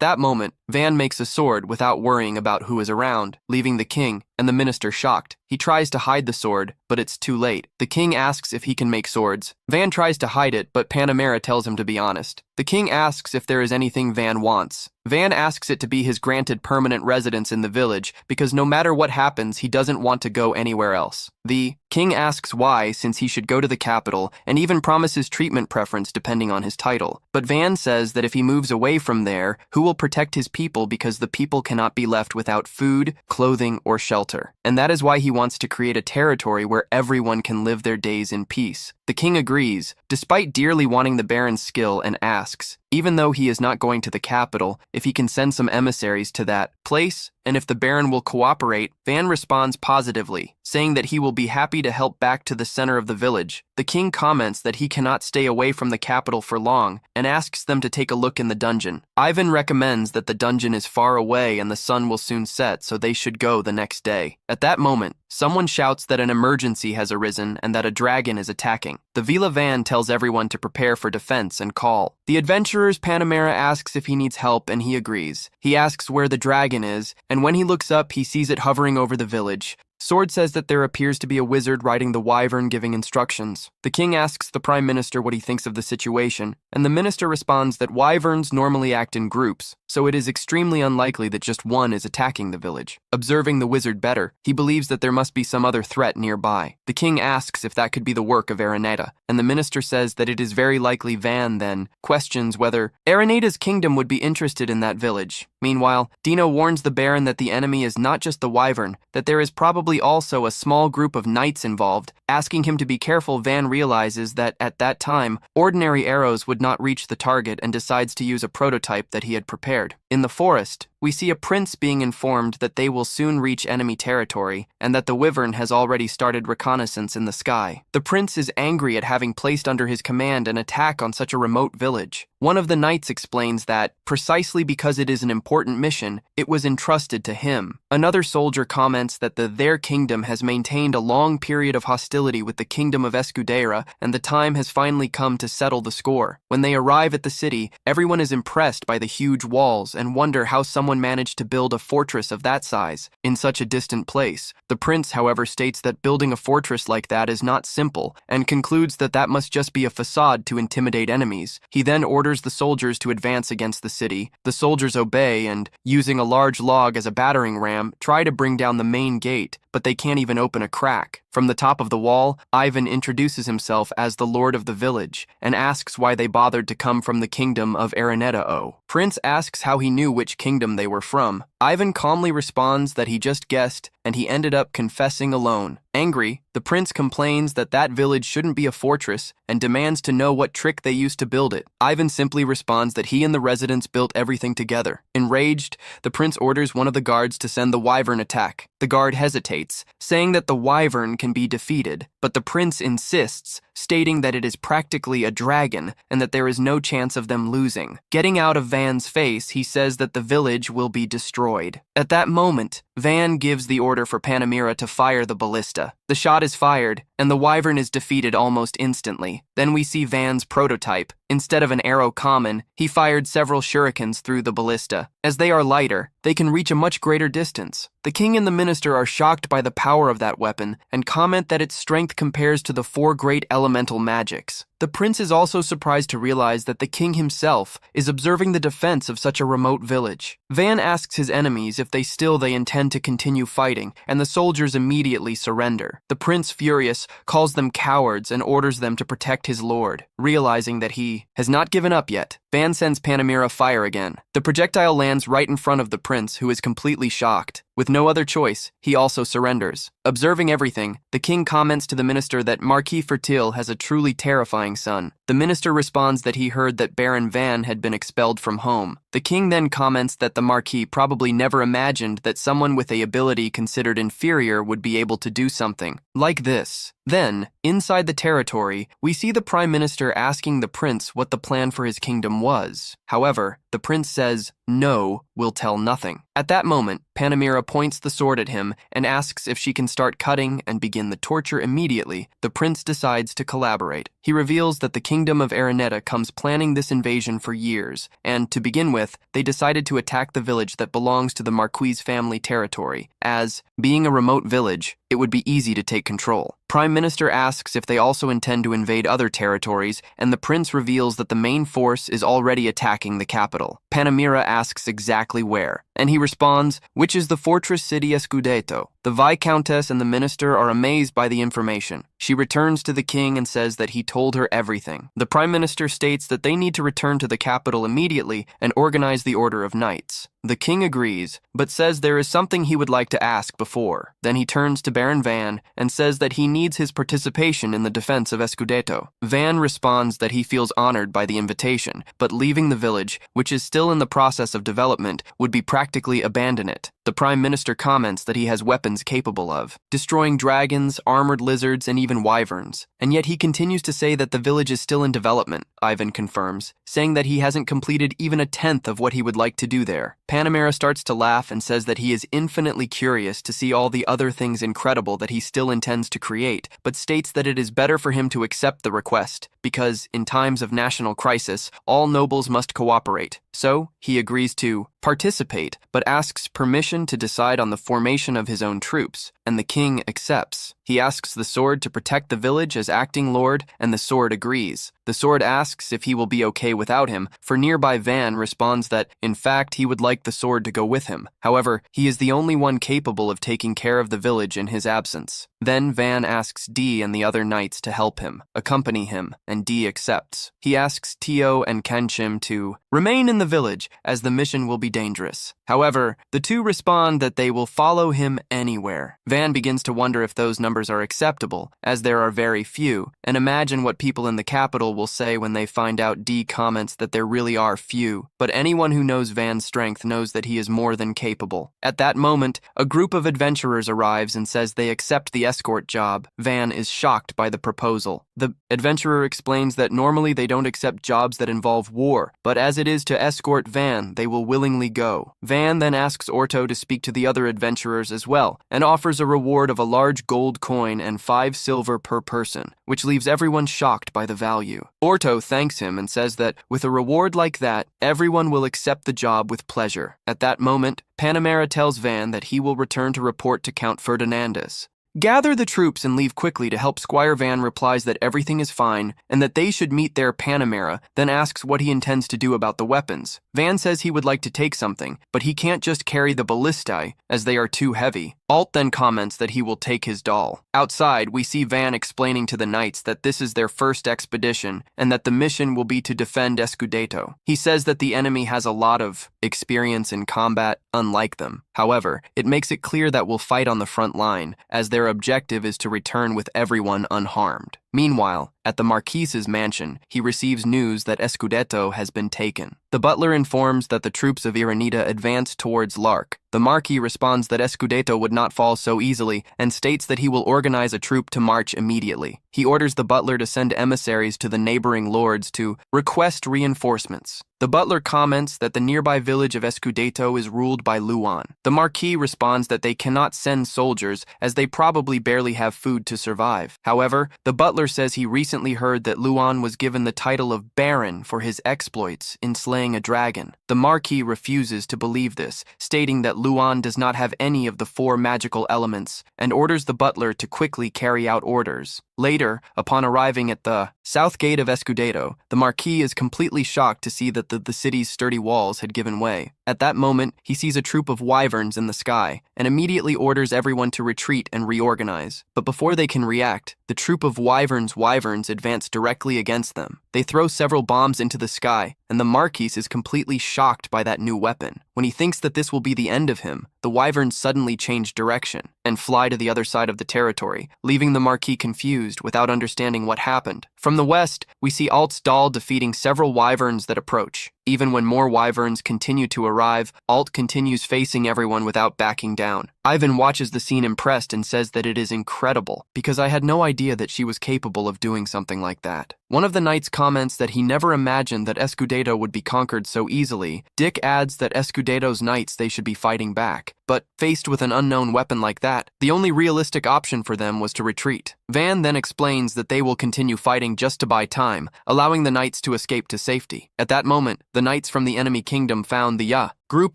[SPEAKER 1] that moment, Van makes a sword without worrying about who is around, leaving the king and the minister shocked. He tries to hide the sword, but it's too late. The king asks if he can make swords. Van tries to hide it, but Panamera tells him to be honest. The king asks if there is anything Van wants. Van asks it to be his granted permanent residence in the village because no matter what happens, he doesn't want to go anywhere else. The king asks why, since he should go to the capital, and even promises treatment preference depending on his title. But Van says that if he moves away from there, who will protect his people because the people cannot be left without food, clothing, or shelter. And that is why he wants to create a territory where everyone can live their days in peace. The king agrees, despite dearly wanting the baron's skill, and asks, even though he is not going to the capital, if he can send some emissaries to that place, and if the baron will cooperate. Van responds positively, saying that he will be happy to help back to the center of the village. The king comments that he cannot stay away from the capital for long, and asks them to take a look in the dungeon. Ivan recommends that the dungeon is far away and the sun will soon set, so they should go the next day. At that moment, someone shouts that an emergency has arisen and that a dragon is attacking. The Vila Van tells everyone to prepare for defense and call. The adventurer's Panamera asks if he needs help, and he agrees. He asks where the dragon is, and when he looks up, he sees it hovering over the village. Sword says that there appears to be a wizard riding the wyvern giving instructions. The king asks the prime minister what he thinks of the situation, and the minister responds that wyverns normally act in groups, so it is extremely unlikely that just one is attacking the village. Observing the wizard better, he believes that there must be some other threat nearby. The king asks if that could be the work of Araneta, and the minister says that it is very likely. Van then questions whether Araneta's kingdom would be interested in that village. Meanwhile, Dino warns the baron that the enemy is not just the wyvern, that there is probably also a small group of knights involved. Asking him to be careful, Van realizes that at that time, ordinary arrows would not reach the target and decides to use a prototype that he had prepared. In the forest, we see a prince being informed that they will soon reach enemy territory and that the wyvern has already started reconnaissance in the sky. The prince is angry at having placed under his command an attack on such a remote village. One of the knights explains that, precisely because it is an important mission, it was entrusted to him. Another soldier comments that their kingdom has maintained a long period of hostility with the kingdom of Escudeira, and the time has finally come to settle the score. When they arrive at the city, everyone is impressed by the huge walls and wonder how someone managed to build a fortress of that size in such a distant place. The prince, however, states that building a fortress like that is not simple, and concludes that that must just be a facade to intimidate enemies. He then orders the soldiers to advance against the city. The soldiers obey and, using a large log as a battering ram, try to bring down the main gate, but they can't even open a crack. From the top of the wall, Ivan introduces himself as the lord of the village and asks why they bothered to come from the kingdom of Araneta-o. Prince asks how he knew which kingdom they were from. Ivan calmly responds that he just guessed, and he ended up confessing alone. Angry, the prince complains that that village shouldn't be a fortress and demands to know what trick they used to build it. Ivan simply responds that he and the residents built everything together. Enraged, the prince orders one of the guards to send the wyvern attack. The guard hesitates, saying that the wyvern can be defeated, but the prince insists, stating that it is practically a dragon and that there is no chance of them losing. Getting out of Van's face, he says that the village will be destroyed. At that moment, Van gives the order for Panamera to fire the ballista. The shot is fired, and the wyvern is defeated almost instantly. Then we see Van's prototype. Instead of an arrow common, he fired several shurikens through the ballista. As they are lighter, they can reach a much greater distance. The king and the minister are shocked by the power of that weapon and comment that its strength compares to the 4 great elemental magics. The prince is also surprised to realize that the king himself is observing the defense of such a remote village. Van asks his enemies if they intend to continue fighting, and the soldiers immediately surrender. The prince, furious, calls them cowards and orders them to protect his lord. Realizing that he has not given up yet, Van sends Panamera fire again. The projectile lands right in front of the prince, who is completely shocked. With no other choice, he also surrenders. Observing everything, the king comments to the minister that Marquis Fertil has a truly terrifying son. The minister responds that he heard that Baron Van had been expelled from home. The king then comments that the Marquis probably never imagined that someone with a ability considered inferior would be able to do something like this. Then, inside the territory, we see the prime minister asking the prince what the plan for his kingdom was. However, the prince says, "No, we'll tell nothing." At that moment, Panamera points the sword at him and asks if she can start cutting and begin the torture immediately. The prince decides to collaborate. He reveals that the kingdom of Araneta comes planning this invasion for years, and to begin with, they decided to attack the village that belongs to the Marquis family territory, as, being a remote village, it would be easy to take control. Prime Minister asks if they also intend to invade other territories, and the prince reveals that the main force is already attacking the capital. Panamera asks exactly where, and he responds, which is the fortress city Escudeto. The Viscountess and the minister are amazed by the information. She returns to the king and says that he told her everything. The prime minister states that they need to return to the capital immediately and organize the order of knights. The king agrees, but says there is something he would like to ask before. Then he turns to Baron Van and says that he needs his participation in the defense of Escudeto. Van responds that he feels honored by the invitation, but leaving the village, which is still in the process of development, would be practically abandon it. The prime minister comments that he has weapons capable of destroying dragons, armored lizards, and even wyverns. And yet he continues to say that the village is still in development, Ivan confirms, saying that he hasn't completed even a tenth of what he would like to do there. Panamera starts to laugh and says that he is infinitely curious to see all the other things incredible that he still intends to create, but states that it is better for him to accept the request, because, in times of national crisis, all nobles must cooperate. So, he agrees to participate, but asks permission to decide on the formation of his own troops, and the king accepts. He asks the sword to protect the village as acting lord, and the sword agrees. The sword asks if he will be okay without him, for nearby Van responds that, in fact, he would like the sword to go with him. However, he is the only one capable of taking care of the village in his absence. Then Van asks Dee and the other knights to help him, accompany him, and Dee accepts. He asks Tio and Kanchim to remain in the village, as the mission will be dangerous. However, the two respond that they will follow him anywhere. Van begins to wonder if those numbers are acceptable, as there are very few, and imagine what people in the capital will say when they find out Dee comments that there really are few. But anyone who knows Van's strength knows that he is more than capable. At that moment, a group of adventurers arrives and says they accept the escort job. Van is shocked by the proposal. The adventurer explains that normally they don't accept jobs that involve war, but as it is to escort Van, they will willingly go. Van then asks Orto to speak to the other adventurers as well, and offers a reward of a large gold coin and 5 silver per person, which leaves everyone shocked by the value. Orto thanks him and says that, with a reward like that, everyone will accept the job with pleasure. At that moment, Panamera tells Van that he will return to report to Count Ferdinandus. Gather the troops and leave quickly to help. Squire Van replies that everything is fine and that they should meet their Panamera, then asks what he intends to do about the weapons. Van says he would like to take something, but he can't just carry the ballistae as they are too heavy. Alt then comments that he will take his doll. Outside, we see Van explaining to the knights that this is their first expedition and that the mission will be to defend Escudeto. He says that the enemy has a lot of experience in combat, unlike them. However, it makes it clear that we'll fight on the front line, as their objective is to return with everyone unharmed. Meanwhile, at the Marquise's mansion, he receives news that Escudeto has been taken. The butler informs that the troops of Iranita advance towards Lark. The Marquis responds that Escudeto would not fall so easily and states that he will organize a troop to march immediately. He orders the butler to send emissaries to the neighboring lords to request reinforcements. The butler comments that the nearby village of Escudeto is ruled by Luan. The Marquis responds that they cannot send soldiers as they probably barely have food to survive. However, the butler says he recently heard that Luan was given the title of Baron for his exploits in slaying a dragon. The Marquis refuses to believe this, stating that Luan does not have any of the 4 magical elements and orders the butler to quickly carry out orders. Later, upon arriving at the south gate of Escudeto, the Marquis is completely shocked to see that the city's sturdy walls had given way. At that moment, he sees a troop of wyverns in the sky and immediately orders everyone to retreat and reorganize. But before they can react, the troop of wyverns advance directly against them. They throw several bombs into the sky, and the Marquis is completely shocked by that new weapon. When he thinks that this will be the end of him, the wyverns suddenly change direction and fly to the other side of the territory, leaving the Marquis confused without understanding what happened. From the west, we see Alt's doll defeating several wyverns that approach. Even when more wyverns continue to arrive, Alt continues facing everyone without backing down. Ivan watches the scene impressed and says that it is incredible, because I had no idea that she was capable of doing something like that. One of the knights comments that he never imagined that Escudeto would be conquered so easily. Dick adds that Escudeto's knights they should be fighting back. But faced with an unknown weapon like that, the only realistic option for them was to retreat. Van then explains that they will continue fighting just to buy time, allowing the knights to escape to safety. At that moment, the knights from the enemy kingdom found the Ya group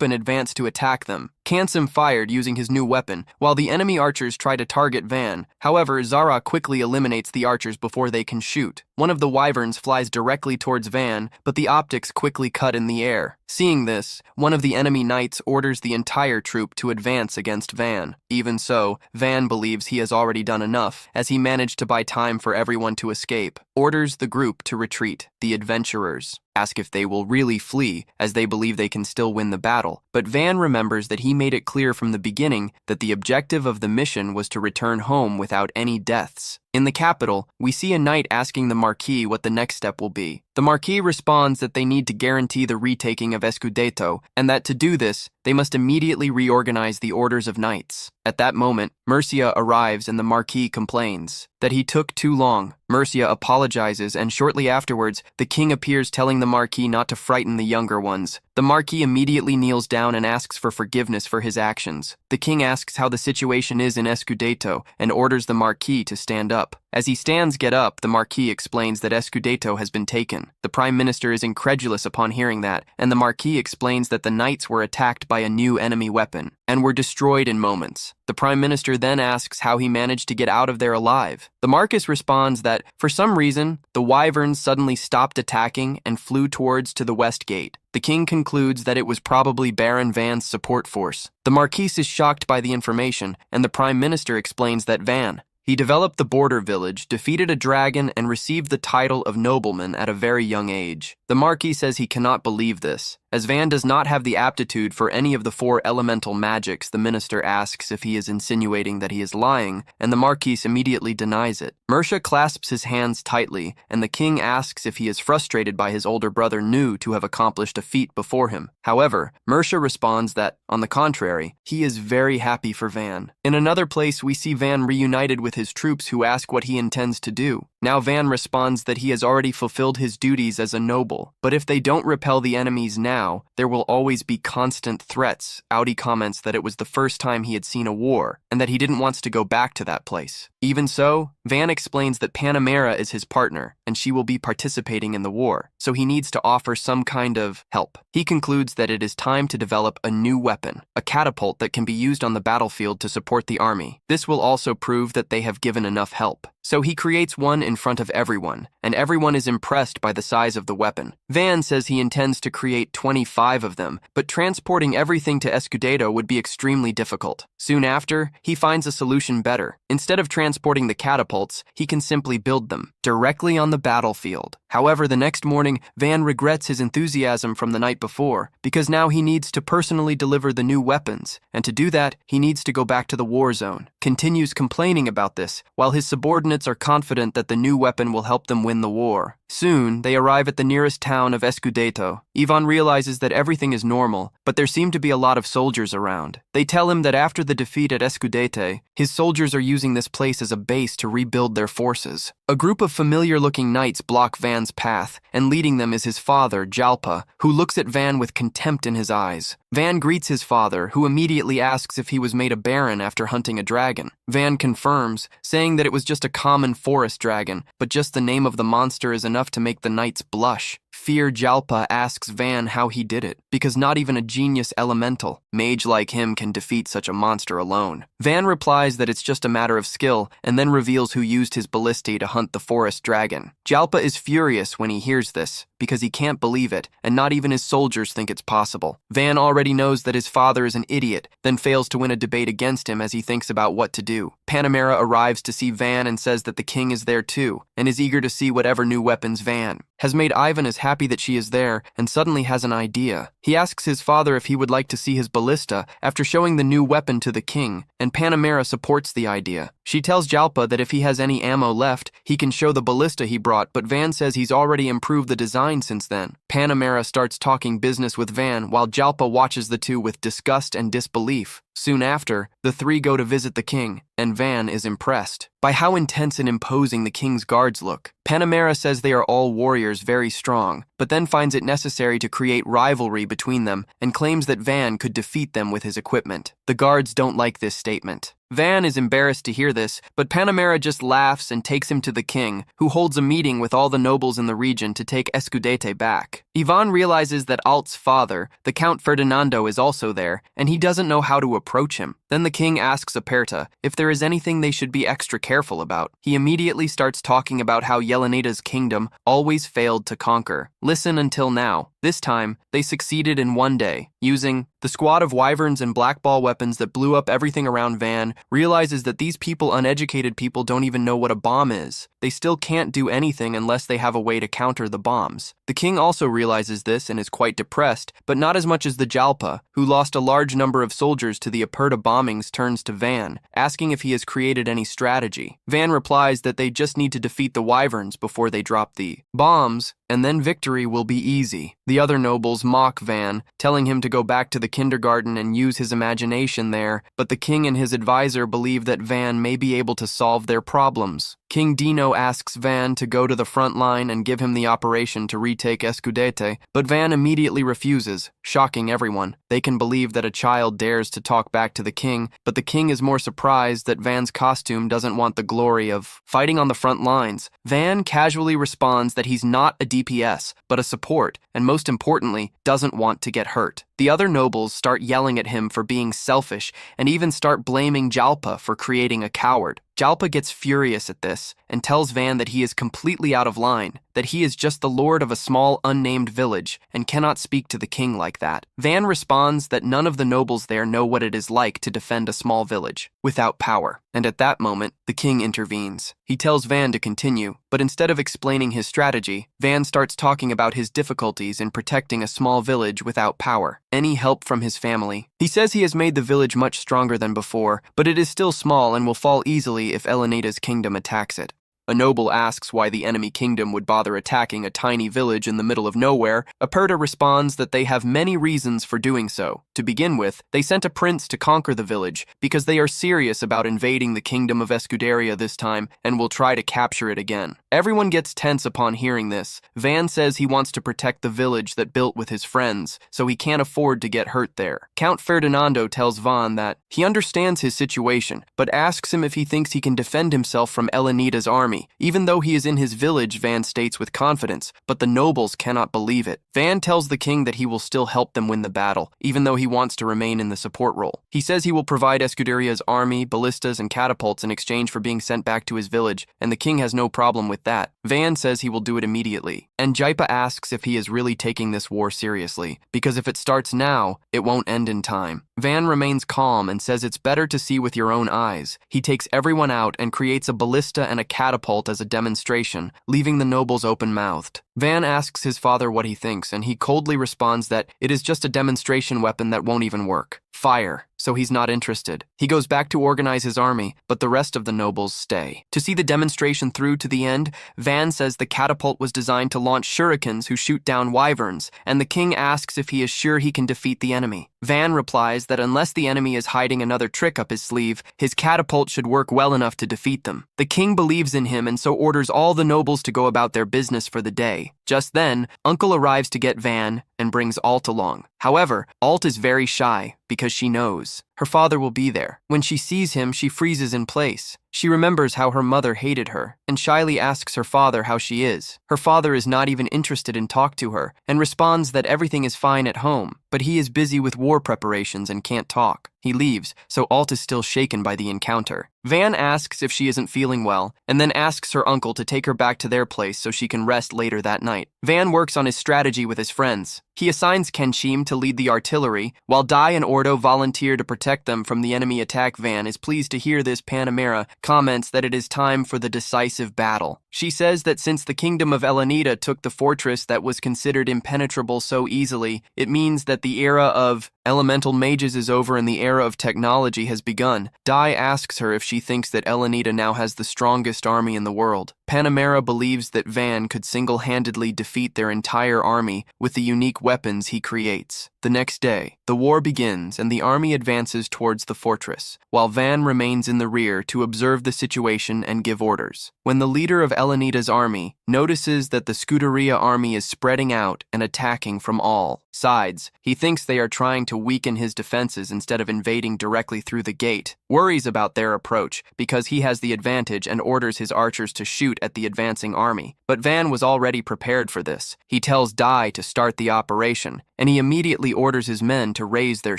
[SPEAKER 1] and advanced to attack them. Kansim fired using his new weapon, while the enemy archers try to target Van. However, Zara quickly eliminates the archers before they can shoot. One of the wyverns flies directly towards Van, but the optics quickly cut in the air. Seeing this, one of the enemy knights orders the entire troop to advance against Van. Even so, Van believes he has already done enough, as he managed to buy time for everyone to escape. Orders the group to retreat. The adventurers ask if they will really flee, as they believe they can still win the battle. But Van remembers that he made it clear from the beginning that the objective of the mission was to return home without any deaths. In the capital, we see a knight asking the Marquis what the next step will be. The Marquis responds that they need to guarantee the retaking of Escudeto, and that to do this, they must immediately reorganize the orders of knights. At that moment, Mercia arrives and the Marquis complains that he took too long. Mercia apologizes, and shortly afterwards, the king appears telling the Marquis not to frighten the younger ones. The Marquis immediately kneels down and asks for forgiveness for his actions. The king asks how the situation is in Escudeto and orders the Marquis to stand up. As he stands get up, the Marquis explains that Escudeto has been taken. The Prime Minister is incredulous upon hearing that, and the Marquis explains that the knights were attacked by a new enemy weapon and were destroyed in moments. The Prime Minister then asks how he managed to get out of there alive. The Marquis responds that, for some reason, the wyverns suddenly stopped attacking and flew towards to the west gate. The king concludes that it was probably Baron Van's support force. The Marquis is shocked by the information, and the Prime Minister explains that he developed the border village, defeated a dragon, and received the title of nobleman at a very young age. The Marquis says he cannot believe this. As Van does not have the aptitude for any of the 4 elemental magics, the minister asks if he is insinuating that he is lying, and the Marquis immediately denies it. Mercia clasps his hands tightly, and the king asks if he is frustrated by his older brother Nu to have accomplished a feat before him. However, Mercia responds that, on the contrary, he is very happy for Van. In another place, we see Van reunited with his troops who ask what he intends to do. Now Van responds that he has already fulfilled his duties as a noble, but if they don't repel the enemies now, there will always be constant threats. Audi comments that it was the first time he had seen a war, and that he didn't want to go back to that place. Even so, Van explains that Panamera is his partner, and she will be participating in the war, so he needs to offer some kind of help. He concludes that it is time to develop a new weapon, a catapult that can be used on the battlefield to support the army. This will also prove that they have given enough help. So he creates one in front of everyone, and everyone is impressed by the size of the weapon. Van says he intends to create 25 of them, but transporting everything to Escudeto would be extremely difficult. Soon after, he finds a solution better. Instead of transporting the catapults, he can simply build them directly on the battlefield. However, the next morning, Van regrets his enthusiasm from the night before, because now he needs to personally deliver the new weapons, and to do that, he needs to go back to the war zone. Continues complaining about this, while his subordinates are confident that the new weapon will help them win the war. Soon, they arrive at the nearest town of Escudeto. Ivan realizes that everything is normal, but there seem to be a lot of soldiers around. They tell him that after the defeat at Escudete, his soldiers are using this place as a base to rebuild their forces. A group of familiar-looking knights block Van's path, and leading them is his father, Jalpa, who looks at Van with contempt in his eyes. Van greets his father, who immediately asks if he was made a baron after hunting a dragon. Van confirms, saying that it was just a common forest dragon, but just the name of the monster is enough to make the knights blush. Fear Jalpa asks Van how he did it, because not even a genius elemental, mage like him, can defeat such a monster alone. Van replies that it's just a matter of skill, and then reveals who used his ballistae to hunt the forest dragon. Jalpa is furious when he hears this, because he can't believe it, and not even his soldiers think it's possible. Van already knows that his father is an idiot, then fails to win a debate against him as he thinks about what to do. Panamera arrives to see Van and says that the king is there too, and is eager to see whatever new weapons Van has made. Ivan is happy that she is there, and suddenly has an idea. He asks his father if he would like to see his ballista after showing the new weapon to the king, and Panamera supports the idea. She tells Jalpa that if he has any ammo left, he can show the ballista he brought, but Van says he's already improved the design since then. Panamera starts talking business with Van, while Jalpa watches the two with disgust and disbelief. Soon after, the three go to visit the king, and Van is impressed by how intense and imposing the king's guards look. Panamera says they are all warriors very strong, but then finds it necessary to create rivalry between them and claims that Van could defeat them with his equipment. The guards don't like this statement. Van is embarrassed to hear this, but Panamera just laughs and takes him to the king, who holds a meeting with all the nobles in the region to take Escudete back. Ivan realizes that Alt's father, the Count Ferdinando, is also there, and he doesn't know how to approach him. Then the king asks Aperta if there is anything they should be extra careful about. He immediately starts talking about how Yelenita's kingdom always failed to conquer. Listen until now. This time, they succeeded in one day, using the squad of wyverns and blackball weapons that blew up everything around Van. Realizes that these uneducated people don't even know what a bomb is. They still can't do anything unless they have a way to counter the bombs. The king also realizes this and is quite depressed, but not as much as the Jalpa, who lost a large number of soldiers to the Aperta bombings, turns to Van, asking if he has created any strategy. Van replies that they just need to defeat the wyverns before they drop the bombs, and then victory will be easy. The other nobles mock Van, telling him to go back to the kindergarten and use his imagination there, but the king and his advisor believe that Van may be able to solve their problems. King Dino asks Van to go to the front line and give him the operation to retake Escudete, but Van immediately refuses, shocking everyone. They can believe that a child dares to talk back to the king, but the king is more surprised that Van's costume doesn't want the glory of fighting on the front lines. Van casually responds that he's not a DPS, but a support, and most importantly, doesn't want to get hurt. The other nobles start yelling at him for being selfish and even start blaming Jalpa for creating a coward. Jalpa gets furious at this and tells Van that he is completely out of line, that he is just the lord of a small unnamed village and cannot speak to the king like that. Van responds that none of the nobles there know what it is like to defend a small village without power, and at that moment, the king intervenes. He tells Van to continue, but instead of explaining his strategy, Van starts talking about his difficulties in protecting a small village without power. Any help from his family. He says he has made the village much stronger than before, but it is still small and will fall easily if Elenita's kingdom attacks it. A noble asks why the enemy kingdom would bother attacking a tiny village in the middle of nowhere. Aperta responds that they have many reasons for doing so. To begin with, they sent a prince to conquer the village because they are serious about invading the kingdom of Escuderia this time and will try to capture it again. Everyone gets tense upon hearing this. Van says he wants to protect the village that built with his friends, so he can't afford to get hurt there. Count Ferdinando tells Van that he understands his situation, but asks him if he thinks he can defend himself from Elenita's army army. Even though he is in his village, Van states with confidence, but the nobles cannot believe it. Van tells the king that he will still help them win the battle, even though he wants to remain in the support role. He says he will provide Escuderia's army, ballistas, and catapults in exchange for being sent back to his village, and the king has no problem with that. Van says he will do it immediately. And Jaipa asks if he is really taking this war seriously, because if it starts now, it won't end in time. Van remains calm and says it's better to see with your own eyes. He takes everyone out and creates a ballista and a catapult as a demonstration, leaving the nobles open-mouthed. Van asks his father what he thinks, and he coldly responds that it is just a demonstration weapon that won't even work. Fire. So he's not interested. He goes back to organize his army, but the rest of the nobles stay. To see the demonstration through to the end, Van says the catapult was designed to launch shurikens who shoot down wyverns, and the king asks if he is sure he can defeat the enemy. Van replies that unless the enemy is hiding another trick up his sleeve, his catapult should work well enough to defeat them. The king believes in him and so orders all the nobles to go about their business for the day. Just then, Uncle arrives to get Van and brings Alt along. However, Alt is very shy because she knows her father will be there. When she sees him, she freezes in place. She remembers how her mother hated her and shyly asks her father how she is. Her father is not even interested in talk to her and responds that everything is fine at home, but he is busy with war preparations and can't talk. He leaves, so Alt is still shaken by the encounter. Van asks if she isn't feeling well, and then asks her uncle to take her back to their place so she can rest later that night. Van works on his strategy with his friends. He assigns Kenshim to lead the artillery, while Dai and Ordo volunteer to protect them from the enemy attack. Van is pleased to hear this. Panamera comments that it is time for the decisive battle. She says that since the kingdom of Elenita took the fortress that was considered impenetrable so easily, it means that the era of elemental mages is over and the era of technology has begun. Dai asks her if she thinks that Elenita now has the strongest army in the world. Panamera believes that Van could single-handedly defeat their entire army with the unique weapons he creates. The next day, the war begins and the army advances towards the fortress, while Van remains in the rear to observe the situation and give orders. When the leader of Elenita's army notices that the Scuderia army is spreading out and attacking from all sides, he thinks they are trying to weaken his defenses instead of invading directly through the gate, worries about their approach because he has the advantage and orders his archers to shoot at the advancing army. But Van was already prepared for this. He tells Dai to start the operation, and he immediately orders his men to raise their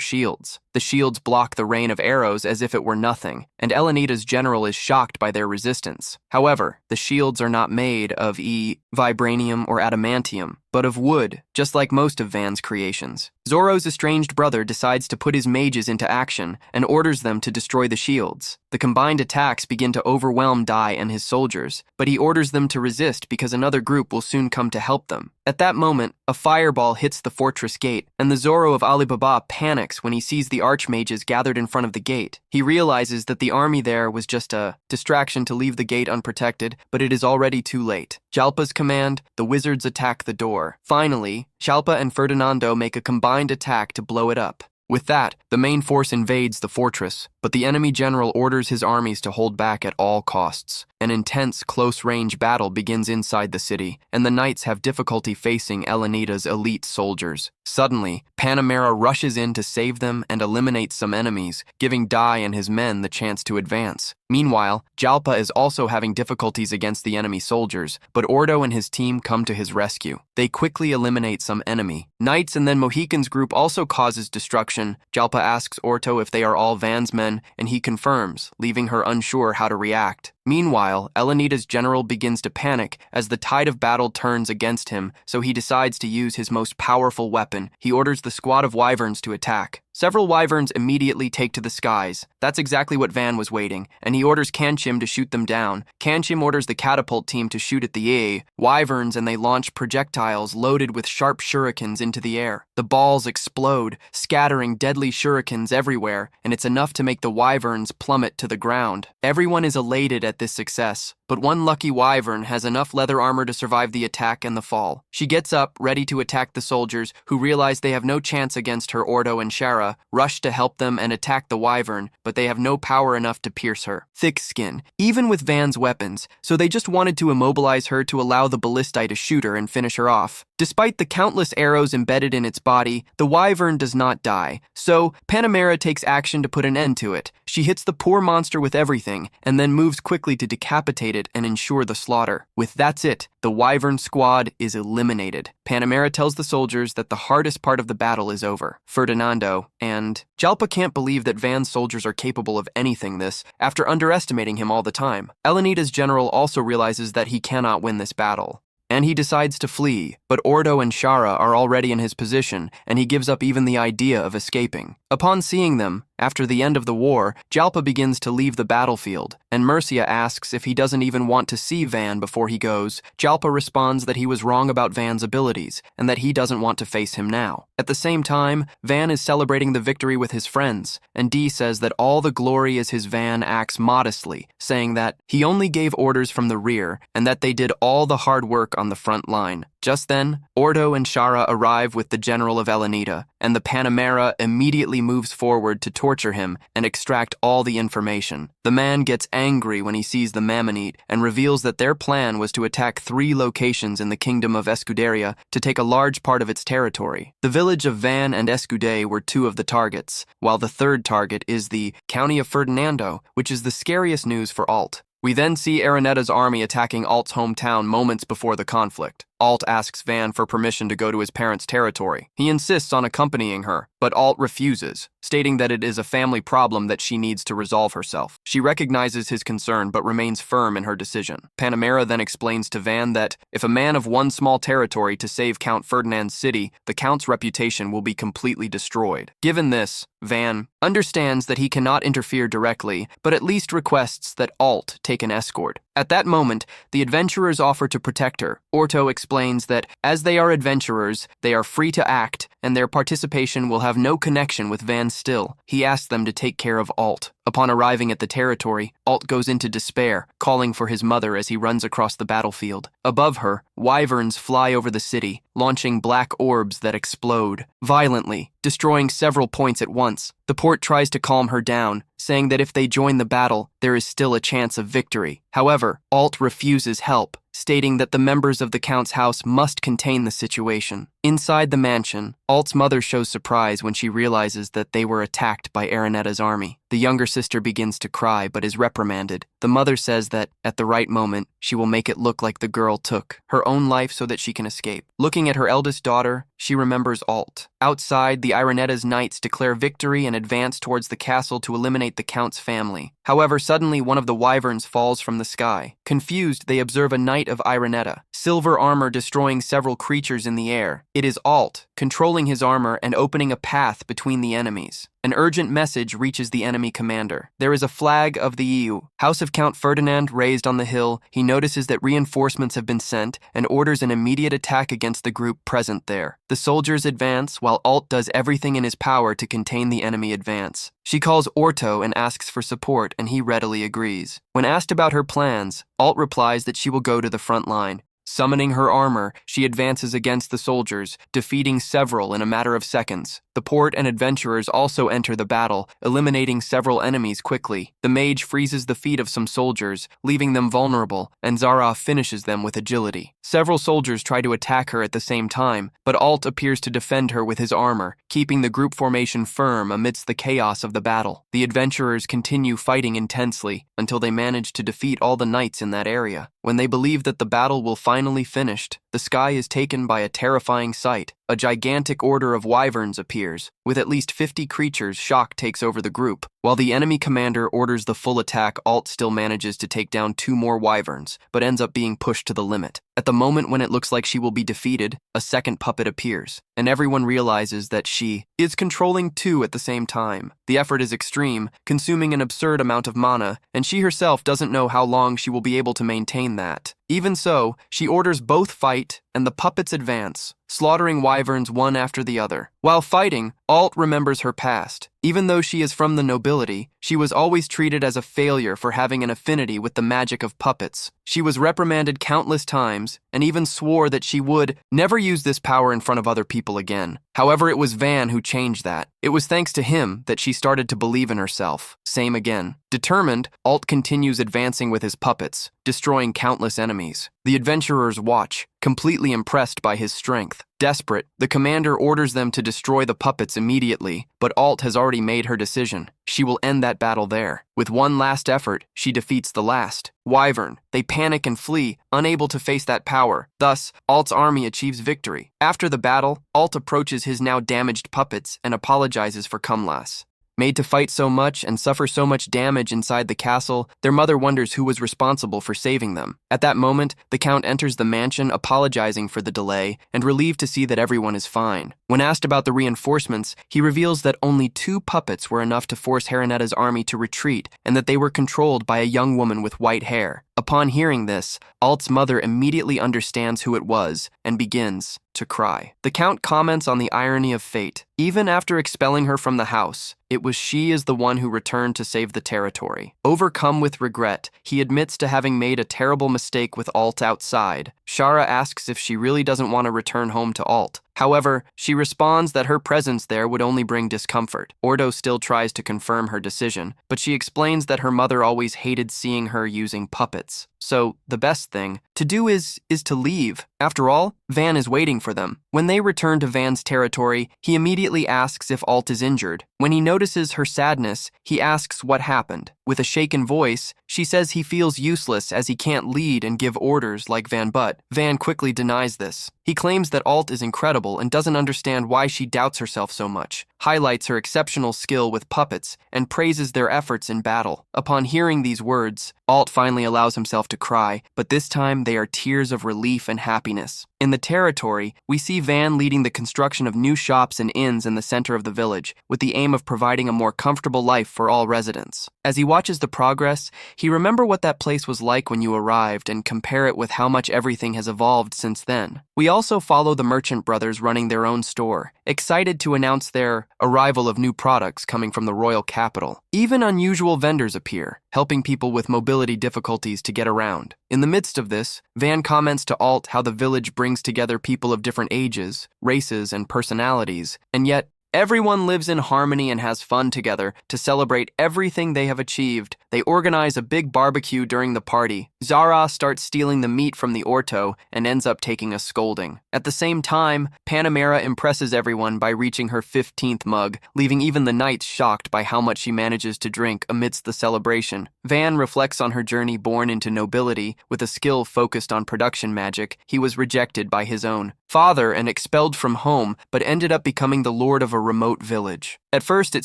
[SPEAKER 1] shields. The shields block the rain of arrows as if it were nothing, and Elenita's general is shocked by their resistance. However, the shields are not made of vibranium or adamantium, but of wood, just like most of Van's creations. Zoro's estranged brother decides to put his mages into action and orders them to destroy the shields. The combined attacks begin to overwhelm Dai and his soldiers, but he orders them to resist because another group will soon come to help them. At that moment, a fireball hits the fortress gate, and the Zoro of Alibaba panics when he sees the archmages gathered in front of the gate. He realizes that the army there was just a distraction to leave the gate unprotected, but it is already too late. Jalpa's command, the wizards attack the door. Finally, Jalpa and Ferdinando make a combined attack to blow it up. With that, the main force invades the fortress, but the enemy general orders his armies to hold back at all costs. An intense, close-range battle begins inside the city, and the knights have difficulty facing Elenita's elite soldiers. Suddenly, Panamera rushes in to save them and eliminate some enemies, giving Dai and his men the chance to advance. Meanwhile, Jalpa is also having difficulties against the enemy soldiers, but Ordo and his team come to his rescue. They quickly eliminate some enemy. Knights and then Mohicans group also causes destruction. Jalpa asks Orto if they are all Van's men, and he confirms, leaving her unsure how to react. Meanwhile, Elenita's general begins to panic as the tide of battle turns against him, so he decides to use his most powerful weapon. He orders the squad of wyverns to attack. Several wyverns immediately take to the skies. That's exactly what Van was waiting, and he orders Kanchim to shoot them down. Kanchim orders the catapult team to shoot at the wyverns, and they launch projectiles loaded with sharp shurikens into the air. The balls explode, scattering deadly shurikens everywhere, and it's enough to make the wyverns plummet to the ground. Everyone is elated at this success, but one lucky wyvern has enough leather armor to survive the attack and the fall. She gets up, ready to attack the soldiers, who realize they have no chance against her. Ordo and Shara rush to help them and attack the wyvern, but they have no power enough to pierce her. Thick skin, even with Van's weapons, so they just wanted to immobilize her to allow the ballistae to shoot her and finish her off. Despite the countless arrows embedded in its body, the wyvern does not die, so Panamera takes action to put an end to it. She hits the poor monster with everything, and then moves quickly to decapitate it and ensure the slaughter. With that's it, the wyvern squad is eliminated. Panamera tells the soldiers that the hardest part of the battle is over. Ferdinando and Jalpa can't believe that Van's soldiers are capable of anything this, after underestimating him all the time. Elenita's general also realizes that he cannot win this battle, and he decides to flee, but Ordo and Shara are already in his position, and he gives up even the idea of escaping. Upon seeing them, after the end of the war, Jalpa begins to leave the battlefield, and Mercia asks if he doesn't even want to see Van before he goes. Jalpa responds that he was wrong about Van's abilities, and that he doesn't want to face him now. At the same time, Van is celebrating the victory with his friends, and Dee says that all the glory is his. Van acts modestly, saying that he only gave orders from the rear, and that they did all the hard work on the front line. Just then, Ordo and Shara arrive with the general of Elenita, and the Panamera immediately moves forward to torture him and extract all the information. The man gets angry when he sees the Mammonite and reveals that their plan was to attack 3 locations in the kingdom of Escuderia to take a large part of its territory. The village of Van and Escude were 2 of the targets, while the third target is the county of Ferdinando, which is the scariest news for Alt. We then see Araneta's army attacking Alt's hometown moments before the conflict. Alt asks Van for permission to go to his parents' territory. He insists on accompanying her, but Alt refuses, stating that it is a family problem that she needs to resolve herself. She recognizes his concern but remains firm in her decision. Panamera then explains to Van that if a man of one small territory to save Count Ferdinand's city, the Count's reputation will be completely destroyed. Given this, Van understands that he cannot interfere directly, but at least requests that Alt take an escort. At that moment, the adventurers offer to protect her. Orto explains that as they are adventurers, they are free to act, and their participation will have no connection with Van Still. He asks them to take care of Alt. Upon arriving at the territory, Alt goes into despair, calling for his mother as he runs across the battlefield. Above her, wyverns fly over the city, launching black orbs that explode violently, destroying several points at once. The port tries to calm her down, saying that if they join the battle, there is still a chance of victory. However, Alt refuses help, stating that the members of the Count's house must contain the situation. Inside the mansion, Alt's mother shows surprise when she realizes that they were attacked by Araneta's army. The younger sister begins to cry but is reprimanded. The mother says that, at the right moment, she will make it look like the girl took her own life so that she can escape. Looking at her eldest daughter, she remembers Alt. Outside, the Araneta's knights declare victory and advance towards the castle to eliminate the Count's family. However, suddenly one of the wyverns falls from the sky. Confused, they observe a knight of Araneta, silver armor destroying several creatures in the air. It is Alt, controlling his armor and opening a path between the enemies. An urgent message reaches the enemy commander. There is a flag of the EU, House of Count Ferdinand, raised on the hill. He notices that reinforcements have been sent and orders an immediate attack against the group present there. The soldiers advance while Alt does everything in his power to contain the enemy advance. She calls Orto and asks for support, and he readily agrees. When asked about her plans, Alt replies that she will go to the front line. Summoning her armor, she advances against the soldiers, defeating several in a matter of seconds. The port and adventurers also enter the battle, eliminating several enemies quickly. The mage freezes the feet of some soldiers, leaving them vulnerable, and Zara finishes them with agility. Several soldiers try to attack her at the same time, but Alt appears to defend her with his armor, keeping the group formation firm amidst the chaos of the battle. The adventurers continue fighting intensely until they manage to defeat all the knights in that area. When they believe that the battle will finally finished, the sky is taken by a terrifying sight. A gigantic order of wyverns appears. With at least 50 creatures, shock takes over the group. While the enemy commander orders the full attack, Alt still manages to take down 2 more wyverns, but ends up being pushed to the limit. At the moment when it looks like she will be defeated, a second puppet appears, and everyone realizes that she is controlling 2 at the same time. The effort is extreme, consuming an absurd amount of mana, and she herself doesn't know how long she will be able to maintain that. Even so, she orders both fight, and the puppets advance, slaughtering wyverns one after the other. While fighting, Alt remembers her past. Even though she is from the nobility, she was always treated as a failure for having an affinity with the magic of puppets. She was reprimanded countless times and even swore that she would never use this power in front of other people again. However, it was Van who changed that. It was thanks to him that she started to believe in herself. Same again. Determined, Alt continues advancing with his puppets, destroying countless enemies. The adventurers watch, completely impressed by his strength. Desperate, the commander orders them to destroy the puppets immediately, but Alt has already made her decision. She will end that battle there. With one last effort, she defeats the last Wyvern. They panic and flee, unable to face that power. Thus, Alt's army achieves victory. After the battle, Alt approaches his now damaged puppets and apologizes for Cumlas. Made to fight so much and suffer so much damage inside the castle, their mother wonders who was responsible for saving them. At that moment, the Count enters the mansion apologizing for the delay and relieved to see that everyone is fine. When asked about the reinforcements, he reveals that only 2 puppets were enough to force Haranetta's army to retreat and that they were controlled by a young woman with white hair. Upon hearing this, Alt's mother immediately understands who it was and begins to cry. The Count comments on the irony of fate. Even after expelling her from the house, it was she as the one who returned to save the territory. Overcome with regret, he admits to having made a terrible mistake with Alt outside. Shara asks if she really doesn't want to return home to Alt. However, she responds that her presence there would only bring discomfort. Ordo still tries to confirm her decision, but she explains that her mother always hated seeing her using puppets. So, the best thing to do is to leave. After all, Van is waiting for them. When they return to Van's territory, he immediately asks if Alt is injured. When he notices her sadness, he asks what happened. With a shaken voice, she says he feels useless as he can't lead and give orders like Van, but Van quickly denies this. He claims that Alt is incredible and doesn't understand why she doubts herself so much, highlights her exceptional skill with puppets, and praises their efforts in battle. Upon hearing these words, Alt finally allows himself to cry, but this time they are tears of relief and happiness. In the territory, we see Van leading the construction of new shops and inns in the center of the village, with the aim of providing a more comfortable life for all residents. As he watches the progress, he remembers what that place was like when you arrived and compare it with how much everything has evolved since then. We also follow the merchant brothers running their own store, excited to announce their arrival of new products coming from the royal capital. Even unusual vendors appear, helping people with mobility difficulties to get around. In the midst of this, Van comments to Alt how the village brings together people of different ages, races, and personalities, and yet everyone lives in harmony and has fun together to celebrate everything they have achieved. They organize a big barbecue during the party. Zara starts stealing the meat from the Orto and ends up taking a scolding. At the same time, Panamera impresses everyone by reaching her 15th mug, leaving even the knights shocked by how much she manages to drink amidst the celebration. Van reflects on her journey born into nobility. With a skill focused on production magic, he was rejected by his own father and expelled from home, but ended up becoming the lord of a remote village. At first, it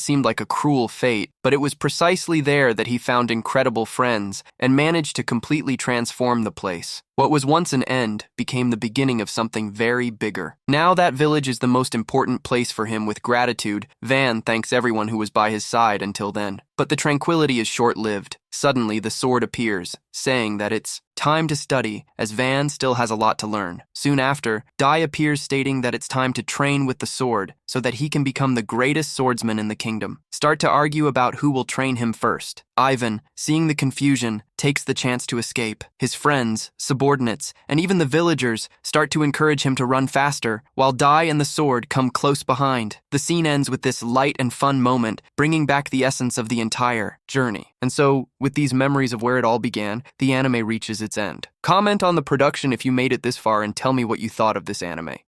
[SPEAKER 1] seemed like a cruel fate, but it was precisely there that he found incredible friends and managed to completely transform the place. What was once an end became the beginning of something very bigger. Now that village is the most important place for him. With gratitude, Van thanks everyone who was by his side until then. But the tranquility is short-lived. Suddenly, the sword appears, saying that it's time to study, as Van still has a lot to learn. Soon after, Dai appears stating that it's time to train with the sword so that he can become the greatest swordsman in the kingdom. Start to argue about who will train him first. Ivan, seeing the confusion, takes the chance to escape. His friends, subordinates, and even the villagers start to encourage him to run faster, while Dai and the sword come close behind. The scene ends with this light and fun moment, bringing back the essence of the entire journey. And so, with these memories of where it all began, the anime reaches its end. Comment on the production if you made it this far and tell me what you thought of this anime.